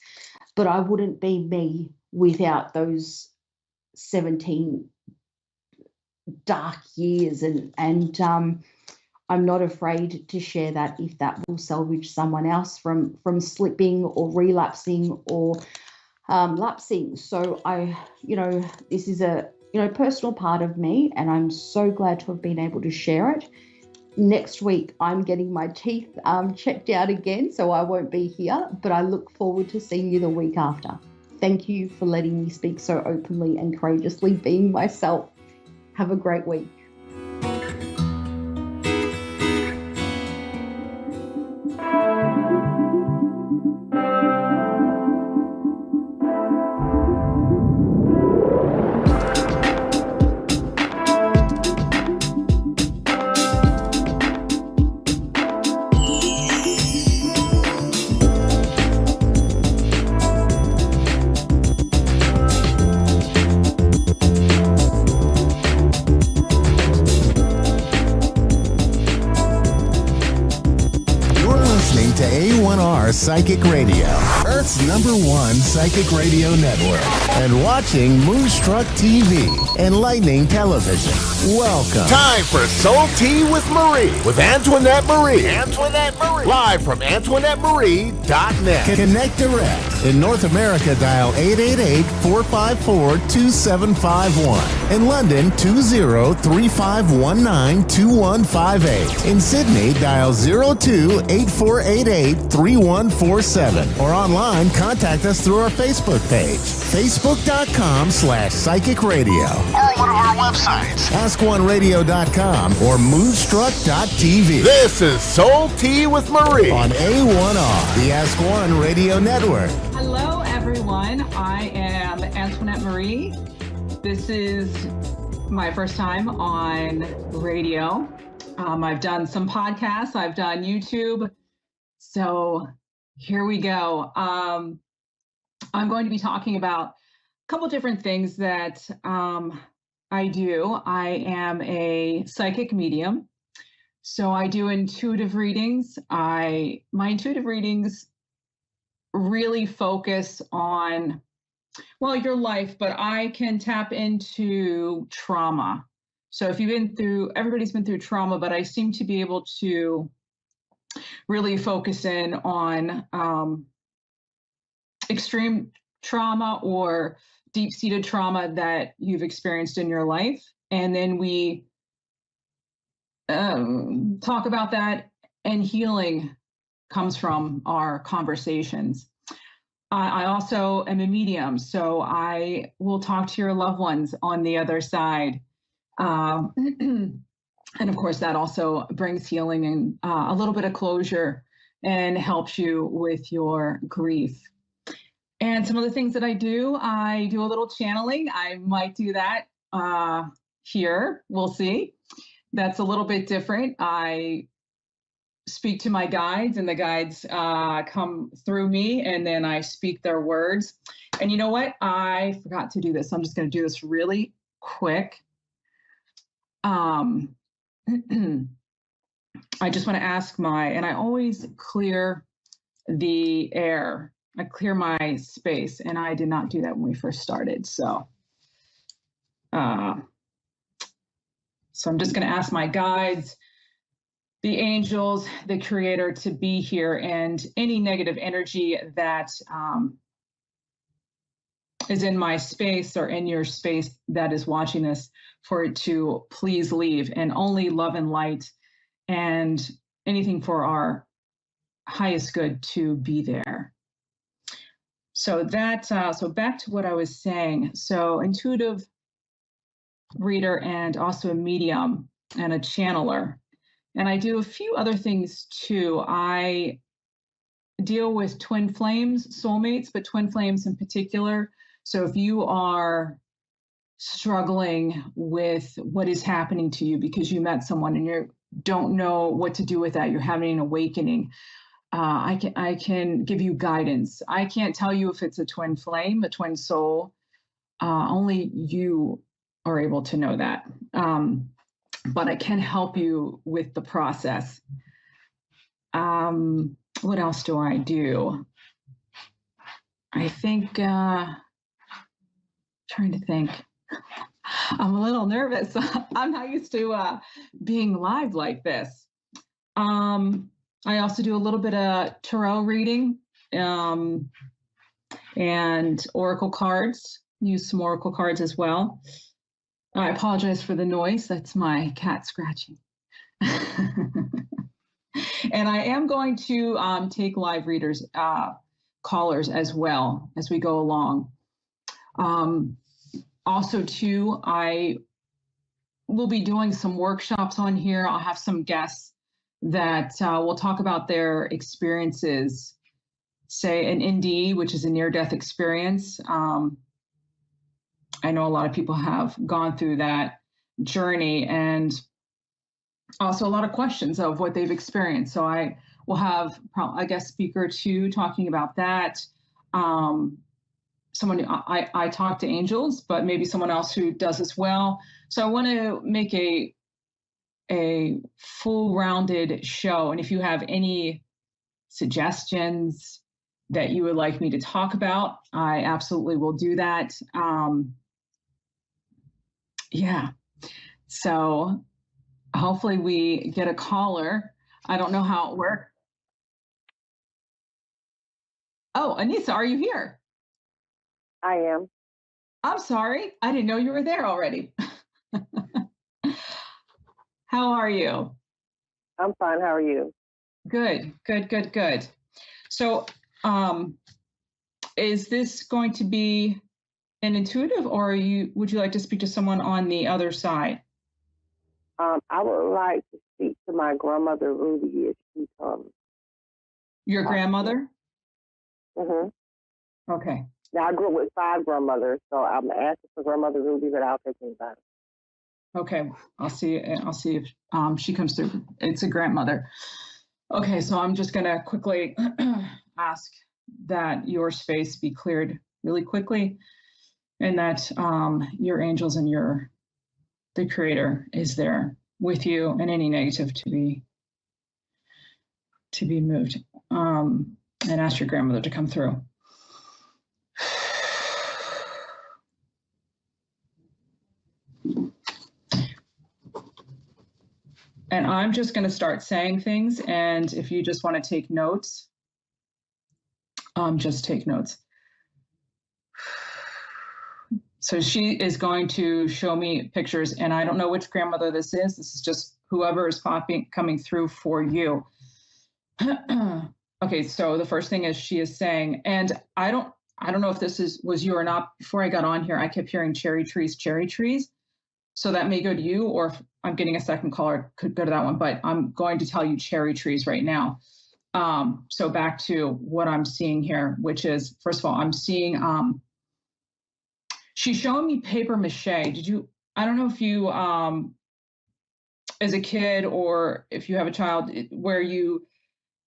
But I wouldn't be me without those 17 dark years. And I'm not afraid to share that if that will salvage someone else from slipping or relapsing or lapsing. So this is a, personal part of me, and I'm so glad to have been able to share it. Next week, I'm getting my teeth checked out again, so I won't be here, but I look forward to seeing you the week after. Thank you for letting me speak so openly and courageously, being myself. Have a great week. A1R Psychic Radio, Earth's #1 psychic radio network, and watching Moonstruck TV, enlightening television. Welcome. Time for Soul Tea with Marie, with Antoinette Marie. Live from AntoinetteMarie.net. Connect direct. In North America, dial 888-454-2751. In London, 20-3519-2158. In Sydney, dial 02-8488-3147. Or online, contact us through our Facebook page, facebook.com/psychic radio. Or one of our websites, askoneradio.com or moonstruck.tv. This is Soul Tea with Marie on A1R, the Ask One Radio Network. Hello, everyone. I am Antoinette Marie. This is my first time on radio. I've done some podcasts. I've done YouTube. So here we go. I'm going to be talking about couple different things that I do. I am a psychic medium. So I do intuitive readings. My intuitive readings really focus on, well, your life, but I can tap into trauma. So if everybody's been through trauma, but I seem to be able to really focus in on extreme trauma or deep-seated trauma that you've experienced in your life. And then we talk about that, and healing comes from our conversations. I also am a medium, so I will talk to your loved ones on the other side. And of course, that also brings healing and a little bit of closure and helps you with your grief. And some of the things that I do a little channeling. I might do that here. We'll see. That's a little bit different. I speak to my guides, and the guides come through me, and then I speak their words. And you know what? I forgot to do this. I'm just going to do this really quick. I just want to ask and I always clear the air. I clear my space, and I did not do that when we first started. So I'm just going to ask my guides, the angels, the creator, to be here, and any negative energy that is in my space or in your space that is watching this, for it to please leave, and only love and light and anything for our highest good to be there. So so back to what I was saying. So intuitive reader, and also a medium and a channeler. And I do a few other things too. I deal with twin flames, soulmates, but twin flames in particular. So if you are struggling with what is happening to you because you met someone and you don't know what to do with that, you're having an awakening, I can give you guidance. I can't tell you if it's a twin flame, a twin soul. Only you are able to know that. But I can help you with the process. What else do I do? I think, trying to think. I'm a little nervous. I'm not used to being live like this. I also do a little bit of tarot reading and oracle cards. Use some oracle cards as well. I apologize for the noise. That's my cat scratching. And I am going to take live readers, callers as well as we go along. Also, too, I will be doing some workshops on here. I'll have some guests that will talk about their experiences, say an NDE, which is a near-death experience. I know a lot of people have gone through that journey, and also a lot of questions of what they've experienced. So I will have a guest speaker too talking about that. Someone, I talk to angels, but maybe someone else who does as well. So I want to make a full-rounded show. And if you have any suggestions that you would like me to talk about, I absolutely will do that. Yeah. So hopefully we get a caller. I don't know how it works. Oh, Anissa, are you here? I am. I'm sorry. I didn't know you were there already. How are you? I'm fine. How are you? Good. So, is this going to be an intuitive, or would you like to speak to someone on the other side? I would like to speak to my grandmother, Ruby, if she comes. Your grandmother? Mm-hmm. Okay. Now, I grew up with 5 grandmothers, so I'm asking for grandmother Ruby, but I'll take anybody. Okay, I'll see if she comes through. It's a grandmother. Okay, so I'm just gonna quickly ask that your space be cleared really quickly, and that your angels and the Creator is there with you, and any negative to be moved. And ask your grandmother to come through. And I'm just going to start saying things, and if you just want to take notes, just take notes. So she is going to show me pictures, and I don't know which grandmother this is. This is just whoever is coming through for you. Okay, so the first thing is she is saying, and I don't know if this was you or not. Before I got on here, I kept hearing cherry trees. So that may go to you, or if I'm getting a second caller, could go to that one, but I'm going to tell you cherry trees right now. So back to what I'm seeing here, which is, first of all, I'm seeing, she's showing me paper mache. I don't know if you, as a kid, or if you have a child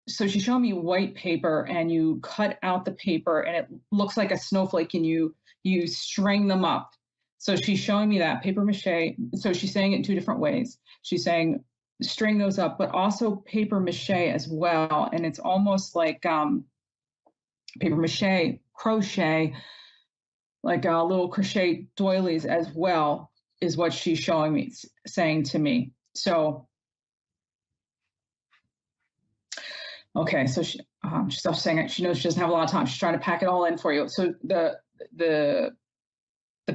so she's showing me white paper, and you cut out the paper and it looks like a snowflake, and you string them up. So she's showing me that paper mache. So she's saying it in two different ways. She's saying string those up, but also paper mache as well. And it's almost like paper mache, crochet, like little crochet doilies as well, is what she's showing me, saying to me. So, okay, so she's also saying she knows she doesn't have a lot of time. She's trying to pack it all in for you. So the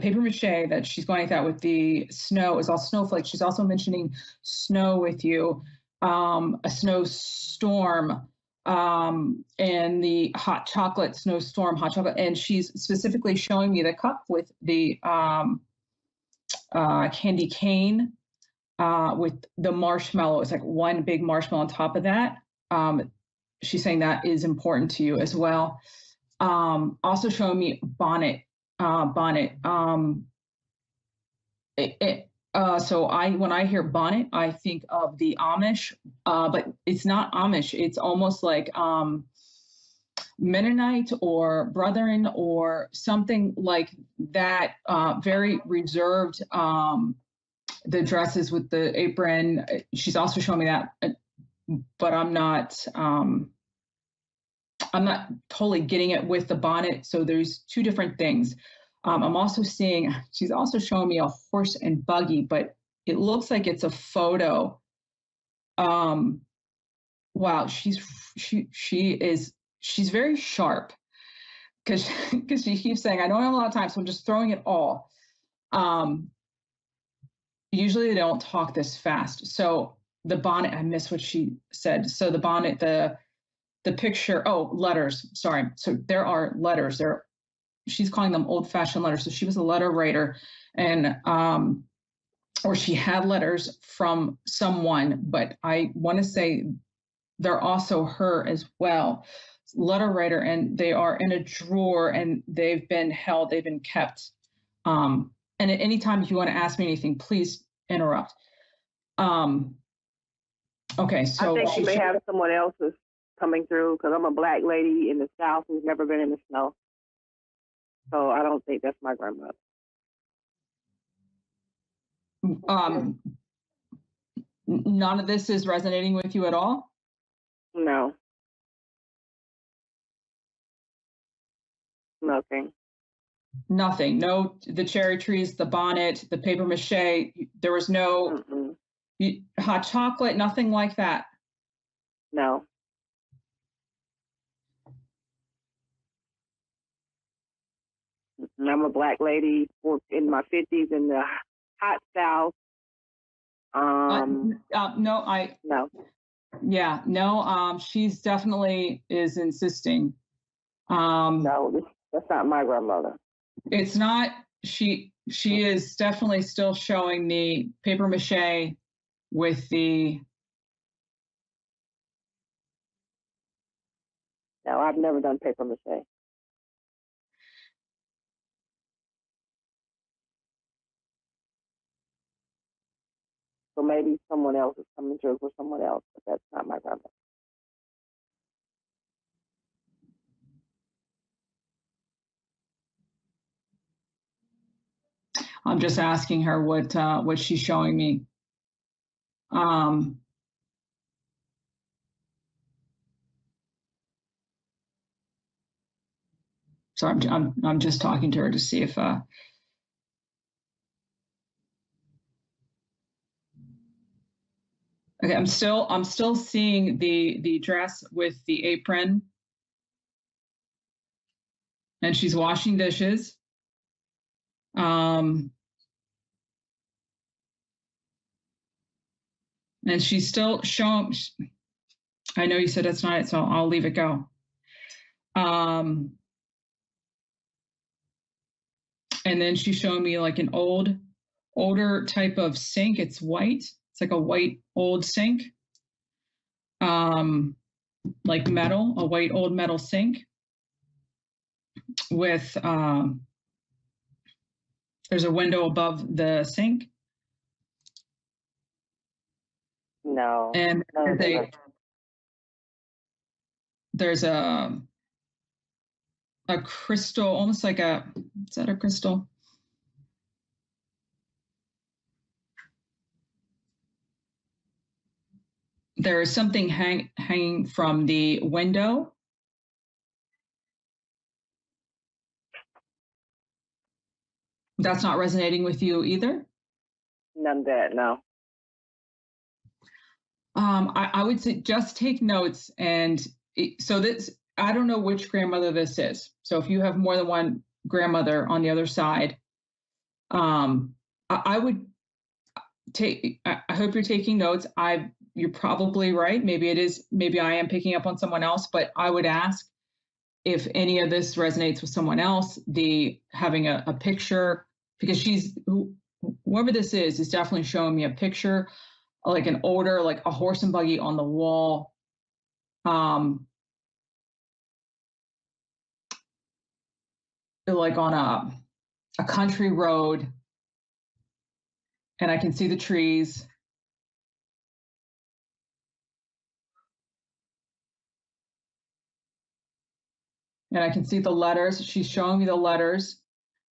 paper mache that she's going at that with the snow is all snowflakes. She's also mentioning snow with you, a snowstorm, and the hot chocolate, snowstorm, hot chocolate. And she's specifically showing me the cup with the candy cane with the marshmallow. It's like one big marshmallow on top of that. She's saying that is important to you as well. Also showing me bonnet. So when I hear bonnet, I think of the Amish, but it's not Amish. It's almost like Mennonite or Brethren or something like that. Very reserved. The dresses with the apron. She's also showing me that, but I'm not totally getting it with the bonnet. So there's two different things. I'm also seeing, she's also showing me a horse and buggy, but it looks like it's a photo. Wow, she's very sharp, because she keeps saying, I don't have a lot of time, so I'm just throwing it all. Usually they don't talk this fast. So the bonnet, I missed what she said. So the bonnet, the picture, letters, sorry. So there are letters there. She's calling them old-fashioned letters. So she was a letter writer, and or she had letters from someone, but I want to say they're also her as well, letter writer, and they are in a drawer, and they've been kept. And at any time, if you want to ask me anything, please interrupt. Okay, so I think she may have someone else's coming through, because I'm a black lady in the South who's never been in the snow. So I don't think that's my grandmother. None of this is resonating with you at all? No. Nothing. Nothing. No, the cherry trees, the bonnet, the paper mache. There was no hot chocolate, nothing like that. No. I'm a black lady in my 50s in the hot South. No. Yeah, no. She's definitely is insisting. No, that's not my grandmother. It's not. She is definitely still showing the paper mache with the. No, I've never done paper mache. So maybe someone else is coming through for someone else, but that's not my grandmother. I'm just asking her what she's showing me. So I'm just talking to her to see if okay, I'm still seeing the dress with the apron, and she's washing dishes. And she's still showing. I know you said it's not it, so I'll leave it go. And then she's showing me like an older type of sink. It's white. It's like a white old sink. Like metal, a white old metal sink with there's a window above the sink. No. And there's a crystal, almost like is that a crystal? There is something hanging from the window. That's not resonating with you either? None of that, no. I would say just take notes. And so this, I don't know which grandmother this is. So if you have more than one grandmother on the other side, I would take, I hope you're taking notes. You're probably right. Maybe it is, maybe I am picking up on someone else, but I would ask if any of this resonates with someone else, having a picture, because whoever this is definitely showing me a picture, like an older, like a horse and buggy on the wall. Like on a country road, and I can see the trees. And I can see the letters. She's showing me the letters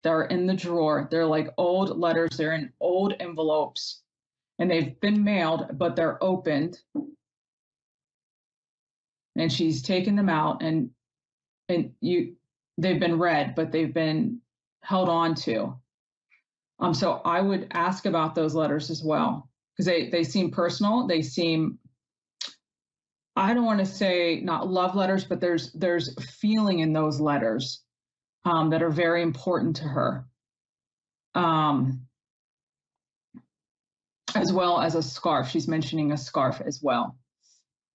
that are in the drawer. They're like old letters. They're in old envelopes. And they've been mailed, but they're opened. And she's taken them out, and they've been read, but they've been held on to. So I would ask about those letters as well, because they seem personal. They seem, I don't want to say not love letters, but there's feeling in those letters that are very important to her. As well as a scarf. She's mentioning a scarf as well.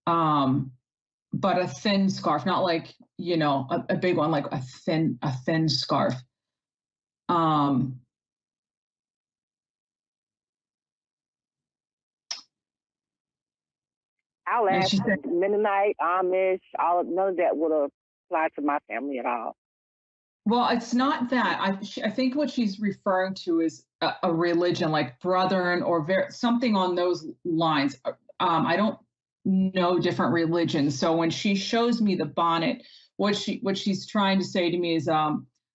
But a thin scarf, not like, a big one, like a thin scarf. I'll ask Mennonite, Amish, none of that would apply to my family at all. Well, it's not that. I think what she's referring to is a religion, like Brethren or something on those lines. I don't know different religions. So when she shows me the bonnet, what she's trying to say to me is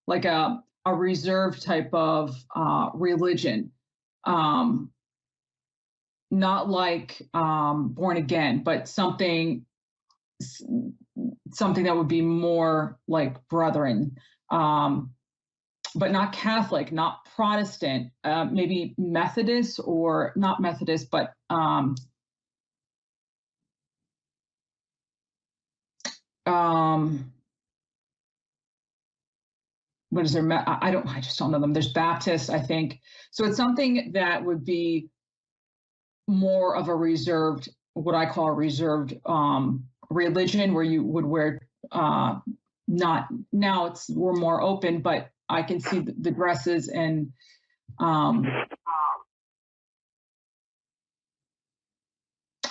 like a reserved type of religion. Not like born again, but something that would be more like Brethren. But not Catholic, not Protestant, maybe Methodist, or not Methodist, but what is there? I just don't know them. There's Baptist, I think. So it's something that would be more of a reserved, what I call a reserved religion, where you would wear not now we're more open, but I can see the dresses and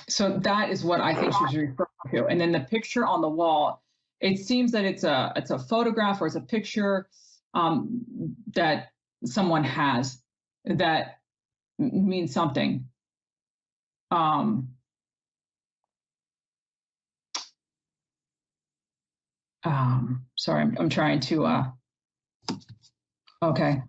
so that is what I think she was referring to. And then the picture on the wall, it seems that it's a photograph or it's a picture that someone has that means something. Sorry, I'm trying to, okay.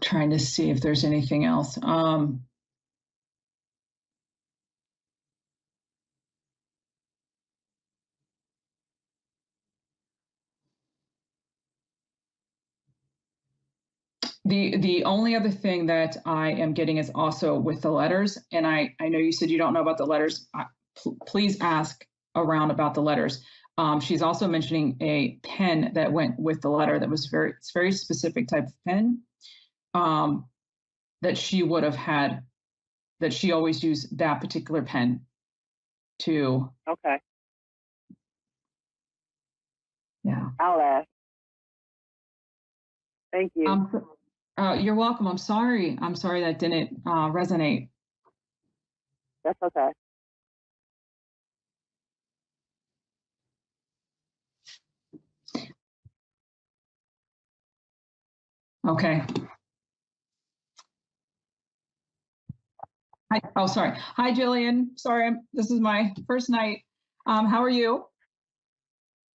Trying to see if there's anything else. The only other thing that I am getting is also with the letters, and I know you said you don't know about the letters. Please ask around about the letters. She's also mentioning a pen that went with the letter that was it's very specific type of pen that she would have had, that she always used that particular pen to. Okay. Yeah. I'll ask. Thank you. You're welcome. I'm sorry that didn't resonate. That's okay. Okay. Hi. Oh, sorry. Hi, Jillian. Sorry, this is my first night. How are you?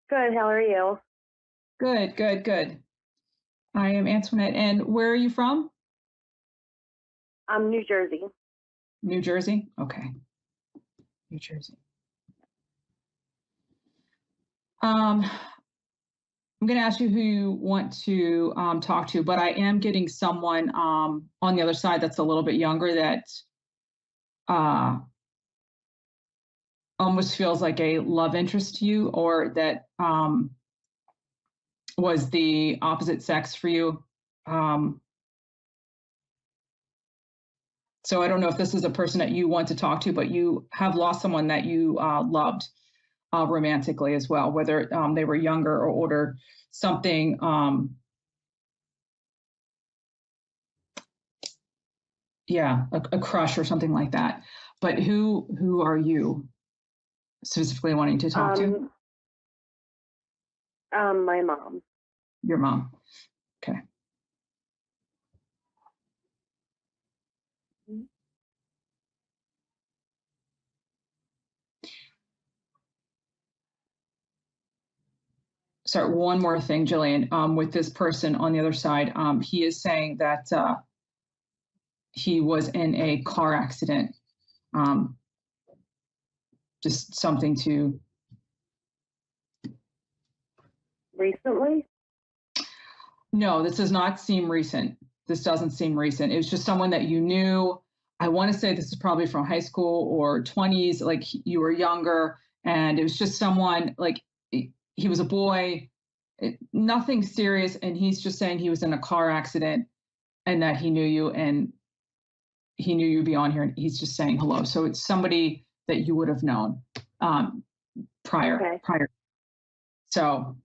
Good. How are you? Good, good, good. I am Antoinette. And where are you from? I'm New Jersey. New Jersey? Okay. New Jersey. I'm going to ask you who you want to talk to, but I am getting someone on the other side that's a little bit younger that almost feels like a love interest to you, or that was the opposite sex for you. So I don't know if this is a person that you want to talk to, but you have lost someone that you loved romantically as well, whether they were younger or older, something a crush or something like that. But who are you specifically wanting to talk to? My mom. Your mom. Okay. Sorry, one more thing, Jillian. With this person on the other side, he is saying that he was in a car accident. Just something to. Recently? No, this does not seem recent. This doesn't seem recent. It was just someone that you knew. I want to say this is probably from high school or 20s, like you were younger, and it was just someone, like he was a boy, nothing serious, and he's just saying he was in a car accident and that he knew you and he knew you'd be on here, and he's just saying hello. So it's somebody that you would have known prior. Okay. So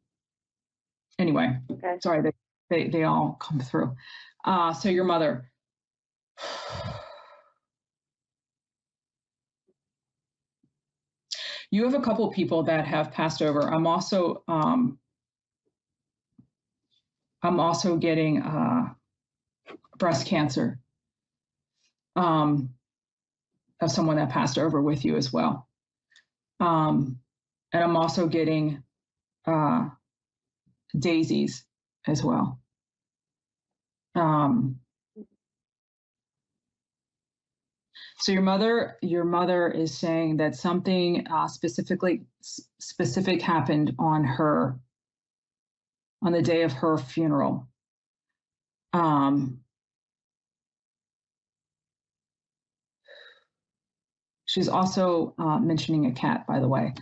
anyway, okay. Sorry, they all come through. So your mother. You have a couple of people that have passed over. I'm also getting breast cancer of someone that passed over with you as well. And I'm also getting daisies as well. So your mother is saying that something specific happened on the day of her funeral. She's also mentioning a cat, by the way.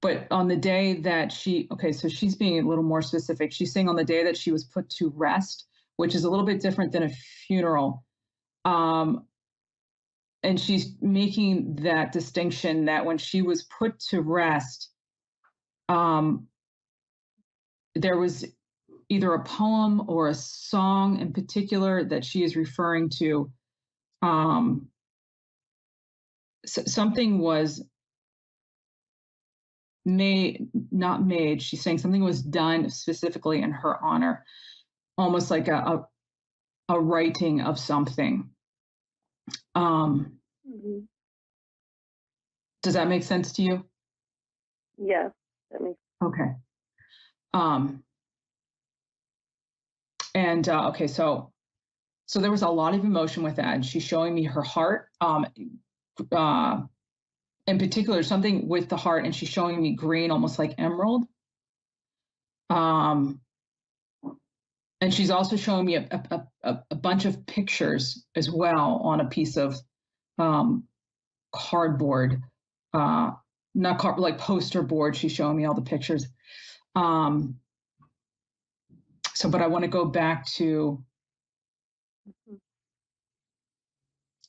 But on the day that so she's being a little more specific. She's saying on the day that she was put to rest, which is a little bit different than a funeral. And she's making that distinction that when she was put to rest, there was either a poem or a song in particular that she is referring to. Something was not made. She's saying something was done specifically in her honor, almost like a writing of something. Mm-hmm. Does that make sense to you? Yeah, that makes. Okay. Okay, so there was a lot of emotion with that, and she's showing me her heart. In particular, something with the heart, and she's showing me green, almost like emerald. And she's also showing me a bunch of pictures as well on a piece of cardboard, like poster board. She's showing me all the pictures. But I want to go back to,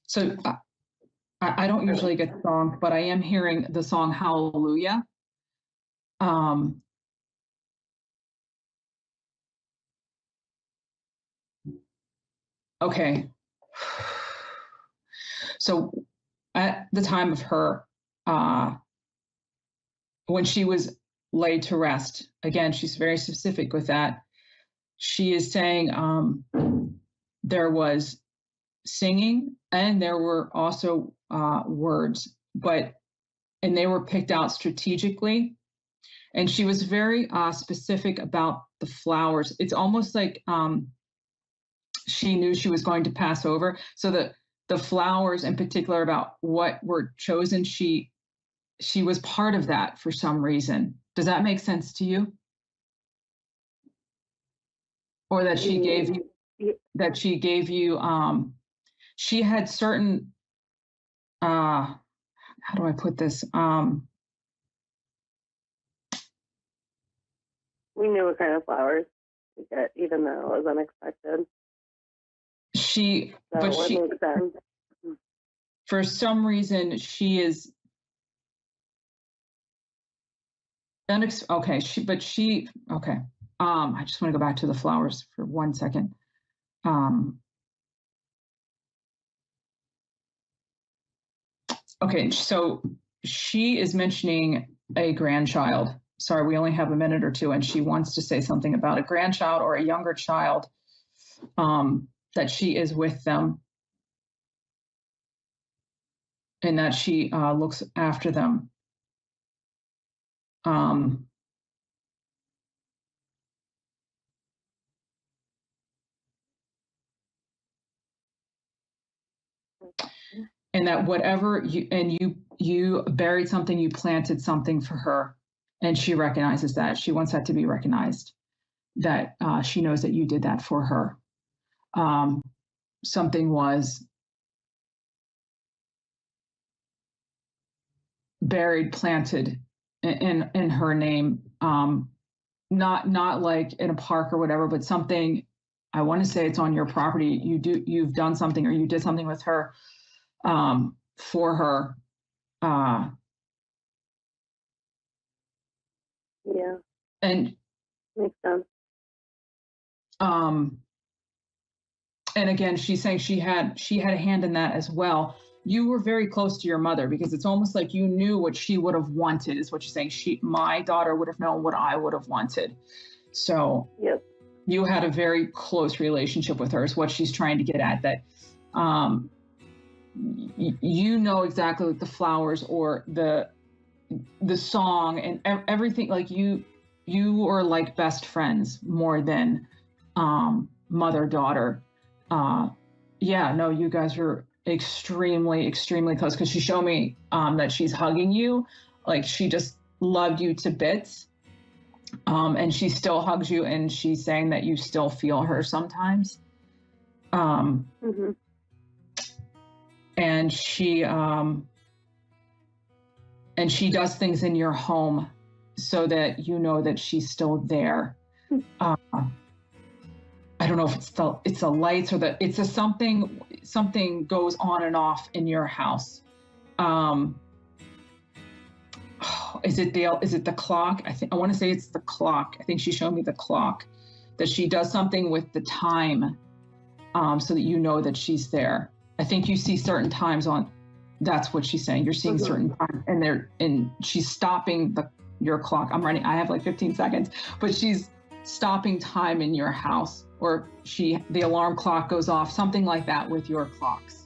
so I don't usually get songs, but I am hearing the song Hallelujah. Okay. So at the time of her, when she was laid to rest, again, she's very specific with that. She is saying there was singing and there were also words, and they were picked out strategically. And she was very specific about the flowers. It's almost like she knew she was going to pass over. So the flowers in particular about what were chosen, she was part of that for some reason. Does that make sense to you? Or that she gave you, she had certain, how do I put this? We knew what kind of flowers to get, even though it was unexpected. Makes sense. For some reason, she is okay. Okay. I just want to go back to the flowers for 1 second. Okay, so she is mentioning a grandchild. Sorry, we only have a minute or two, and she wants to say something about a grandchild or a younger child, that she is with them and that she looks after them. And that whatever you buried something, you planted something for her, and she recognizes that. She wants that to be recognized, that she knows that you did that for her. Something was buried, planted in her name, not like in a park or whatever, but something. I want to say it's on your property. You've done something, or you did something with her, for her. Yeah. And makes sense. And again, she's saying she had a hand in that as well. You were very close to your mother, because it's almost like you knew what she would have wanted, is what she's saying. My daughter would have known what I would have wanted. So yep. You had a very close relationship with her, is what she's trying to get at, that you know exactly what the flowers or the song and everything, like you were like best friends more than mother-daughter. You guys were extremely, extremely close, because she showed me that she's hugging you, like she just loved you to bits. And she still hugs you, and she's saying that you still feel her sometimes. Mm-hmm. And she does things in your home so that you know that she's still there. I don't know if it's the lights or it's something goes on and off in your house. Is it the clock? I want to say it's the clock. I think she showed me the clock, that she does something with the time, so that you know that she's there. I think you see certain times on. That's what she's saying. You're seeing certain times, and she's stopping your clock. I'm running. I have like 15 seconds, but she's stopping time in your house, or the alarm clock goes off, something like that with your clocks.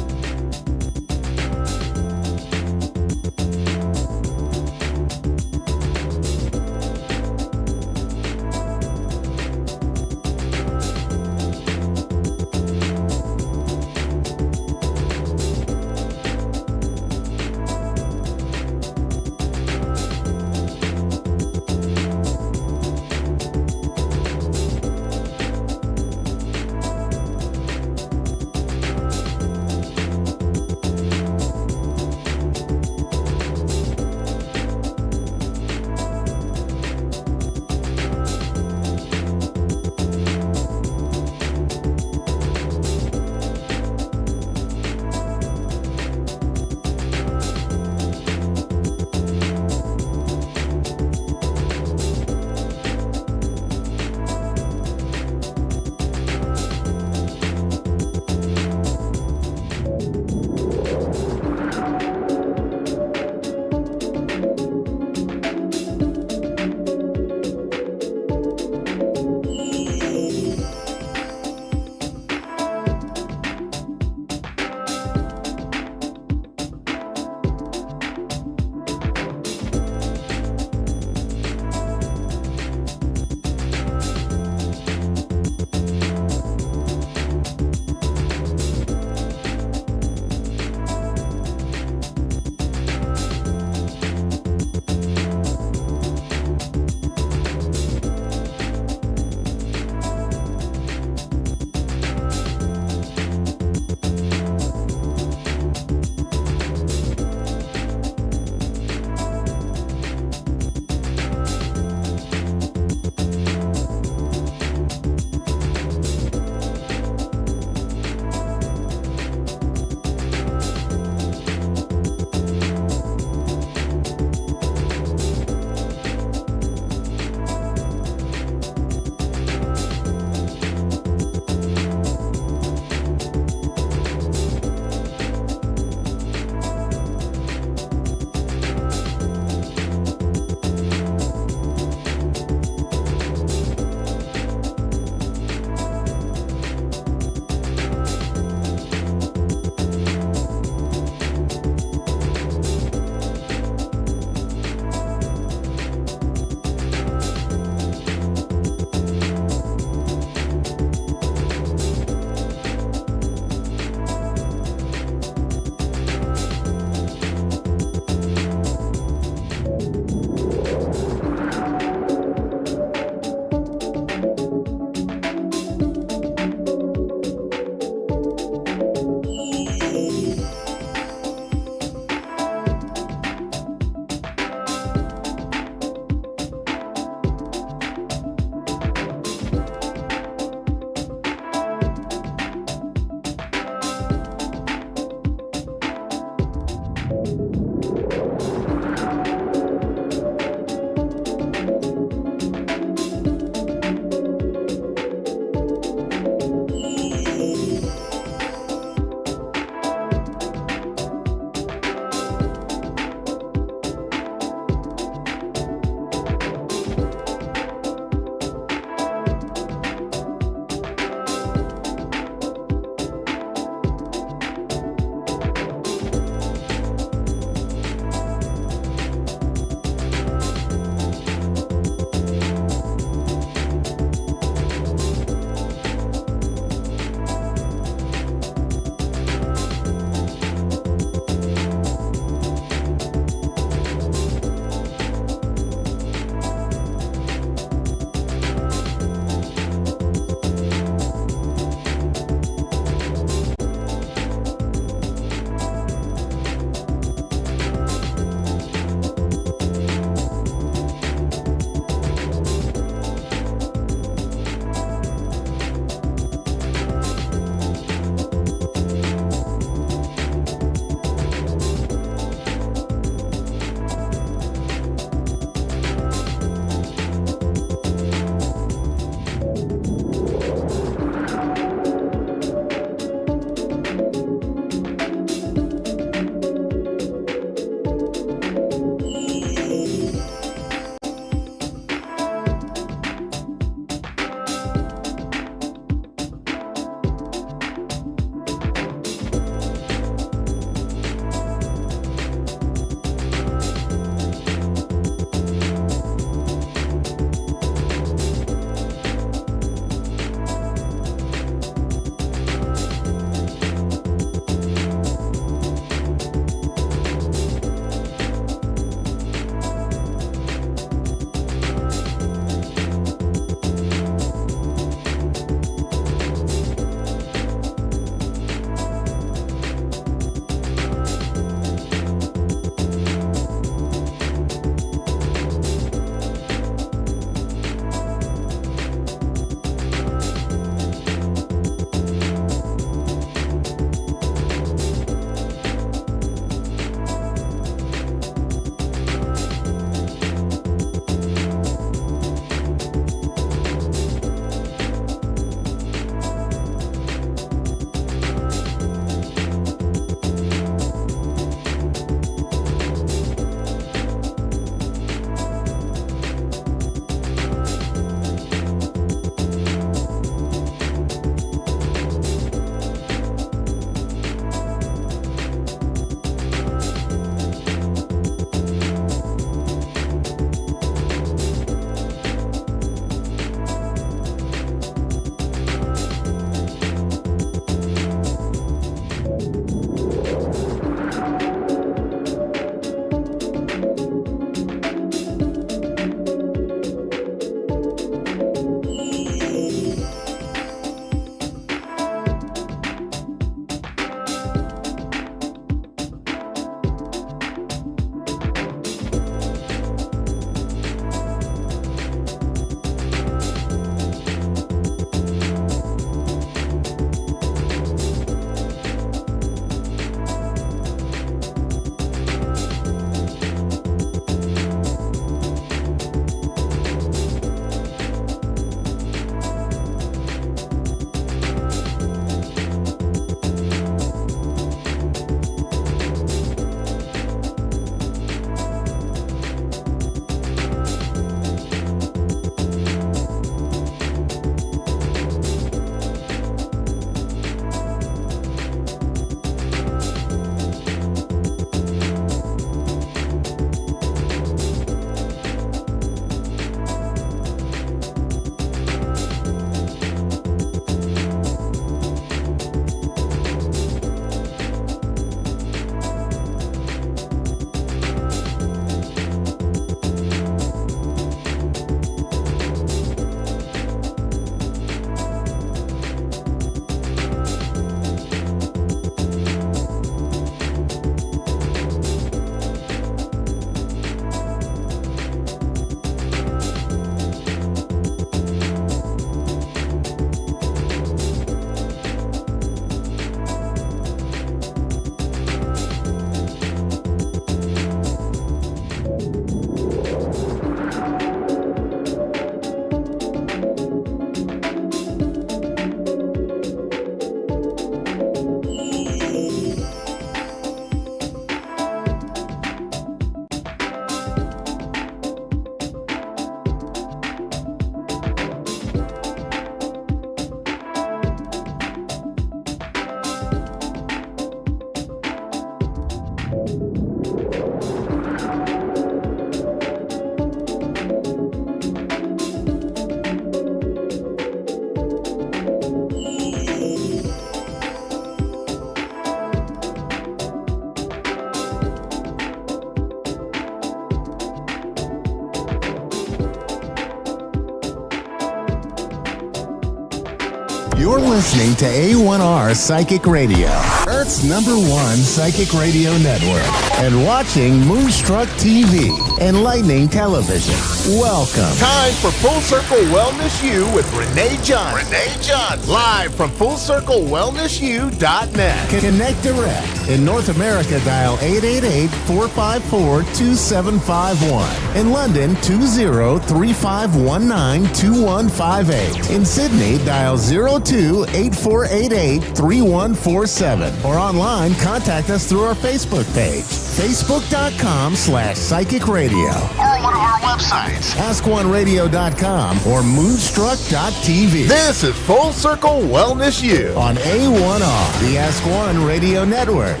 listening to A1R Psychic Radio, Earth's #1 psychic radio network, and watching Moonstruck TV, enlightening television. Welcome. Time for Full Circle Wellness U with Renee Johnson. Renee Johnson. Live from FullCircleWellnessU.net. Connect direct. In North America, dial 888-454-2751. In London, 20-3519-2158. In Sydney, dial 02-8488-3147. Or online, contact us through our Facebook page, facebook.com/psychic radio. Or one of our websites, AskOneRadio.com or Moonstruck.tv. This is Full Circle Wellness U on A1R, the Ask One Radio Network.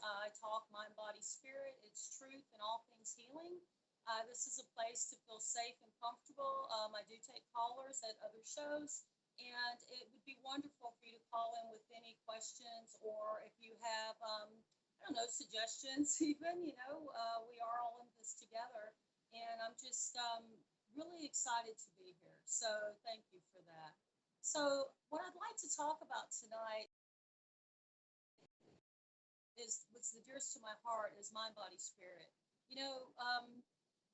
I talk mind, body, spirit. It's truth and all things healing. This is a place to feel safe and comfortable. I do take callers at other shows, and it would be wonderful for you to call in with any questions, or if you have, I don't know, suggestions even. We are all in this together, and I'm just really excited to be here. So thank you for that. So what I'd like to talk about tonight is what's the dearest to my heart is mind, body, spirit. We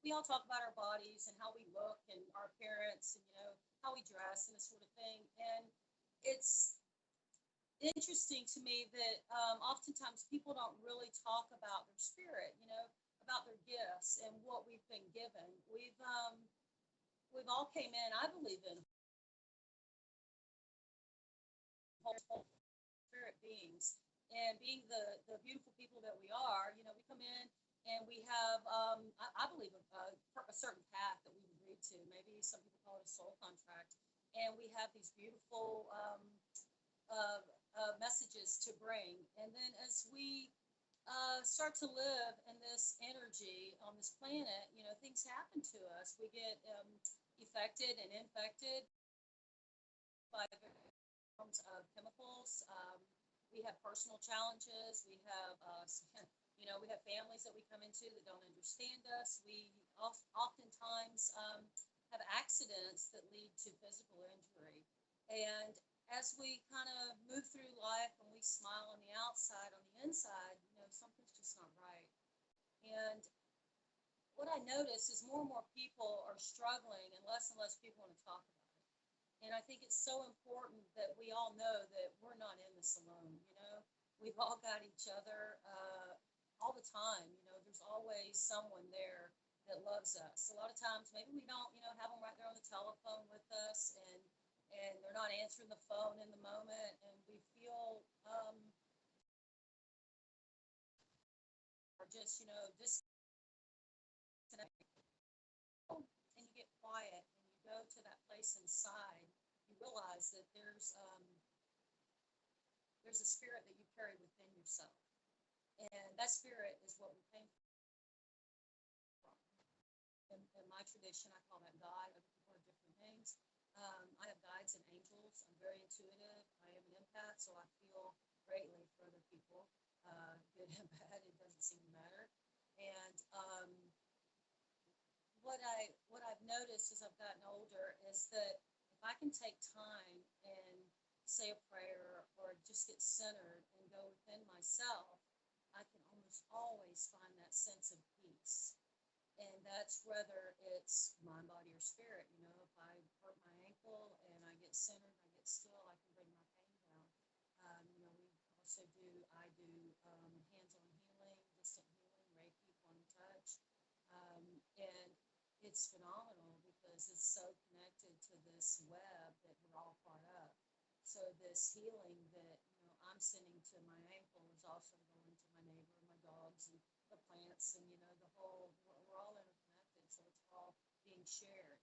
all talk about our bodies and how we look and our appearance and, how we dress and this sort of thing. And it's interesting to me that oftentimes people don't really talk about their spirit, about their gifts and what we've been given. We've all came in, I believe in whole spirit beings. And being the beautiful people that we are, we come in and we have, I believe, a certain path that we've agreed to. Maybe some people call it a soul contract. And we have these beautiful messages to bring. And then as we start to live in this energy on this planet, things happen to us. We get affected and infected by forms of chemicals. We have personal challenges. We have, we have families that we come into that don't understand us. We oftentimes have accidents that lead to physical injury. And as we kind of move through life and we smile on the outside, on the inside, something's just not right. And what I notice is more and more people are struggling and less people want to talk about it. And I think it's so important that we all know that we're not in this alone. We've all got each other all the time. There's always someone there that loves us. A lot of times, maybe we don't, have them right there on the telephone with us, and they're not answering the phone in the moment, and we feel or just, disconnected. And you get quiet, and you go to that place inside. You realize that there's a spirit that you carry within yourself, and that spirit is what we came from. In my tradition, I call that God. Other people have different names. I have guides and angels. I'm very intuitive. I am an empath, so I feel greatly for other people, good and bad. It doesn't seem to matter. And what I've noticed as I've gotten older is that if I can take time and say a prayer or just get centered and go within myself, I can almost always find that sense of peace. And that's whether it's mind, body, or spirit. If I hurt my ankle and I get centered, I get still, I can bring my pain down. I do hands-on healing, distant healing, Reiki, quantum touch. And it's phenomenal because it's so connected to this web that we're all part of. So this healing that, I'm sending to my ankle is also going to my neighbor, my dogs, and the plants, and, we're all interconnected, so it's all being shared.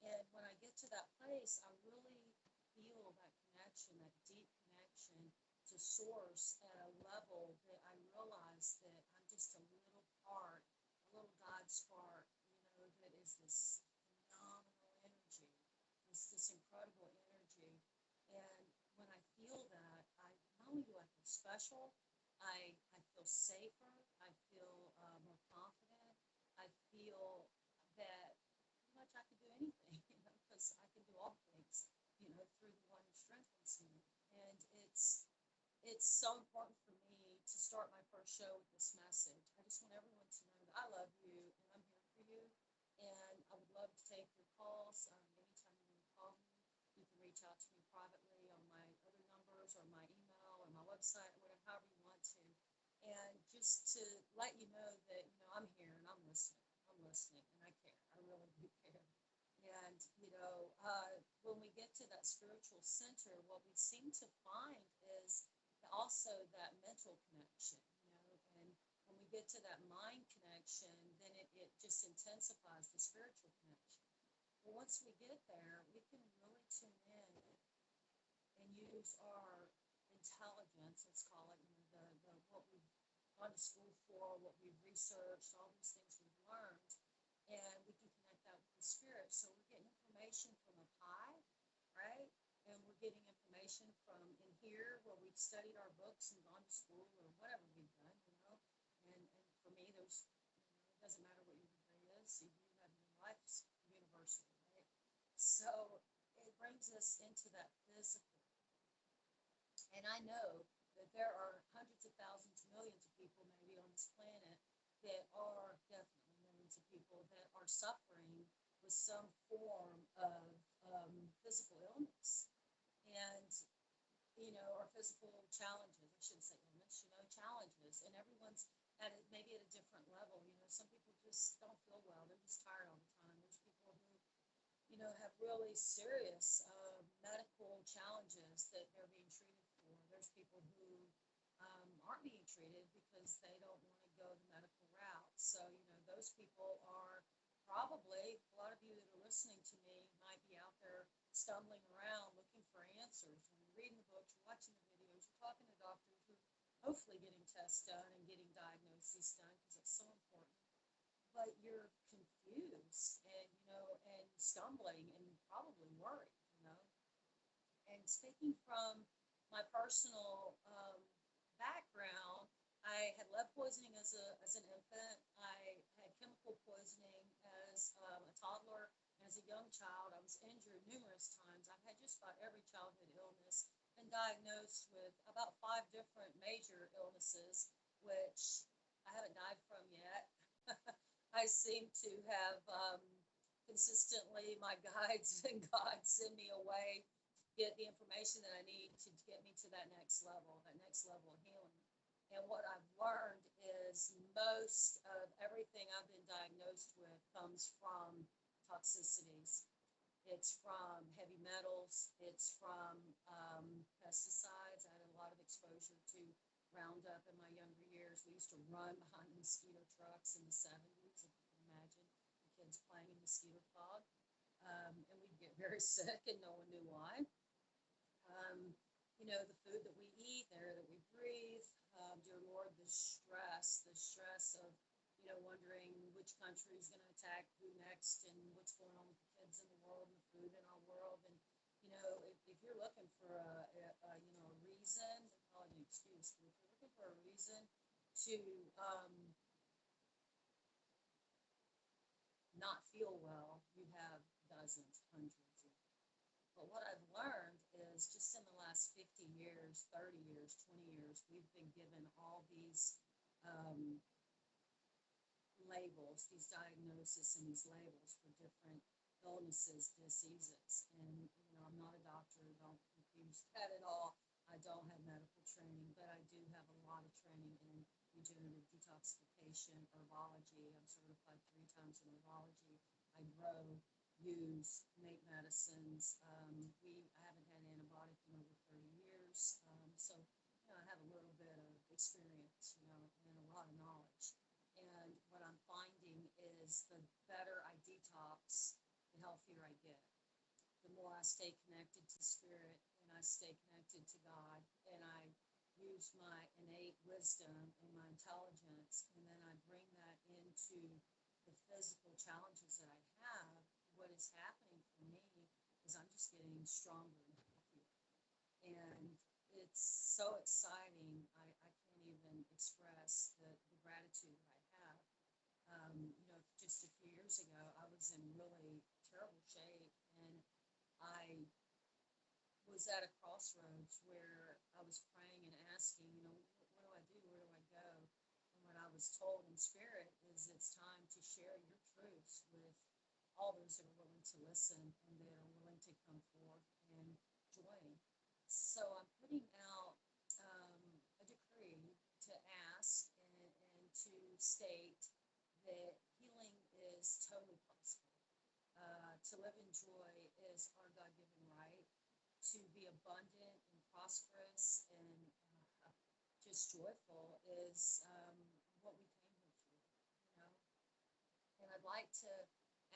And when I get to that place, I really feel that connection, that deep connection to source at a level that I realize that I'm just a little part, a little God God spark, that is this phenomenal energy, this incredible energy. And when I feel that, not only do I feel special, I feel safer, I feel more confident, I feel that pretty much I can do anything, because I can do all things, through the one who strengthens me. And it's so important for me to start my first show with this message. I just want everyone to know that I love you and I'm here for you. And I would love to take your calls. Anytime you want to call me, you can reach out to me privately on my other numbers or my email or my website, or whatever, however you want to. And just to let you know that, I'm here and I'm listening. I'm listening and I care. I really do care. And, when we get to that spiritual center, what we seem to find is also that mental connection, and when we get to that mind connection, then it just intensifies the spiritual connection. Well, once we get there, we can really tune in and use our intelligence, let's call it, what we've gone to school for, what we've researched, all these things we've learned, and we can connect that with the spirit. So we're getting information from up high, right? And we're getting information from in here where we've studied our books and gone to school or whatever we've done, And for me, it doesn't matter what your degree is. You have your life's universal, right? So it brings us into that physical. And I know that there are hundreds of thousands, millions of people maybe on this planet that are definitely millions of people that are suffering with some form of physical illness. And, or physical challenges. I shouldn't say illness, challenges. And everyone's maybe at a different level. Some people just don't feel well. They're just tired all the time. There's people who, have really serious medical challenges that they're being treated for. There's people who aren't being treated because they don't want to go the medical route. So, those people are probably, a lot of you that are listening to me might be out there stumbling around looking for answers. And you're reading the books, you're watching the videos, you're talking to doctors who are hopefully getting tests done and getting diagnoses done, because it's so important. But you're confused and, and stumbling and probably worried, And speaking from my personal background, I had lead poisoning as an infant. I had chemical poisoning as a toddler. And as a young child, I was injured numerous times. I've had just about every childhood illness, been diagnosed with about 5 different major illnesses, which I haven't died from yet. I seem to have consistently, my guides and God send me away to get the information that I need to get me to that next level of healing. And what I've learned is most of everything I've been diagnosed with comes from toxicities. It's from heavy metals. It's from pesticides. I had a lot of exposure to Roundup in my younger years. We used to run behind the mosquito trucks in the 70s, if you can imagine, the kids playing in mosquito fog. And we'd get very sick and no one knew why. The food that we eat, the air that we breathe, dear Lord, the stress of, wondering which country is going to attack who next and what's going on with the kids in the world and the food in our world. And, if you're looking for a reason, call it an excuse, but if you're looking for a reason to not feel well, you have dozens, hundreds of. But what I've learned is just in the last 50 years, 30 years, 20 years, we've been given all these labels, these diagnoses and these labels for different illnesses, diseases. And, I'm not a doctor, don't confuse that at all. I don't have medical training, but I do have a lot of training in regenerative detoxification, herbology. I'm certified 3 times in herbology. I grow, use, make medicines. I haven't had an antibiotic in over 30 years. So, I have a little bit of experience, and a lot of knowledge. And what I'm finding is the better I detox, the healthier I get. The more I stay connected to spirit and I stay connected to God and I use my innate wisdom and my intelligence, and then I bring that into the physical challenges that I have, what is happening for me is I'm just getting stronger and healthier. And it's so exciting. I can't even express the gratitude that I have. Just a few years ago, I was in really terrible shape, and I was at a crossroads where I was praying and asking, what do I do? Where do I go? And what I was told in spirit is it's time to share your truths with all those that are willing to listen and that are willing to come forth and join. So I'm putting out a decree to ask and to state that healing is totally possible. To live in joy is our God-given right. To be abundant and prosperous and just joyful is what we came here for. And I'd like to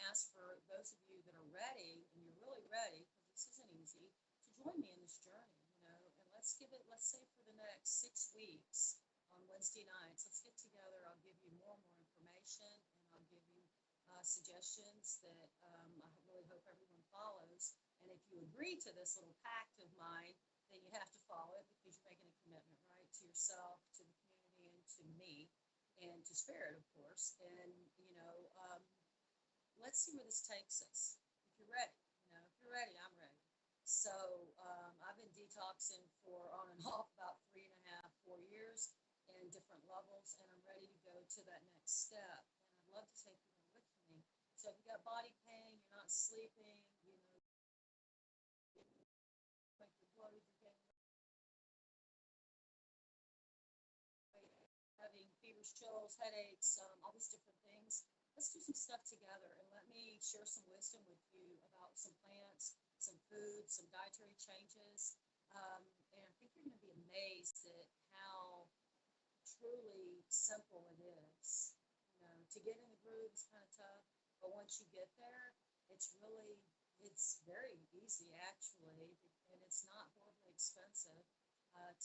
ask for those of you that are ready, and you're really ready, because this isn't easy, to join me in this journey, and let's say for the next 6 weeks on Wednesday nights, let's get together. I'll give you more and more information, and I'll give you suggestions that I really hope everyone follows. And if you agree to this little pact of mine, then you have to follow it because you're making a commitment, right, to yourself, to the community, and to me, and to spirit, of course. And, let's see where this takes us. If you're ready, if you're ready, I'm ready. So I've been detoxing for on and off about 3.5, 4 years in different levels, and I'm ready to go to that next step. And I'd love to take you with me. So if you got body pain, you're not sleeping, like you're bloated, you're getting having fevers, chills, headaches, all these different things. Let's do some stuff together and let me share some wisdom with you about some plants, some food, some dietary changes. And I think you're going to be amazed at how truly simple it is. To get in the groove is kind of tough, but once you get there, it's very easy actually, and it's not horribly expensive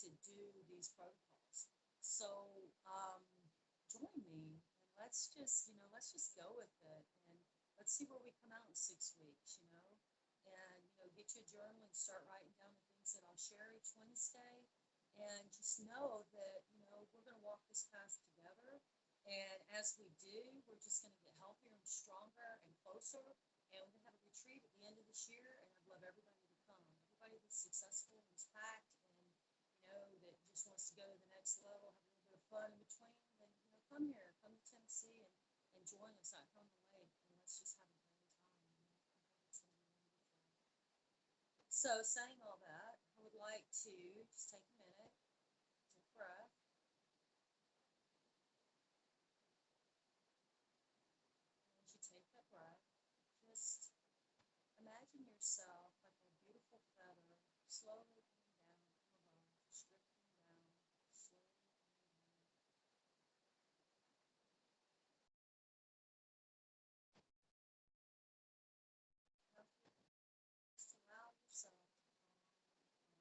to do these protocols. So join me and let's just go with it, and let's see where we come out in 6 weeks, and get you a journal and start writing down the things that I'll share each Wednesday, and just know that we're going to walk this path together. And as we do, we're just going to get healthier and stronger and closer. And we're going to have a retreat at the end of this year, and I'd love everybody to come. Everybody that's successful and is packed, and that just wants to go to the next level, have a little bit of fun in between, then come here, come to Tennessee, and join us out here on the lake, and let's just have a great time. It's going to be wonderful. So, saying all that, I would like to just take a minute, take a breath. As you take that breath, just imagine yourself like a beautiful feather slowly coming down from above, just drifting down, slowly coming down. Just allow yourself to calm, calm, calm.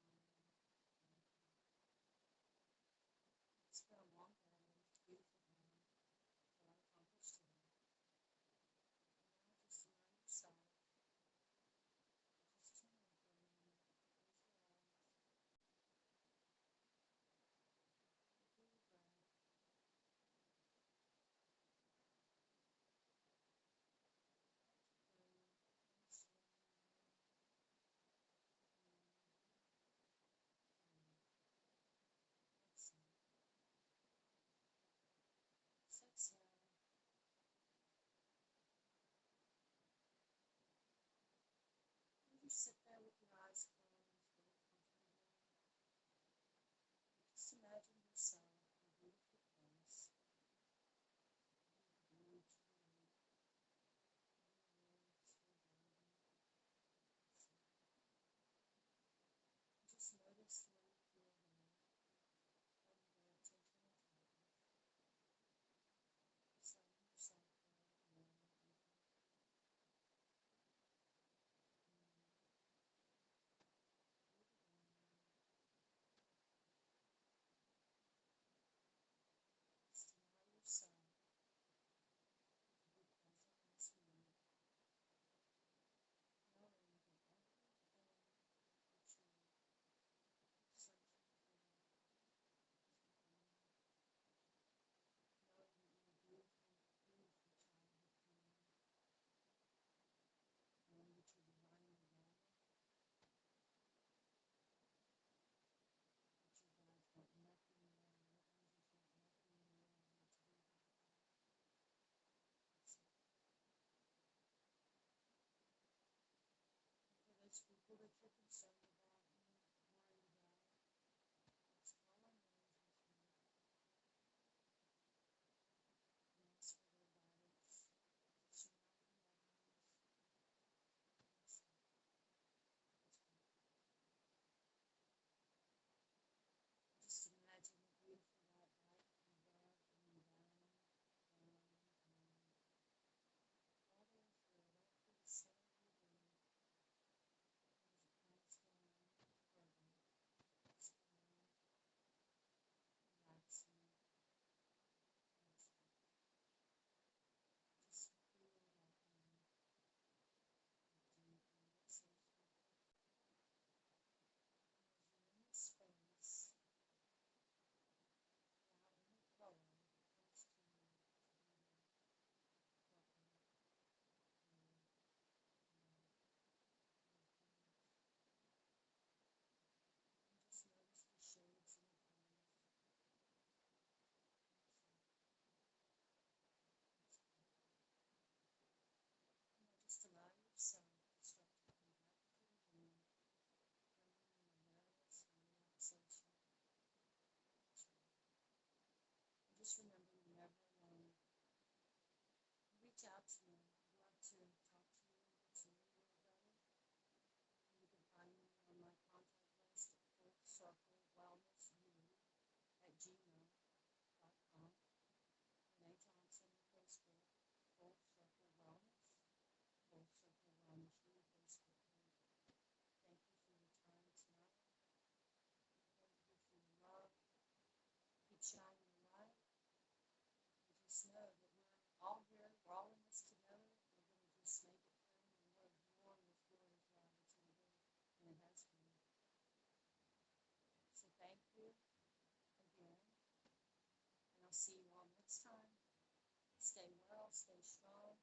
stay well, stay strong.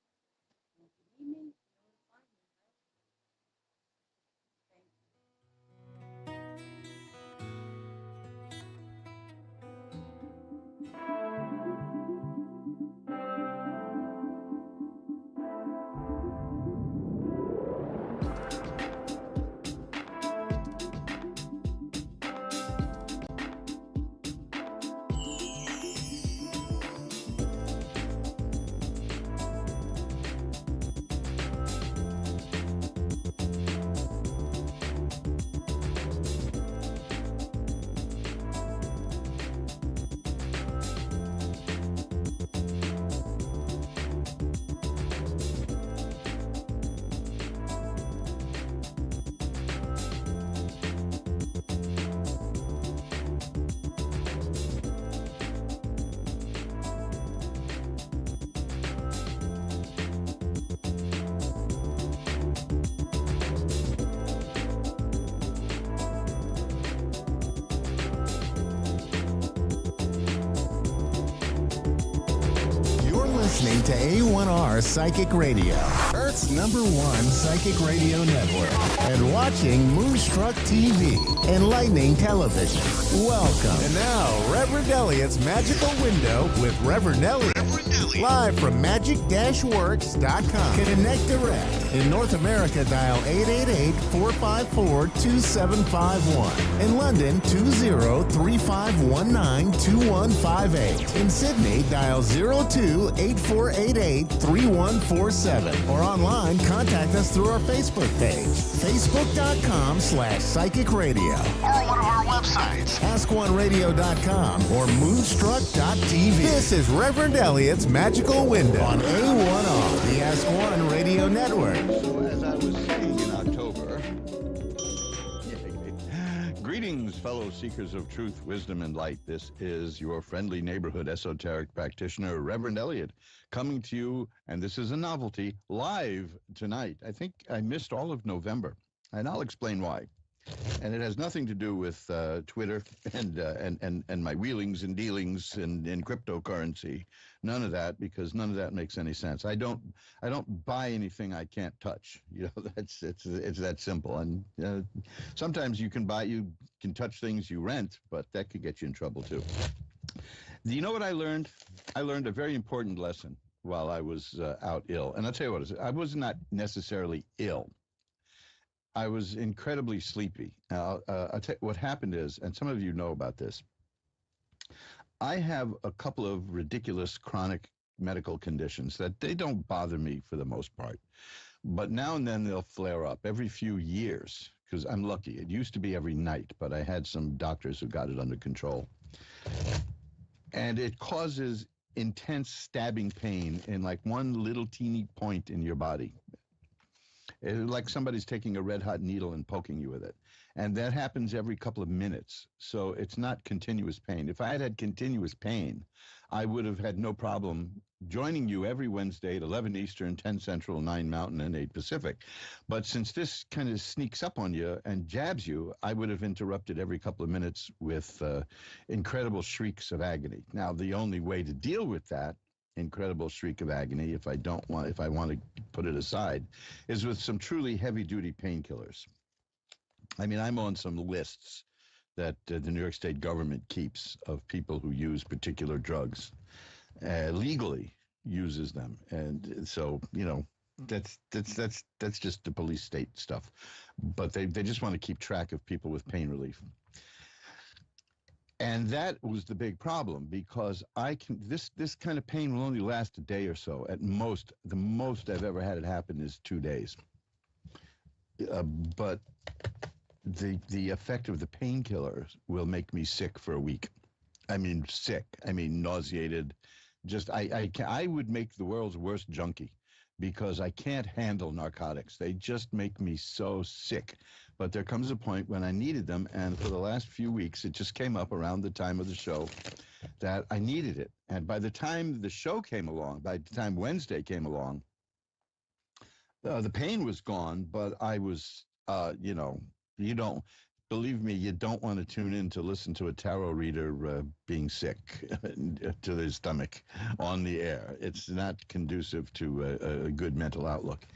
And if you need me, you know where to find me, right? Thank you. You're listening to A1R Psychic Radio, Earth's #1 psychic radio network, and watching Moonstruck TV, enlightening television. Welcome. And now, Reverend Elliot's Magical Window with Reverend Elliot. Live from magic-works.com. Connect direct. In North America, dial 888-454-2751. In London, 20-3519-2158. In Sydney, dial 02-8488-3147. Or online, contact us through our Facebook page, facebook.com/psychic radio. Or one of our websites, askoneradio.com or moonstruck.tv. This is Reverend Elliot's Magical Window on A1R, the Ask One Radio Network. So as I was saying in October, greetings, fellow seekers of truth, wisdom, and light. This is your friendly neighborhood esoteric practitioner, Reverend Elliot, coming to you, and this is a novelty, live tonight. I think I missed all of November, and I'll explain why. And it has nothing to do with Twitter and my wheelings and dealings in cryptocurrency. None of that, because none of that makes any sense. I don't buy anything I can't touch. You know, it's that simple. And sometimes you can touch things you rent, but that could get you in trouble too. Do you know what I learned? I learned a very important lesson while I was out ill. And I'll tell you what, I was not necessarily ill. I was incredibly sleepy. I'll tell you what happened is, and some of you know about this, I have a couple of ridiculous chronic medical conditions that they don't bother me for the most part. But now and then they'll flare up every few years, because I'm lucky. It used to be every night, but I had some doctors who got it under control. And it causes intense stabbing pain in like one little teeny point in your body. It's like somebody's taking a red hot needle and poking you with it. And that happens every couple of minutes. So it's not continuous pain. If I had had continuous pain, I would have had no problem joining you every Wednesday at 11 Eastern, 10 Central, 9 Mountain, and 8 Pacific. But since this kind of sneaks up on you and jabs you, I would have interrupted every couple of minutes with incredible shrieks of agony. Now, the only way to deal with that incredible shriek of agony, if I want to put it aside, is with some truly heavy-duty painkillers. I mean, I'm on some lists that the New York State government keeps of people who use particular drugs, legally uses them, and so that's just the police state stuff. But they just want to keep track of people with pain relief. And that was the big problem, because this kind of pain will only last a day or so at most. The most I've ever had it happen is 2 days. But the effect of the painkillers will make me sick for a week. I mean, sick. I mean, nauseated. Just I would make the world's worst junkie, because I can't handle narcotics. They just make me so sick. But there comes a point when I needed them, and for the last few weeks, it just came up around the time of the show that I needed it. And by the time the show came along, by the time Wednesday came along, the pain was gone, but I was, believe me, you don't want to tune in to listen to a tarot reader being sick to their stomach on the air. It's not conducive to a good mental outlook.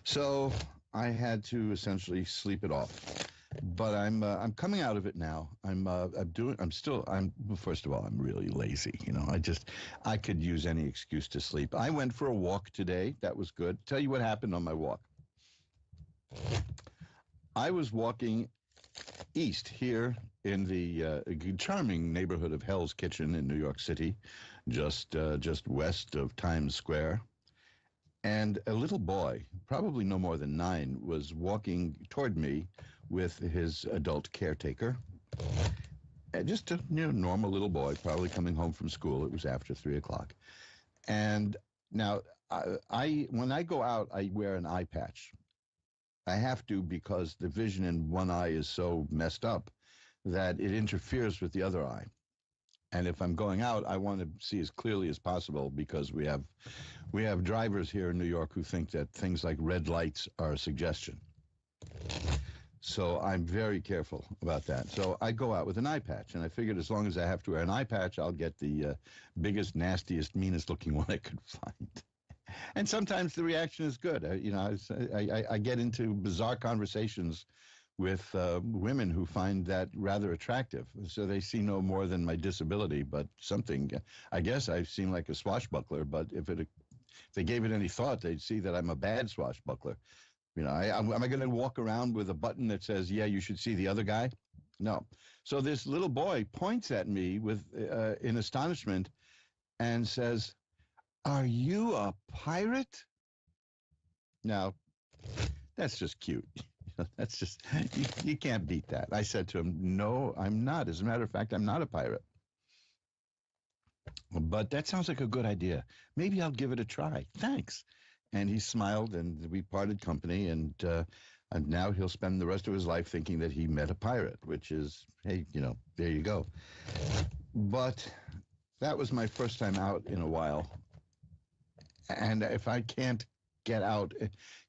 So I had to essentially sleep it off. But I'm coming out of it now. First of all, I'm really lazy. I could use any excuse to sleep. I went for a walk today. That was good. Tell you what happened on my walk. I was walking east here in the charming neighborhood of Hell's Kitchen in New York City, just west of Times Square. And a little boy, probably no more than 9, was walking toward me with his adult caretaker. Just a normal little boy, probably coming home from school. It was after 3 o'clock. And now, when I go out, I wear an eye patch. I have to because the vision in one eye is so messed up that it interferes with the other eye. And if I'm going out, I want to see as clearly as possible because we have drivers here in New York who think that things like red lights are a suggestion. So I'm very careful about that. So I go out with an eye patch, and I figured as long as I have to wear an eye patch, I'll get the biggest, nastiest, meanest looking one I could find. And sometimes the reaction is good. I get into bizarre conversations with women who find that rather attractive. So they see no more than my disability, but something. I guess I seem like a swashbuckler, but if they gave it any thought, they'd see that I'm a bad swashbuckler. Am I going to walk around with a button that says, yeah, you should see the other guy? No. So this little boy points at me with in astonishment and says, "Are you a pirate?" Now, that's just cute. That's just, you can't beat that. I said to him, "No, I'm not. As a matter of fact, I'm not a pirate." But that sounds like a good idea. Maybe I'll give it a try. Thanks. And he smiled, and we parted company, and now he'll spend the rest of his life thinking that he met a pirate, which is, hey, there you go. But that was my first time out in a while. And if I can't get out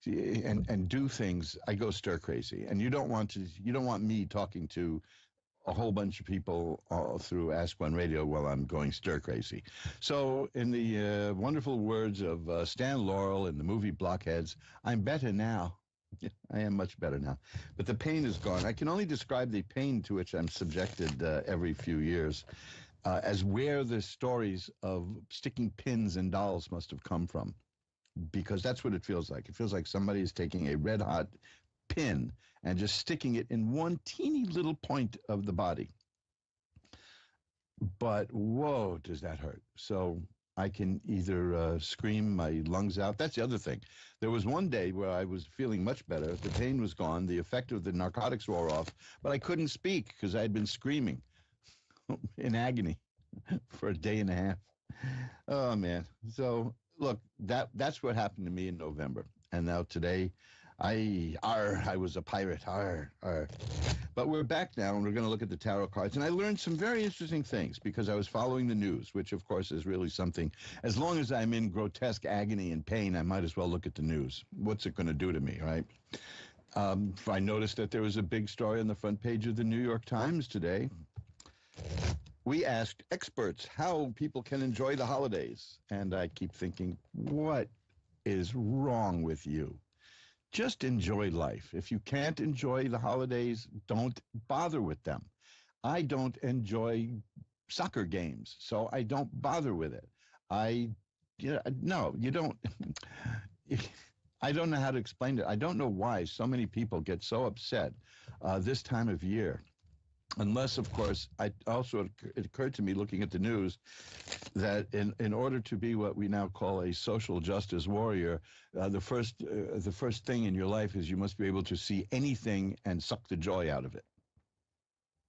and do things, I go stir crazy. And you don't want me talking to a whole bunch of people through Ask One Radio while I'm going stir crazy. So in the wonderful words of Stan Laurel in the movie Blockheads, I'm better now. I am much better now. But the pain is gone. I can only describe the pain to which I'm subjected every few years as where the stories of sticking pins in dolls must have come from. Because that's what it feels like. It feels like somebody is taking a red-hot pin and just sticking it in one teeny little point of the body. But, whoa, does that hurt. So I can either scream my lungs out. That's the other thing. There was one day where I was feeling much better. The pain was gone. The effect of the narcotics wore off. But I couldn't speak because I had been screaming in agony for a day and a half. Oh, man. So, look, that's what happened to me in November. And now today, I was a pirate. But we're back now, and we're going to look at the tarot cards. And I learned some very interesting things because I was following the news, which, of course, is really something. As long as I'm in grotesque agony and pain, I might as well look at the news. What's it going to do to me, right? I noticed that there was a big story on the front page of the New York Times today. We asked experts how people can enjoy the holidays. And I keep thinking, what is wrong with you? Just enjoy life. If you can't enjoy the holidays, don't bother with them. I don't enjoy soccer games, so I don't bother with it. No, you don't. I don't know how to explain it. I don't know why so many people get so upset this time of year. Unless, of course, it occurred to me looking at the news that in order to be what we now call a social justice warrior, the first thing in your life is you must be able to see anything and suck the joy out of it.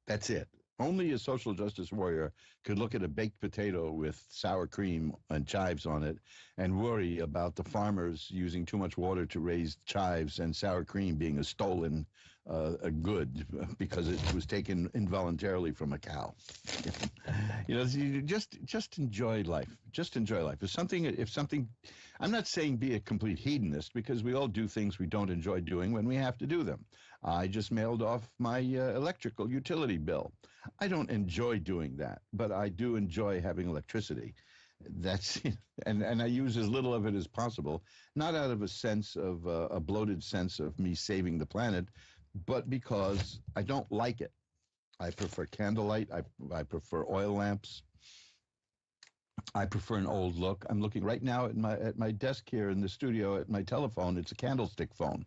That's it. Only a social justice warrior could look at a baked potato with sour cream and chives on it and worry about the farmers using too much water to raise chives and sour cream being a stolen good because it was taken involuntarily from a cow. You just enjoy life. Just enjoy life. If something, I'm not saying be a complete hedonist, because we all do things we don't enjoy doing when we have to do them. I just mailed off my electrical utility bill. I don't enjoy doing that, but I do enjoy having electricity. That's and I use as little of it as possible, not out of a sense of a bloated sense of me saving the planet, but because I don't like it. I prefer candlelight. I prefer oil lamps. I prefer an old look. I'm looking right now at my desk here in the studio at my telephone. It's a candlestick phone,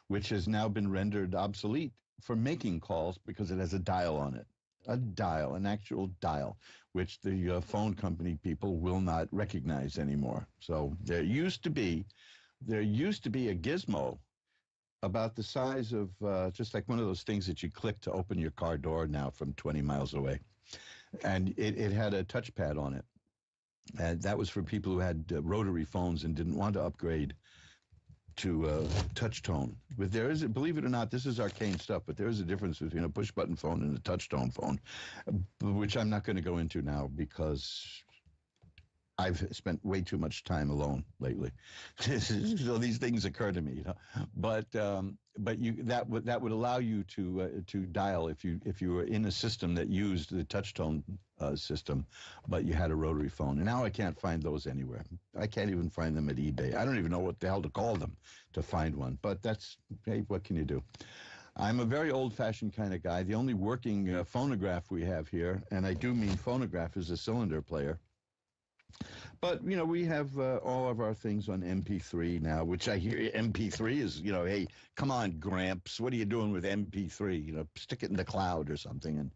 which has now been rendered obsolete for making calls because it has a dial on it. A dial, an actual dial, which the phone company people will not recognize anymore. So there used to be a gizmo about the size of just like one of those things that you click to open your car door now from 20 miles away. And it had a touchpad on it. And that was for people who had rotary phones and didn't want to upgrade to touch tone. But there is, believe it or not, this is arcane stuff, but there is a difference between a push button phone and a touch tone phone, which I'm not going to go into now because I've spent way too much time alone lately. So these things occur to me, but that would allow you to dial if you were in a system that used the touch tone system, but you had a rotary phone. And now I can't find those anywhere. I can't even find them at eBay. I don't even know what the hell to call them to find one. But hey, what can you do? I'm a very old-fashioned kind of guy. The only working phonograph we have here, and I do mean phonograph, is a cylinder player. But, we have all of our things on MP3 now, which I hear MP3 is, hey, come on, Gramps, what are you doing with MP3? Stick it in the cloud or something. And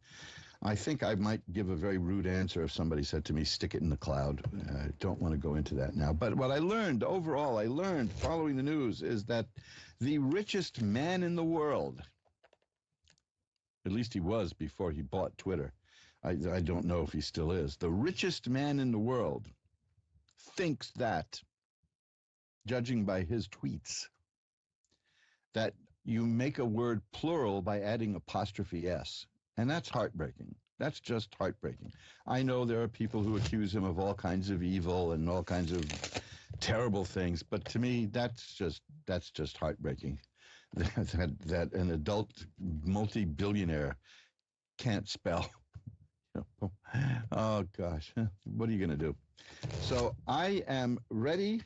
I think I might give a very rude answer if somebody said to me, stick it in the cloud. I don't want to go into that now. But what I learned following the news is that the richest man in the world, at least he was before he bought Twitter, I don't know if he still is, the richest man in the world thinks that, judging by his tweets, that you make a word plural by adding apostrophe S. And that's heartbreaking. That's just heartbreaking. I know there are people who accuse him of all kinds of evil and all kinds of terrible things, but to me, that's just heartbreaking. That an adult multi-billionaire can't spell. Oh, gosh. What are you going to do? So I am ready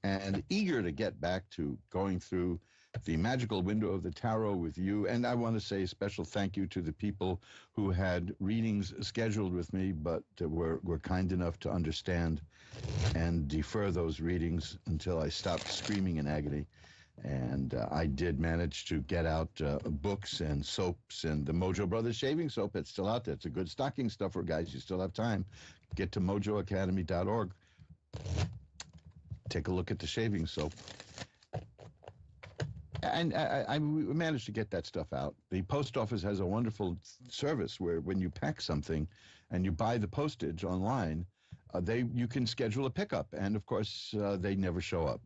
and eager to get back to going through the magical window of the tarot with you. And I want to say a special thank you to the people who had readings scheduled with me, but were kind enough to understand and defer those readings until I stopped screaming in agony. And I did manage to get out books and soaps and the Mojo Brothers shaving soap. It's still out there. It's a good stocking stuffer, guys. You still have time. Get to mojoacademy.org. Take a look at the shaving soap. And I managed to get that stuff out. The post office has a wonderful service where when you pack something and you buy the postage online, you can schedule a pickup, and of course they never show up.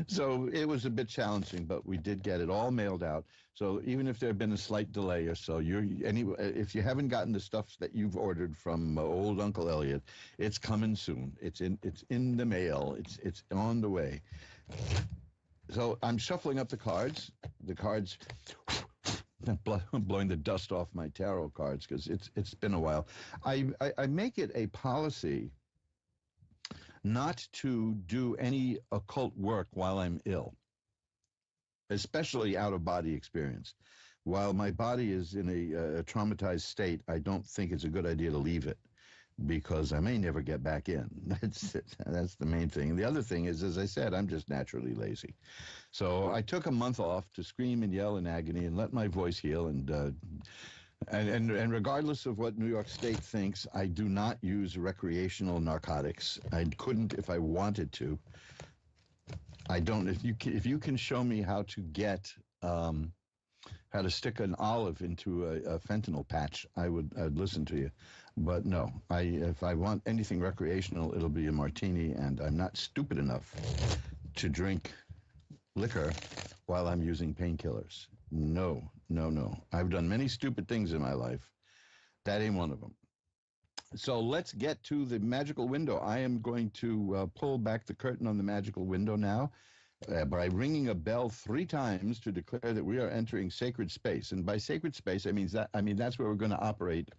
So it was a bit challenging, but we did get it all mailed out. So even if there had been a slight delay or so, if you haven't gotten the stuff that you've ordered from old Uncle Elliot, it's coming soon. It's in the mail. It's on the way. So I'm shuffling up the cards. The cards. Blowing the dust off my tarot cards because it's been a while. I make it a policy not to do any occult work while I'm ill, especially out-of-body experience. While my body is in a traumatized state, I don't think it's a good idea to leave it because I may never get back in. That's the main thing. The other thing is, as I said, I'm just naturally lazy. So I took a month off to scream and yell in agony and let my voice heal. And regardless of what New York State thinks, I do not use recreational narcotics. I couldn't if I wanted to. I don't. If you can show me how to get how to stick an olive into a fentanyl patch, I'd listen to you. But no, if I want anything recreational, it'll be a martini, and I'm not stupid enough to drink liquor while I'm using painkillers. No, no, no. I've done many stupid things in my life. That ain't one of them. So let's get to the magical window. I am going to pull back the curtain on the magical window now by ringing a bell 3 times to declare that we are entering sacred space. And by sacred space, I mean that's where we're going to operate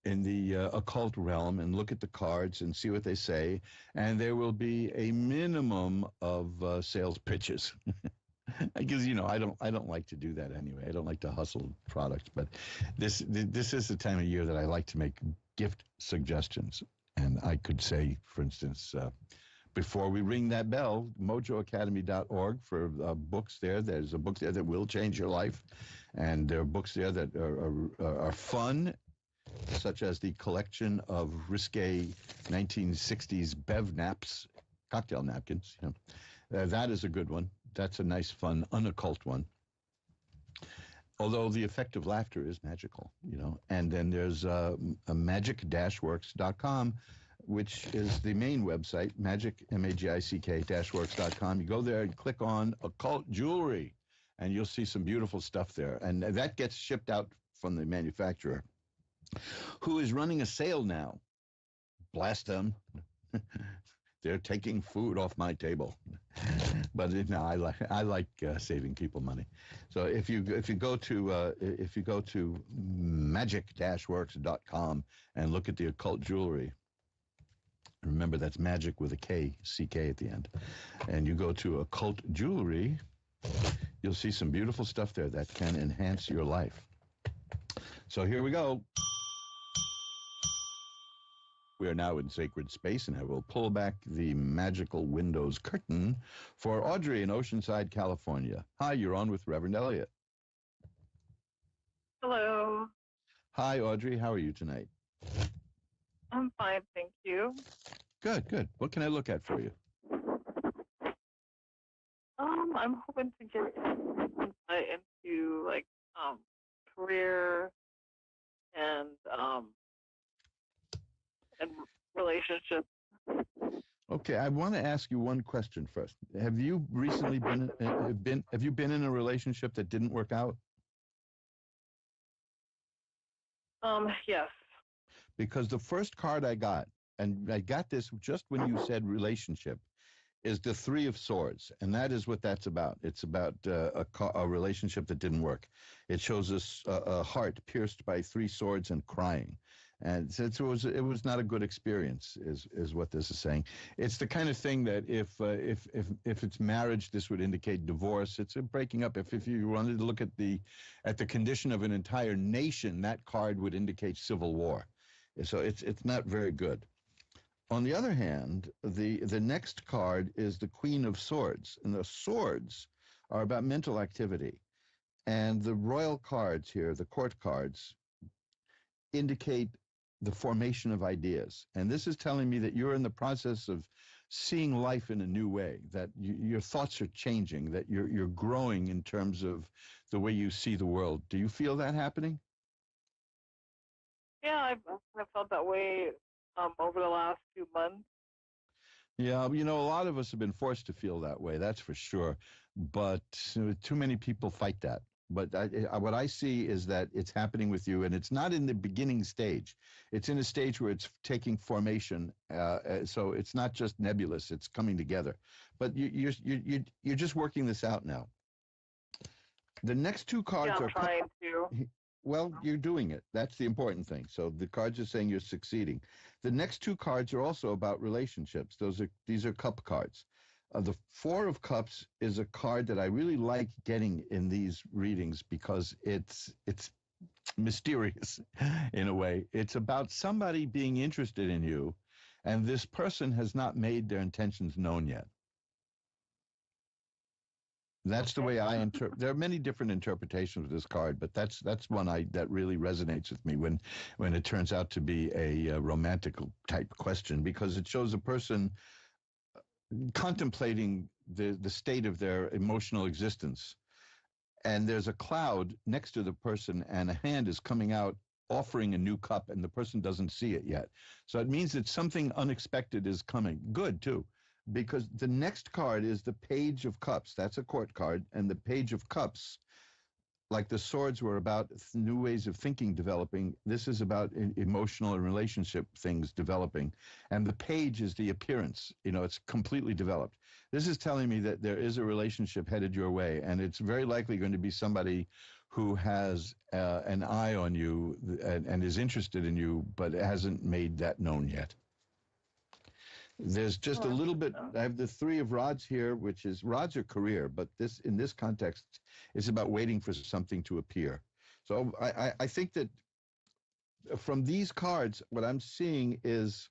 in the occult realm and look at the cards and see what they say. And there will be a minimum of sales pitches. Because I don't like to do that anyway. I don't like to hustle products, but this is the time of year that I like to make gift suggestions. And I could say, for instance, before we ring that bell, mojoacademy.org for books there. There's a book there that will change your life, and there are books there that are fun, such as the collection of risque 1960s Bev naps, cocktail napkins. That is a good one. That's a nice, fun, unoccult one. Although the effect of laughter is magical, And then there's magic-works.com, which is the main website, magic-works.com. You go there and click on occult jewelry, and you'll see some beautiful stuff there. And that gets shipped out from the manufacturer, who is running a sale now. Blast them. They're taking food off my table, but I like saving people money. So if you go to magic-works.com and look at the occult jewelry, remember that's magic with a K, C-K at the end, and you go to occult jewelry, you'll see some beautiful stuff there that can enhance your life. So here we go. We are now in sacred space, and I will pull back the magical windows curtain for Audrey in Oceanside, California. Hi, you're on with Reverend Elliot. Hello. Hi, Audrey. How are you tonight? I'm fine, thank you. Good. What can I look at for you? I'm hoping to get insight into career and relationships. Okay, I want to ask you one question first. Have you recently been in a relationship that didn't work out? Yes. Because the first card I got, and I got this just when you said relationship, is the 3 of Swords, and that is what that's about. It's about a relationship that didn't work. It shows us a heart pierced by 3 swords and crying. And so it was not a good experience, is what this is saying. It's the kind of thing that if it's marriage, this would indicate divorce. It's a breaking up. If you wanted to look at the condition of an entire nation, that card would indicate civil war. So it's not very good. On the other hand, the next card is the Queen of Swords, and the swords are about mental activity. And the royal cards here, the court cards, indicate the formation of ideas. And this is telling me that you're in the process of seeing life in a new way, that your thoughts are changing, that you're growing in terms of the way you see the world. Do you feel that happening? Yeah, I've felt that way over the last few months. Yeah, a lot of us have been forced to feel that way, that's for sure. But too many people fight that. But what I see is that it's happening with you, and it's not in the beginning stage. It's in a stage where it's taking formation. So it's not just nebulous; it's coming together. But you're just working this out now. The next 2 cards I'm are trying to. Well, you're doing it. That's the important thing. So the cards are saying you're succeeding. The next 2 cards are also about relationships. These are cup cards. The 4 of Cups is a card that I really like getting in these readings because it's mysterious in a way. It's about somebody being interested in you, and this person has not made their intentions known yet. That's the way I interpret. There are many different interpretations of this card, but that's one that really resonates with me when it turns out to be a romantic type question, because it shows a person contemplating the state of their emotional existence, and there's a cloud next to the person, and a hand is coming out offering a new cup, and the person doesn't see it yet. So it means that something unexpected is coming. Good too. because the next card is the Page of Cups. That's a court card, and the Page of Cups, like the swords were about new ways of thinking developing, this is about emotional and relationship things developing. And the page is the appearance. It's completely developed. This is telling me that there is a relationship headed your way, and it's very likely going to be somebody who has an eye on you and is interested in you, but hasn't made that known yet. There's just a little bit. I have the Three of Rods here, which is rods are career, but in this context, it's about waiting for something to appear. So I think that from these cards, what I'm seeing is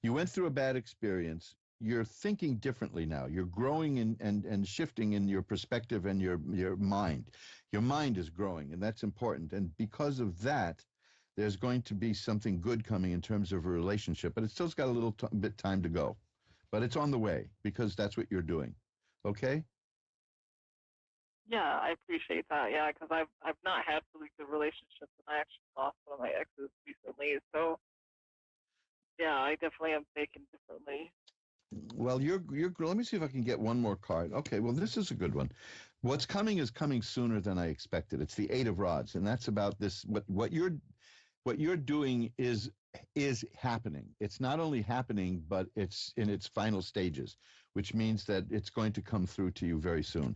you went through a bad experience. You're thinking differently now. You're growing and shifting in your perspective and your mind. Your mind is growing, and that's important. And because of that, there's going to be something good coming in terms of a relationship, but it still's got a little bit time to go. But it's on the way because that's what you're doing. Okay? Yeah, I appreciate that. Yeah, because I've not had really good relationships, and I actually lost one of my exes recently. So, yeah, I definitely am thinking differently. Well, you're. Let me see if I can get one more card. Okay, well, this is a good one. What's coming is coming sooner than I expected. It's the Eight of Rods, and that's about this. What you're doing is happening. It's not only happening, but it's in its final stages, which means that it's going to come through to you very soon.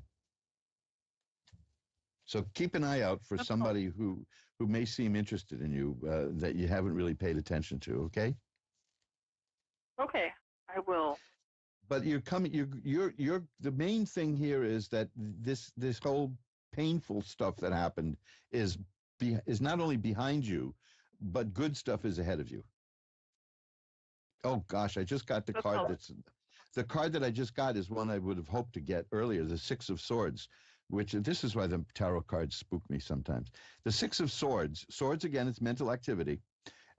So keep an eye out for somebody who may seem interested in you that you haven't really paid attention to. Okay. Okay, I will. But you're coming. You're. The main thing here is that this whole painful stuff that happened is not only behind you, but good stuff is ahead of you. Oh gosh, I just got the card. The card that I just got is one I would have hoped to get earlier. The Six of Swords, which this is why the tarot cards spook me sometimes. The Six of Swords. Swords again. It's mental activity,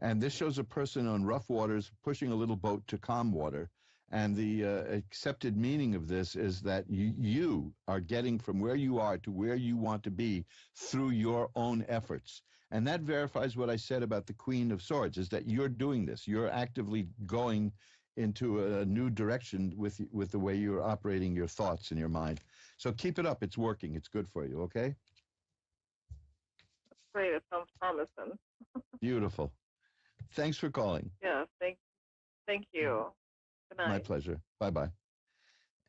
and this shows a person on rough waters pushing a little boat to calm water. And the accepted meaning of this is that you are getting from where you are to where you want to be through your own efforts. And that verifies what I said about the Queen of Swords, is that you're doing this. You're actively going into a new direction with the way you're operating your thoughts in your mind. So keep it up. It's working. It's good for you, okay? That's great. It sounds promising. Beautiful. Thanks for calling. Yeah, thank you. Good night. My pleasure. Bye-bye.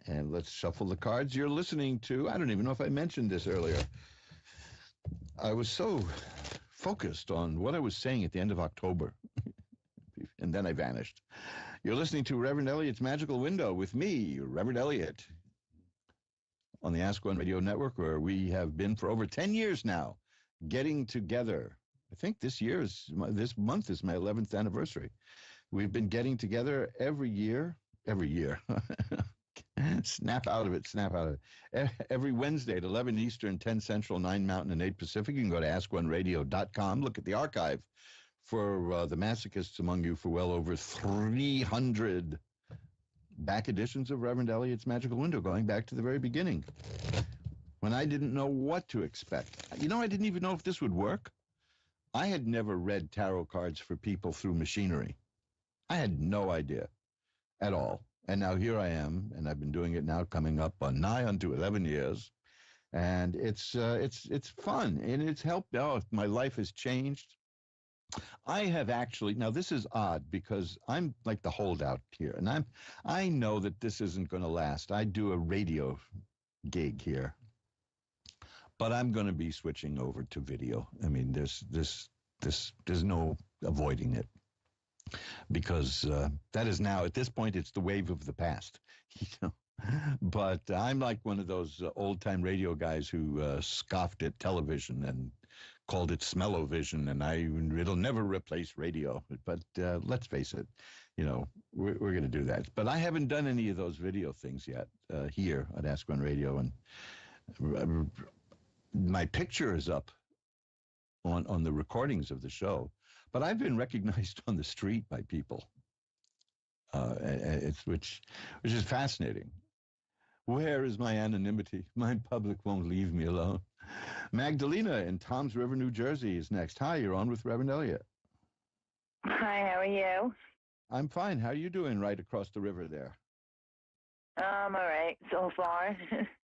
And let's shuffle the cards. You're listening to, I don't even know if I mentioned this earlier. I was so focused on what I was saying at the end of October, and then I vanished. You're listening to Reverend Elliot's Magical Window with me, Reverend Elliot, on the Ask One Radio Network, where we have been for over 10 years now, getting together. I think this month is my 11th anniversary. We've been getting together every year. Snap out of it. Every Wednesday at 11 Eastern, 10 Central, 9 Mountain, and 8 Pacific. You can go to AskOneRadio.com. Look at the archive for the masochists among you for well over 300 back editions of Reverend Elliot's Magical Window, going back to the very beginning, when I didn't know what to expect. I didn't even know if this would work. I had never read tarot cards for people through machinery. I had no idea at all. And now here I am, and I've been doing it now coming up on nigh unto 11 years. And it's fun, and it's helped. My life has changed. I have actually, now this is odd because I'm like the holdout here, and I know that this isn't going to last. I do a radio gig here, but I'm going to be switching over to video. I mean, there's no avoiding it, because that is now, at this point, it's the wave of the past. But I'm like one of those old-time radio guys who scoffed at television and called it smell-o-vision, and it'll never replace radio. But let's face it, we're going to do that. But I haven't done any of those video things yet here at Ask One Radio, and my picture is up on the recordings of the show. But I've been recognized on the street by people, which is fascinating. Where is my anonymity? My public won't leave me alone. Magdalena in Toms River, New Jersey is next. Hi, you're on with Reverend Elliot. Hi, how are you? I'm fine. How are you doing right across the river there? All right so far.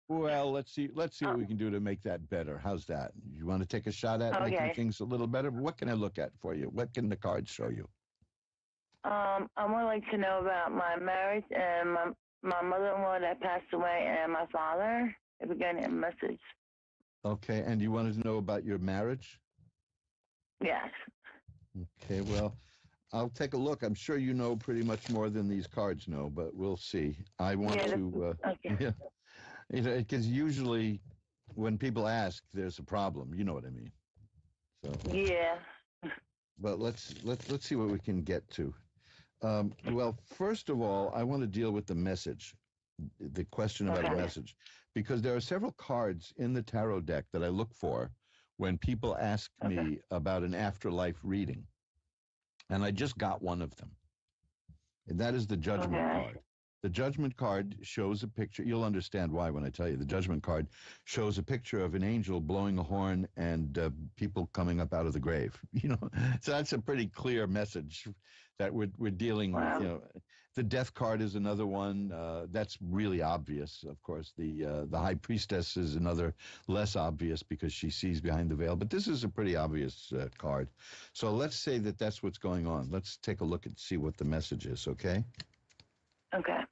Well, let's see what we can do to make that better. How's that? You want to take a shot at making Okay. things a little better? What can I look at for you? What can the cards show you? I would like to know about my marriage and my mother-in-law that passed away and my father. If we get a message. Okay, and you wanted to know about your marriage? Yes. Okay, well, I'll take a look. I'm sure you know pretty much more than these cards know, but we'll see. I want to, okay. Yeah, because usually when people ask, there's a problem. You know what I mean? So Yeah. But let's see what we can get to. Well, first of all, I want to deal with the message, the question about a message, because there are several cards in the tarot deck that I look for when people ask me about an afterlife reading. And I just got one of them. And that is the Judgment card. The Judgment card shows a picture. You'll understand why when I tell you. The Judgment card shows a picture of an angel blowing a horn and people coming up out of the grave. You know, so that's a pretty clear message that we're dealing with. You know, the Death card is another one. That's really obvious. Of course, the High Priestess is another less obvious because she sees behind the veil. But this is a pretty obvious card. So let's say that that's what's going on. Let's take a look and see what the message is. Okay. Okay.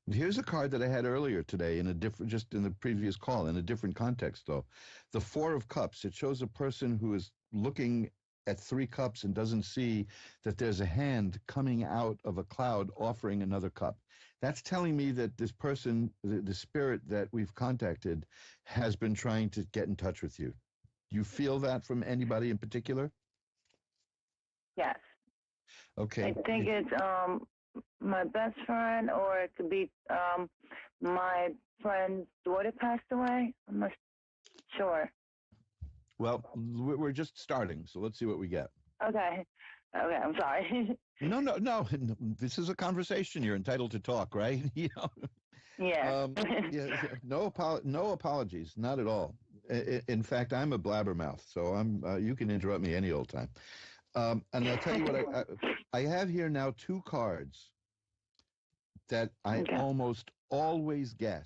Here's a card that I had earlier today in a different, just in the previous call, in a different context, though. The Four of Cups. It shows a person who is looking at three cups and doesn't see that there's a hand coming out of a cloud offering another cup. That's telling me that this person, the spirit that we've contacted, has been trying to get in touch with you. Do you feel that from anybody in particular? Yes. Okay. I think it's my best friend, or it could be my friend's daughter passed away. I'm not sure. Well, we're just starting, so let's see what we get. Okay. Okay, I'm sorry. No. This is a conversation. You're entitled to talk, right? You know. Yeah. Yeah. No apologies, not at all. In fact, I'm a blabbermouth, so you can interrupt me any old time. And I'll tell you what I have here now, two cards that I almost always get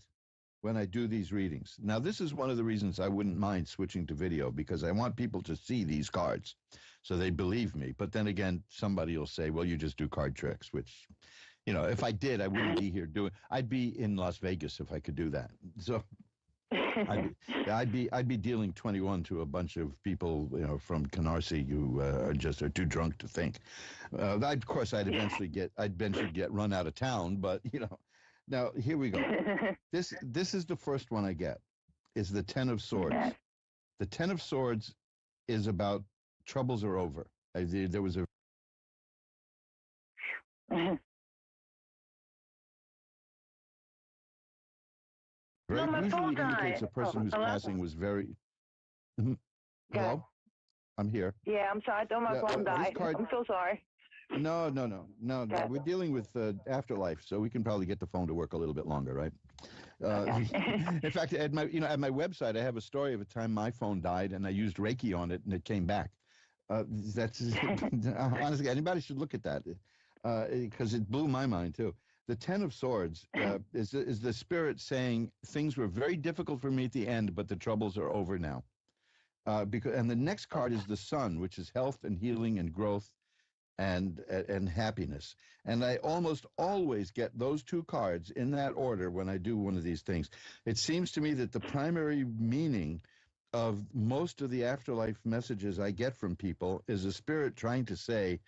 when I do these readings. Now, this is one of the reasons I wouldn't mind switching to video, because I want people to see these cards so they believe me. But then again, somebody will say, well, you just do card tricks, which, you know, if I did, I wouldn't be here I'd be in Las Vegas if I could do that. So I'd be dealing 21 to a bunch of people, you know, from Canarsie who are too drunk to think. Of course, I'd eventually get run out of town, but you know. Now here we go. This is the first one I get. Is the Ten of Swords. The Ten of Swords is about troubles are over. There was a usually indicates a person who's passing was very. Hello, I'm here. Yeah, I'm sorry. I thought my phone died. I'm so sorry. No. We're dealing with afterlife, so we can probably get the phone to work a little bit longer, right? In fact, at my website, I have a story of a time my phone died and I used Reiki on it and it came back. That's honestly, anybody should look at that because it blew my mind too. The Ten of Swords is the spirit saying things were very difficult for me at the end, but the troubles are over now. And the next card is the Sun, which is health and healing and growth and happiness. And I almost always get those two cards in that order when I do one of these things. It seems to me that the primary meaning of most of the afterlife messages I get from people is a spirit trying to say,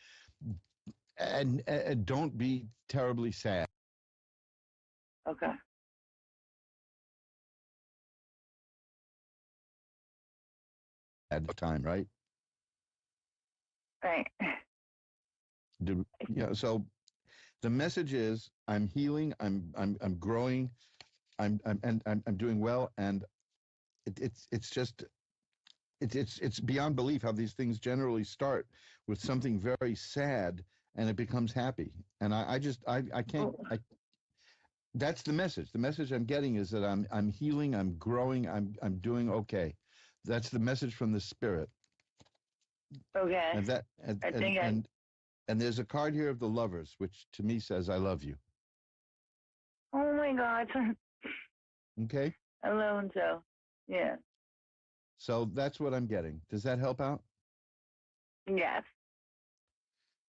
and don't be terribly sad. Okay. At the time, right? Right. So the message is I'm healing, I'm growing, I'm doing well, and it's beyond belief how these things generally start with something very sad and it becomes happy. And I can't. That's the message. The message I'm getting is that I'm healing, I'm growing, I'm doing okay. That's the message from the spirit. Okay. And And there's a card here of the Lovers, which to me says, I love you. Oh my God. Okay? I love him so. Yeah. So that's what I'm getting. Does that help out? Yes.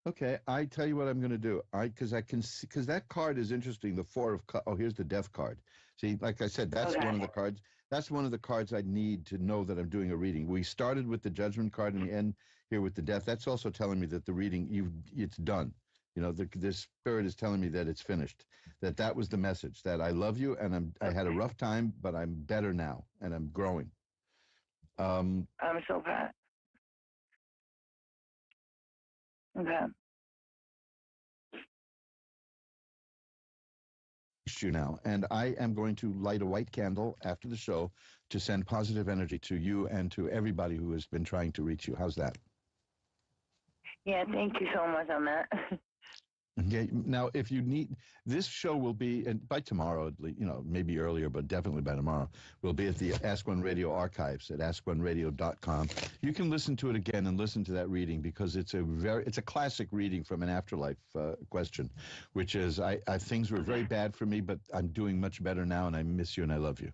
Okay, I tell you what I'm going to do. Because I can see, because that card is interesting. The Four of Cups. Oh, here's the Death card. See, like I said, that's Okay. one of the cards. That's one of the cards I need to know that I'm doing a reading. We started with the Judgment card and we end here with the Death. That's also telling me that the reading, it's done. You know, the spirit is telling me that it's finished. That was the message. That I love you and I had a rough time, but I'm better now and I'm growing. I'm so glad. Okay. You now, and I am going to light a white candle after the show to send positive energy to you and to everybody who has been trying to reach you. How's that? Yeah, thank you so much on that. Okay. Now, if you need, this show will be, and by tomorrow, at least, maybe earlier, but definitely by tomorrow, will be at the Ask One Radio archives at askoneradio.com. You can listen to it again and listen to that reading because it's a classic reading from an afterlife question, which is, things were very bad for me, but I'm doing much better now, and I miss you and I love you.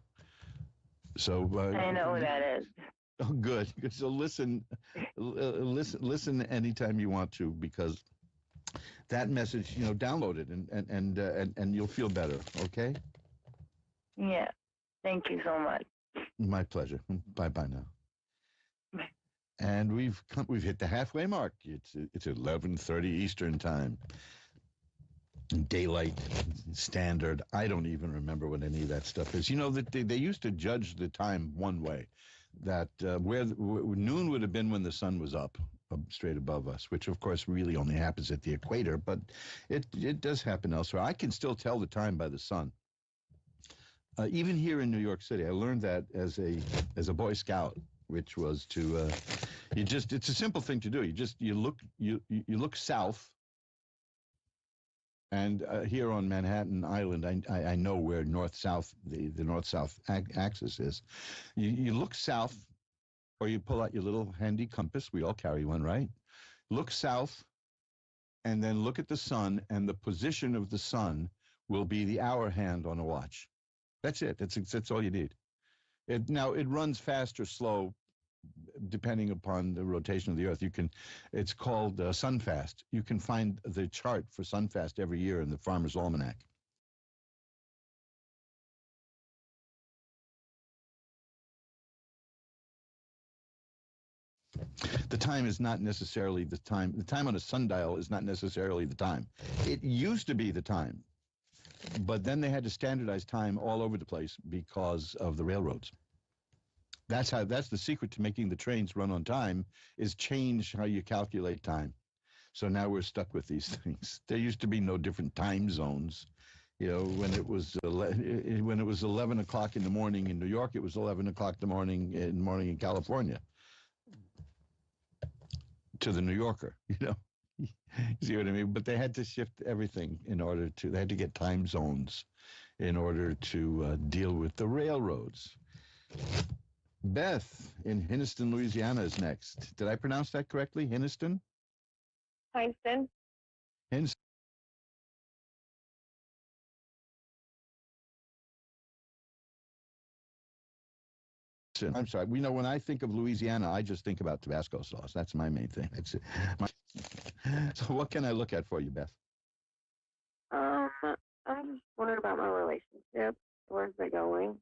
So I know who that is. Oh, good. So listen anytime you want to, because that message, download it and you'll feel better. Okay. Yeah. Thank you so much. My pleasure. Bye now. And we've hit the halfway mark. It's 11:30 Eastern time. Daylight standard. I don't even remember what any of that stuff is. That they used to judge the time one way, that where noon would have been when the sun was up straight above us, which of course really only happens at the equator, but it does happen elsewhere. I can still tell the time by the sun. Even here in New York City, I learned that as a Boy Scout, which was to it's a simple thing to do. You look south. And here on Manhattan Island, I know where north-south, the north-south axis is. You look south, or you pull out your little handy compass. We all carry one, right? Look south, and then look at the sun, and the position of the sun will be the hour hand on a watch. That's it. That's all you need. Now, it runs fast or slow, depending upon the rotation of the Earth. It's called Sunfast. You can find the chart for Sunfast every year in the Farmer's Almanac. The time is not necessarily the time. The time on a sundial is not necessarily the time. It used to be the time, but then they had to standardize time all over the place because of the railroads. That's the secret to making the trains run on time, is change how you calculate time. So now we're stuck with these things. There used to be no different time zones. When it was 11 o'clock in the morning in New York, it was 11 o'clock in the morning in California. To the New Yorker, You see what I mean? But they had to shift everything they had to get time zones in order to deal with the railroads. Beth in Hinniston, Louisiana is next. Did I pronounce that correctly? Hinniston? Hinniston. Hinniston. I'm sorry. When I think of Louisiana, I just think about Tabasco sauce. That's my main thing. So what can I look at for you, Beth? I'm just wondering about my relationship. Where's it going?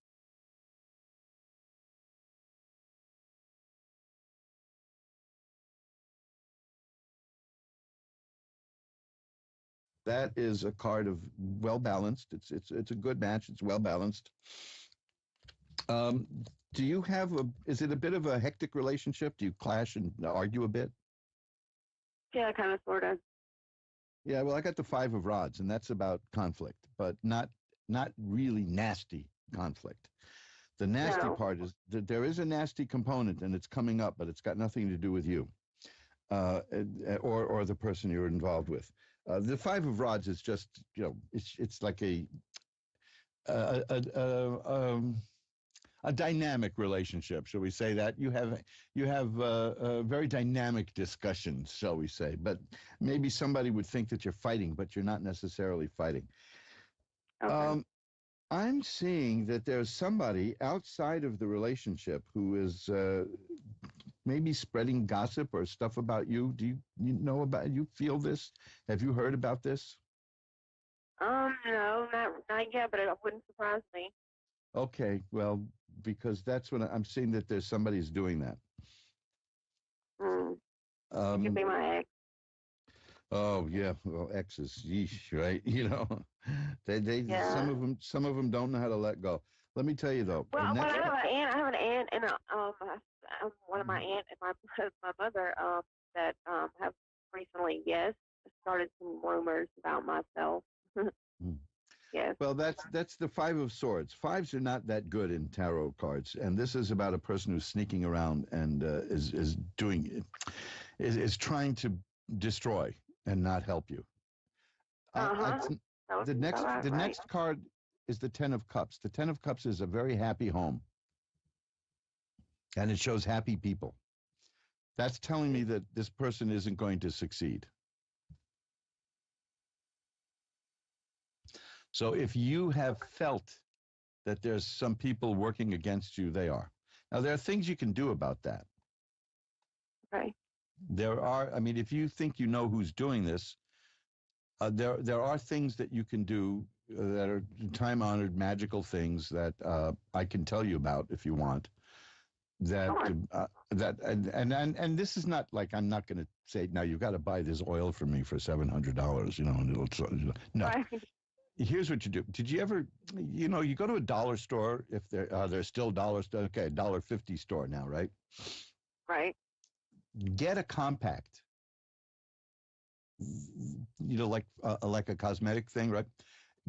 That is a card of well-balanced. It's a good match. It's well-balanced. Do you have is it a bit of a hectic relationship? Do you clash and argue a bit? Yeah, kind of, sort of. Yeah, well, I got the Five of Rods, and that's about conflict, but not really nasty conflict. The nasty part is that there is a nasty component, and it's coming up, but it's got nothing to do with you or the person you're involved with. The Five of Rods is just, it's like a dynamic relationship, shall we say that? You have very dynamic discussions, shall we say? But maybe somebody would think that you're fighting, but you're not necessarily fighting. Okay. I'm seeing that there's somebody outside of the relationship who is maybe spreading gossip or stuff about you. Do you know about? You feel this? Have you heard about this? No, not yet, but it wouldn't surprise me. Okay, well, because that's when I'm seeing that there's somebody's doing that. It could be my ex. Oh yeah, well, exes, yeesh, right? You know, they Yeah. some of them don't know how to let go. Let me tell you though. Well, the next- I have an aunt, and one of my aunt and my mother that have recently, yes, started some rumors about myself. Yes. Well, that's the Five of Swords. Fives are not that good in tarot cards, and this is about a person who's sneaking around and is trying to destroy and not help you. The next card is the Ten of Cups. The Ten of Cups is a very happy home, and it shows happy people. That's telling me that this person isn't going to succeed. So if you have felt that there's some people working against you, they are. Now, there are things you can do about that. Right. There are, I mean, if you think you know who's doing this, there are things that you can do that are time-honored magical things that I can tell you about if you want. And this is not like, I'm not going to say, now you've got to buy this oil from me for $700, you know, and no. Right. Here's what you do. Did you ever, you know, you go to a dollar store, if there's still dollars, okay, $1.50 store now, right? Right. Get a compact, you know, like a cosmetic thing, right?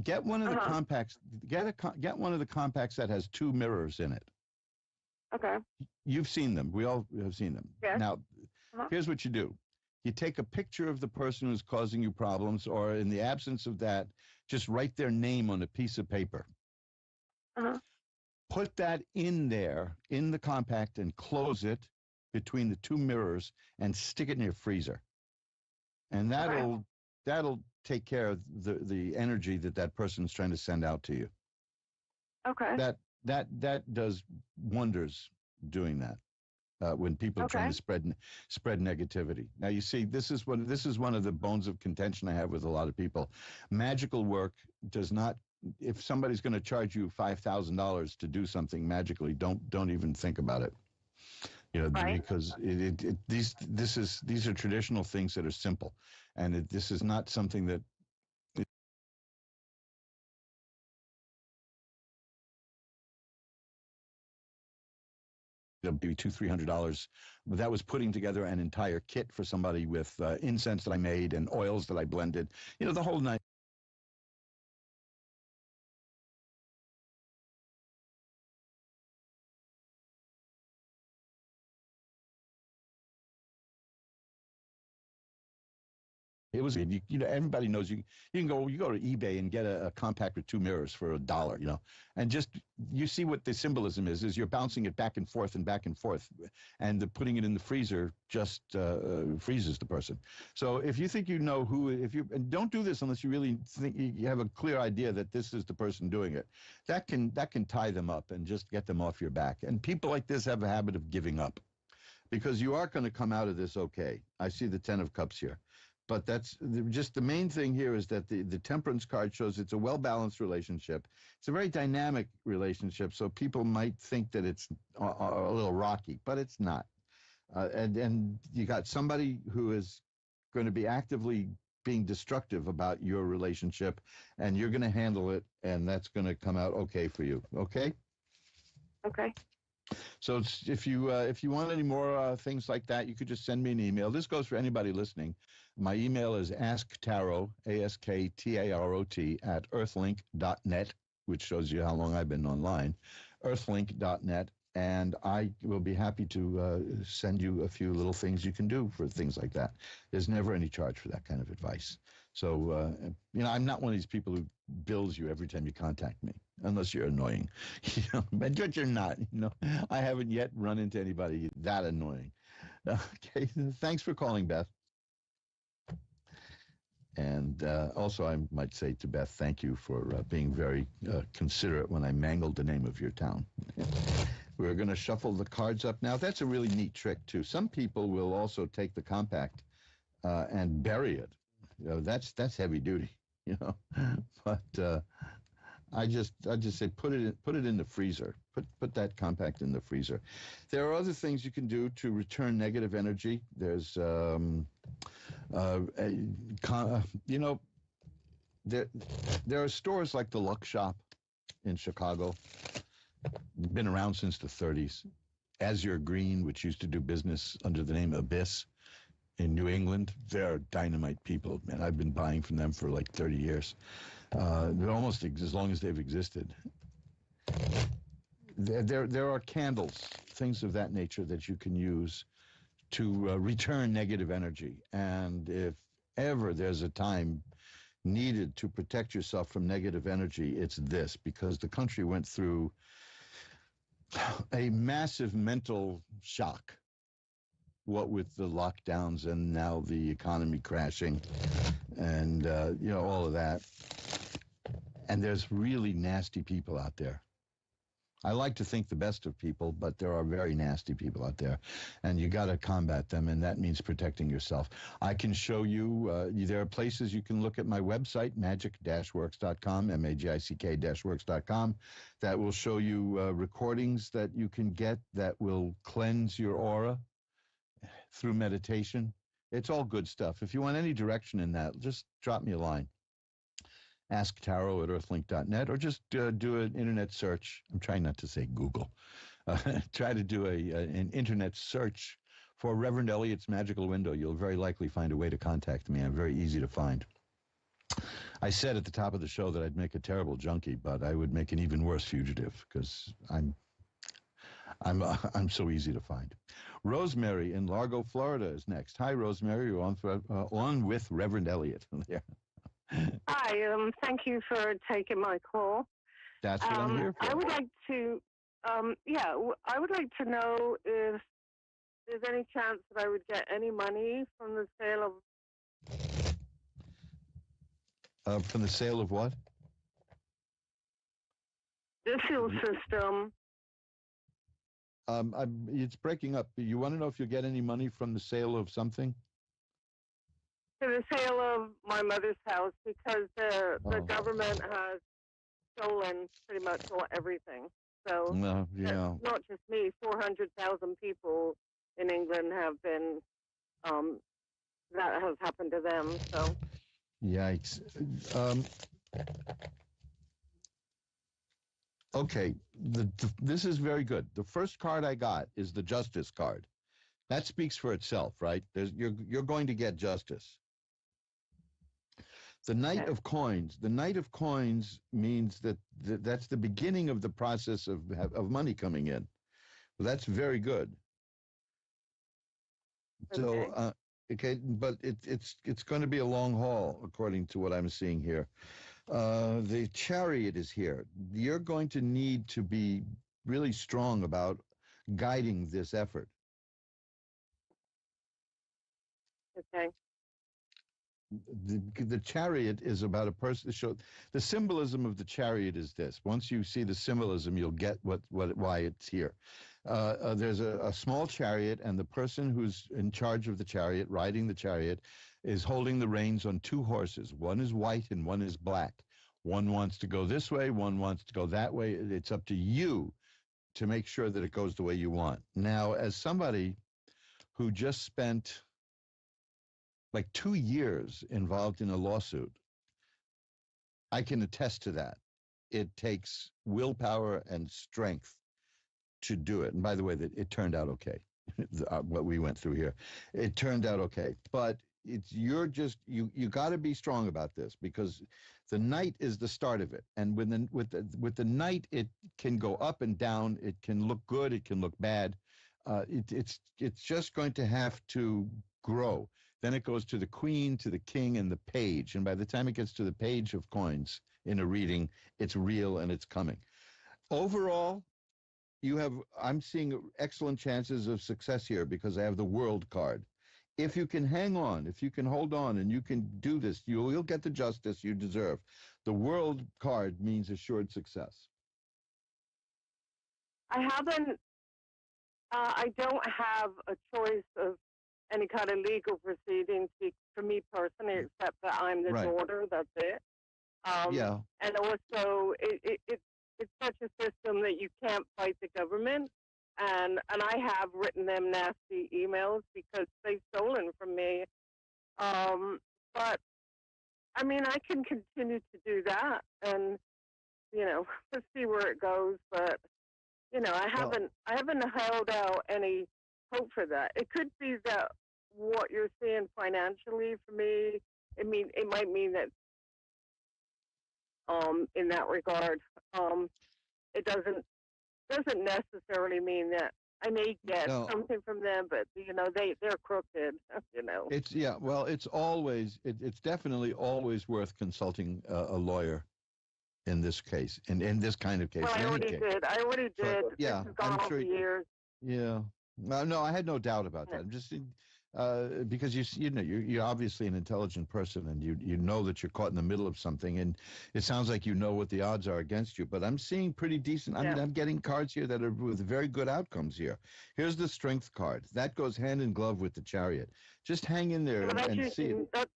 Get one of the compacts, get one of the compacts that has 2 mirrors in it. Okay. You've seen them. We all have seen them. Yes. Now, here's what you do. You take a picture of the person who's causing you problems, or in the absence of that, just write their name on a piece of paper. Put that in there, in the compact, and close it between the 2 mirrors and stick it in your freezer. And that'll take care of the energy that person's trying to send out to you. Okay. That does wonders doing that. When people are trying to spread negativity. Now you see, this is one of the bones of contention I have with a lot of people. Magical work does not. If somebody's going to charge you $5,000 to do something magically, don't even think about it. You know, because these are traditional things that are simple, and this is not something that. Maybe $200-300. That was putting together an entire kit for somebody with incense that I made and oils that I blended. You know, the whole night. It was, you know, everybody knows you can go to eBay and get a compact with 2 mirrors for $1, you know, and just, you see what the symbolism is you're bouncing it back and forth, and putting it in the freezer just freezes the person. So if you think you know and don't do this unless you really think you have a clear idea that this is the person doing it. That can tie them up and just get them off your back. And people like this have a habit of giving up, because you are going to come out of this okay. I see the 10 of Cups here. But that's just the main thing here, is that the Temperance card shows it's a well-balanced relationship. It's a very dynamic relationship, so people might think that it's a little rocky, but it's not. And you got somebody who is going to be actively being destructive about your relationship, and you're going to handle it, and that's going to come out okay for you. Okay? Okay. So if you want any more things like that, you could just send me an email. This goes for anybody listening. My email is asktarot, ASKTAROT, at earthlink.net, which shows you how long I've been online, earthlink.net, and I will be happy to send you a few little things you can do for things like that. There's never any charge for that kind of advice. So, you know, I'm not one of these people who bills you every time you contact me. unless you're annoying. But you're not. I haven't yet run into anybody that annoying. Okay, thanks for calling, Beth. And also, I might say to Beth, thank you for being very considerate when I mangled the name of your town. We're going to shuffle the cards up now. That's a really neat trick, too. Some people will also take the compact and bury it. That's heavy duty, But I just say put it in the freezer. Put that compact in the freezer. There are other things you can do to return negative energy. There's there are stores like the Luck Shop in Chicago. Been around since the 30s. Azure Green, which used to do business under the name Abyss in New England. They're dynamite people, man. I've been buying from them for like 30 years. They're almost as long as they've existed. There are candles, things of that nature that you can use to return negative energy. And if ever there's a time needed to protect yourself from negative energy, it's this, because the country went through a massive mental shock, what with the lockdowns and now the economy crashing and, all of that. And there's really nasty people out there. I like to think the best of people, but there are very nasty people out there, and you got to combat them, and that means protecting yourself. I can show you, there are places you can look at my website, magic-works.com, magic-works.com, that will show you recordings that you can get that will cleanse your aura through meditation. It's all good stuff. If you want any direction in that, just drop me a line. Ask Tarot at earthlink.net, or just do an internet search. I'm trying not to say Google. Try to do an internet search for Reverend Elliott's Magical Window. You'll very likely find a way to contact me. I'm very easy to find. I said at the top of the show that I'd make a terrible junkie, but I would make an even worse fugitive because I'm so easy to find. Rosemary in Largo, Florida is next. Hi, Rosemary. You're on with Reverend Elliott. Yeah. Hi, thank you for taking my call. That's what I'm here for. I would like to, I would like to know if there's any chance that I would get any money from the sale of... from the sale of what? This fuel system. It's breaking up. You want to know if you get any money from the sale of something? To the sale of my mother's house, because the government has stolen pretty much everything. So not just me, 400,000 people in England have been, that has happened to them. So. Yikes. Okay, this is very good. The first card I got is the Justice card. That speaks for itself, right? You're going to get justice. The Knight of Coins. The Knight of Coins means that's the beginning of the process of money coming in. Well, that's very good. So, but it's going to be a long haul, according to what I'm seeing here. The Chariot is here. You're going to need to be really strong about guiding this effort. Okay. The Chariot is about a person. The symbolism of the Chariot is this. Once you see the symbolism, you'll get why it's here. There's a small chariot, and the person who's in charge of the chariot, riding the chariot, is holding the reins on two horses. One is white and one is black. One wants to go this way, one wants to go that way. It's up to you to make sure that it goes the way you want. Now, as somebody who just spent like 2 years involved in a lawsuit, I can attest to that. It takes willpower and strength to do it. And by the way, it turned out okay. What we went through here, it turned out okay. But you got to be strong about this, because the Knight is the start of it. And with the Knight, it can go up and down. It can look good. It can look bad. It's just going to have to grow. Then it goes to the Queen, to the King, and the Page. And by the time it gets to the Page of Coins, in a reading. It's real and it's coming. Overall, I'm seeing excellent chances of success here because I have the World card. If you can hang on, if you can hold on and you can do this, you'll get the justice you deserve. The World card means assured success. I don't have a choice of any kind of legal proceedings for me personally, except that I'm the daughter. That's it. Yeah. And also, it's such a system that you can't fight the government. And I have written them nasty emails because they've stolen from me. But I mean, I can continue to do that, and let's see where it goes. But I haven't held out any hope for that. It could be that what you're seeing financially for me, it might mean that in that regard, it doesn't necessarily mean that I may get something from them, but they're crooked. It's definitely always worth consulting a lawyer in this case, in this kind of case. Well, I already did. Yeah, this has gone I'm over sure. Years. Yeah. No, I had no doubt about that. I'm just because you're obviously an intelligent person, and you know that you're caught in the middle of something, and it sounds like you know what the odds are against you. But I'm seeing pretty decent. I mean, I'm getting cards here that are with very good outcomes here. Here's the Strength card that goes hand in glove with the Chariot. Just hang in there and see it. That's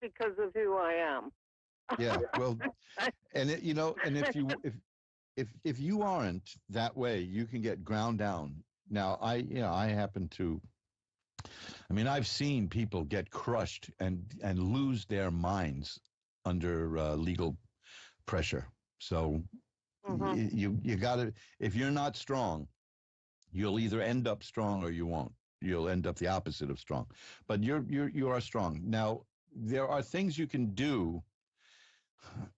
because of who I am. Yeah, well, and if you aren't that way, you can get ground down. Now, I happen to. I mean, I've seen people get crushed and lose their minds under legal pressure. So you got to. If you're not strong, you'll either end up strong or you won't. You'll end up the opposite of strong. But you are strong. Now, there are things you can do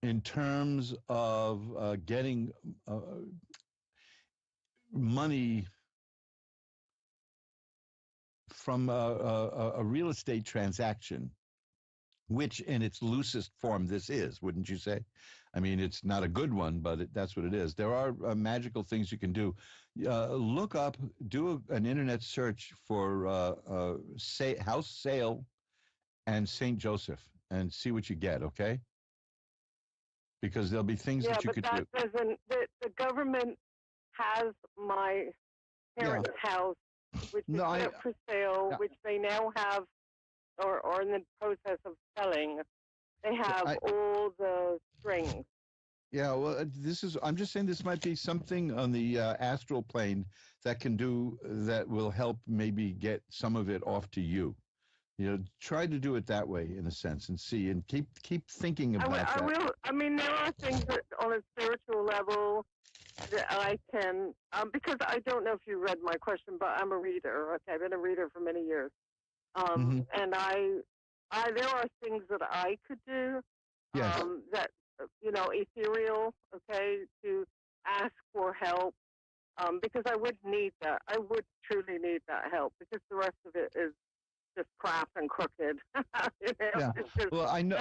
in terms of getting money from a real estate transaction, which in its loosest form this is, wouldn't you say? I mean, it's not a good one, but that's what it is. There are magical things you can do. Look up, do an internet search for house sale and St. Joseph and see what you get, okay? Because there'll be things that you could do. The government has my parents' house, which is up for sale, which they now have, or are in the process of selling. They have all the strings. Yeah, well, I'm just saying this might be something on the astral plane that will help maybe get some of it off to you. Try to do it that way in a sense and see, and keep thinking about that. I will. I mean, there are things that on a spiritual level that I can, because I don't know if you read my question, but I'm a reader. Okay, I've been a reader for many years. And there are things that I could do that, ethereal, okay, to ask for help, because I would need that. I would truly need that help because the rest of it is just crap and crooked. Well, I know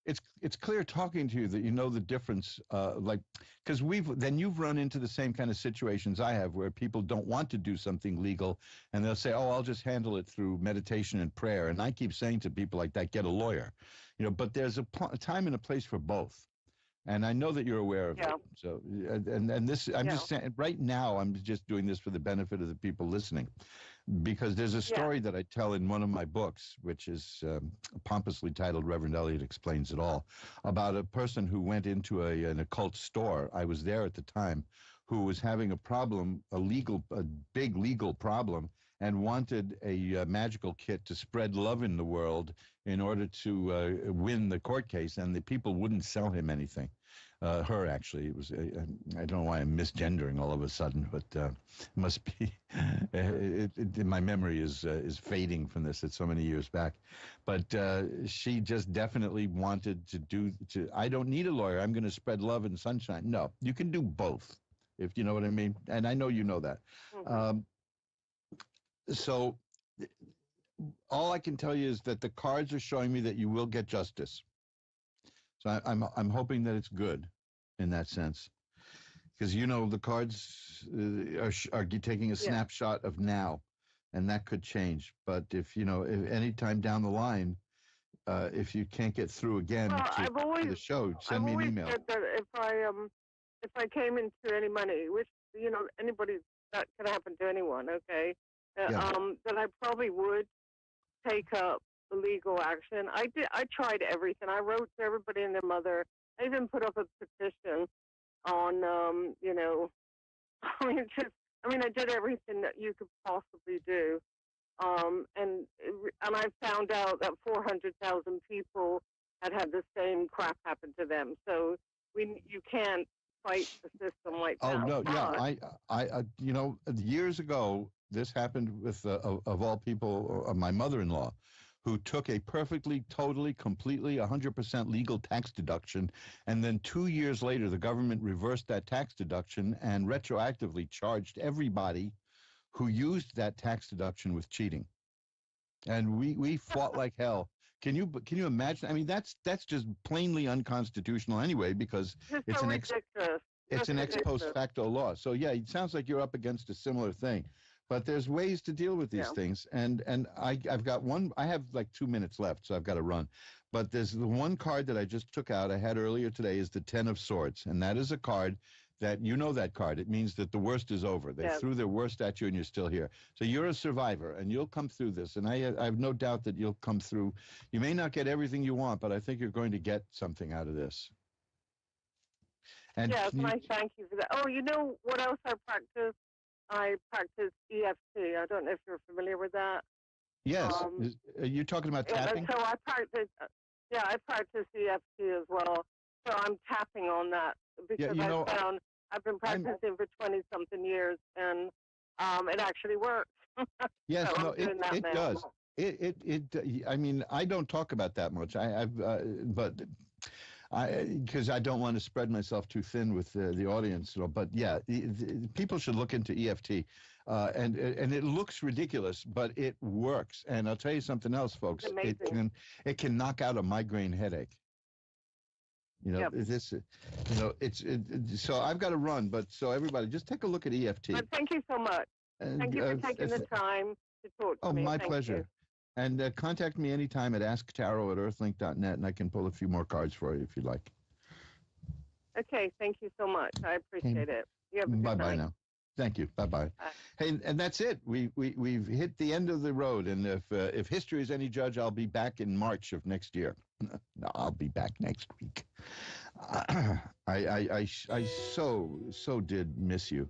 it's clear talking to you that you know the difference, because you've run into the same kind of situations I have where people don't want to do something legal and they'll say, oh, I'll just handle it through meditation and prayer. And I keep saying to people like that, get a lawyer, but there's a time and a place for both. And I know that you're aware of it. So, and this, I'm just saying, right now, I'm just doing this for the benefit of the people listening, because there's a story that I tell in one of my books, which is pompously titled "Reverend Elliot Explains It All," about a person who went into an occult store. I was there at the time, who was having a problem, a big legal problem, and wanted a magical kit to spread love in the world in order to win the court case, and the people wouldn't sell him anything. Her, actually. It was. I don't know why I'm misgendering all of a sudden, but it must be. My memory is fading from this. It's so many years back, but she just definitely wanted to. I don't need a lawyer. I'm going to spread love and sunshine. No, you can do both, if you know what I mean. And I know you know that. So all I can tell you is that the cards are showing me that you will get justice. So I'm hoping that it's good in that sense. Because, the cards are taking a snapshot of now, and that could change. But if any time down the line, if you can't get through again to the show, send me an email. I've always said that if I came into any money, which, anybody, that can happen to anyone, okay, that I probably would take up legal action. I tried everything. I wrote to everybody and their mother. I even put up a petition on, I did everything that you could possibly do. And I found out that 400,000 people had the same crap happen to them. So you can't fight the system like that. Oh no, yeah, I years ago this happened with of all people, my mother-in-law, who took a perfectly, totally, completely, 100% legal tax deduction, and then 2 years later the government reversed that tax deduction and retroactively charged everybody who used that tax deduction with cheating. And we fought like hell. Can you imagine? I mean, that's just plainly unconstitutional anyway, because it's an ex post facto law. So yeah, it sounds like you're up against a similar thing. But there's ways to deal with these things, and I've got one. I have like 2 minutes left, so I've got to run. But there's the one card that I just took out. I had earlier today is the 10 of Swords, and that is a card that that card. It means that the worst is over. They threw their worst at you, and you're still here. So you're a survivor, and you'll come through this. And I have no doubt that you'll come through. You may not get everything you want, but I think you're going to get something out of this. And I thank you for that. Oh, you know what else I practice? I practice EFT. I don't know if you're familiar with that. Yes. Are you talking about tapping? So I practice EFT as well. So I'm tapping on that because I've been practicing for 20-something years, and it actually works. Yes, so it does. I mean, I don't talk about that much. Because I don't want to spread myself too thin with the audience, but yeah, people should look into EFT, and it looks ridiculous, but it works. And I'll tell you something else, folks. It can knock out a migraine headache. So I've got to run, but so everybody, just take a look at EFT. But thank you so much. Thank you for taking the time to talk to me. Oh, my pleasure. And contact me anytime at asktarot@earthlink.net, and I can pull a few more cards for you if you'd like. Okay, thank you so much. I appreciate it. You have a good night. Bye-bye now. Thank you. Bye-bye. Hey, and that's it. We've hit the end of the road, and if history is any judge, I'll be back in March of next year. No, I'll be back next week. I so did miss you.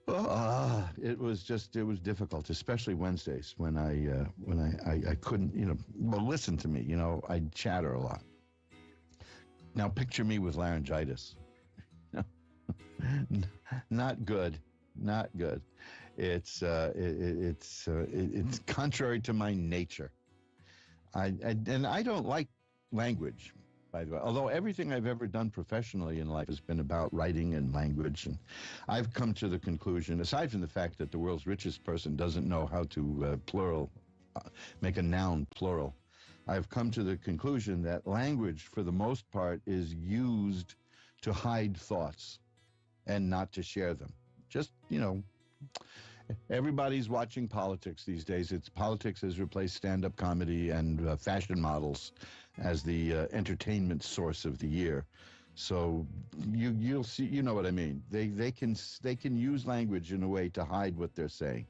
It was difficult, especially Wednesdays when I couldn't, listen to me, I chatter a lot. Now picture me with laryngitis. Not good. It's contrary to my nature. I don't like language, by the way, although everything I've ever done professionally in life has been about writing and language. And I've come to the conclusion, aside from the fact that the world's richest person doesn't know how to make a noun plural, I've come to the conclusion that language, for the most part, is used to hide thoughts and not to share them. Just, everybody's watching politics these days. Politics has replaced stand-up comedy and fashion models as the entertainment source of the year. So you'll see, you know what I mean. They can use language in a way to hide what they're saying.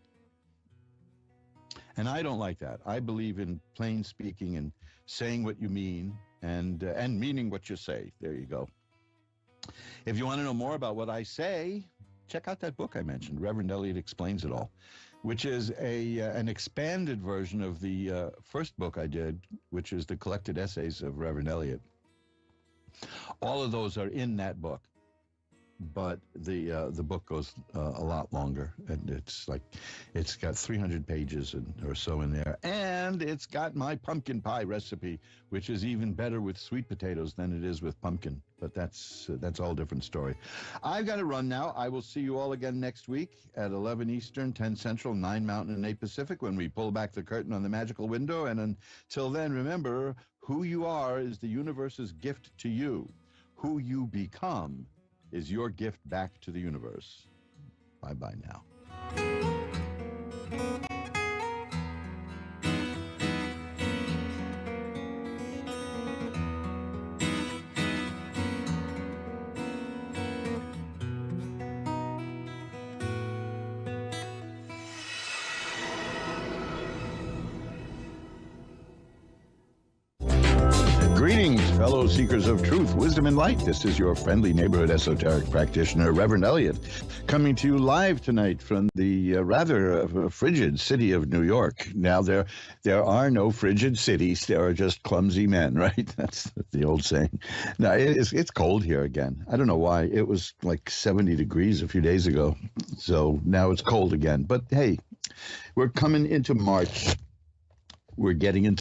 And I don't like that. I believe in plain speaking and saying what you mean and meaning what you say. There you go. If you want to know more about what I say, check out that book I mentioned, Reverend Elliot Explains It All, which is an expanded version of the first book I did, which is the collected essays of Reverend Elliot. All of those are in that book, but the book goes a lot longer, and it's got 300 pages or so in there, and it's got my pumpkin pie recipe, which is even better with sweet potatoes than it is with pumpkin. But that's all a different story. I've got to run now. I will see you all again next week at 11 Eastern, 10 Central, 9 Mountain, and 8 Pacific when we pull back the curtain on the magical window. And until then, remember, Who you are is the universe's gift to you. Who you become is your gift back to the universe. Bye-bye now. Greetings, fellow seekers of truth, wisdom, and light. This is your friendly neighborhood esoteric practitioner, Reverend Elliot, coming to you live tonight from the rather frigid city of New York. Now, there are no frigid cities. There are just clumsy men, right? That's the old saying. Now, it's cold here again. I don't know why. It was like 70 degrees a few days ago. So now it's cold again. But hey, we're coming into March. We're getting into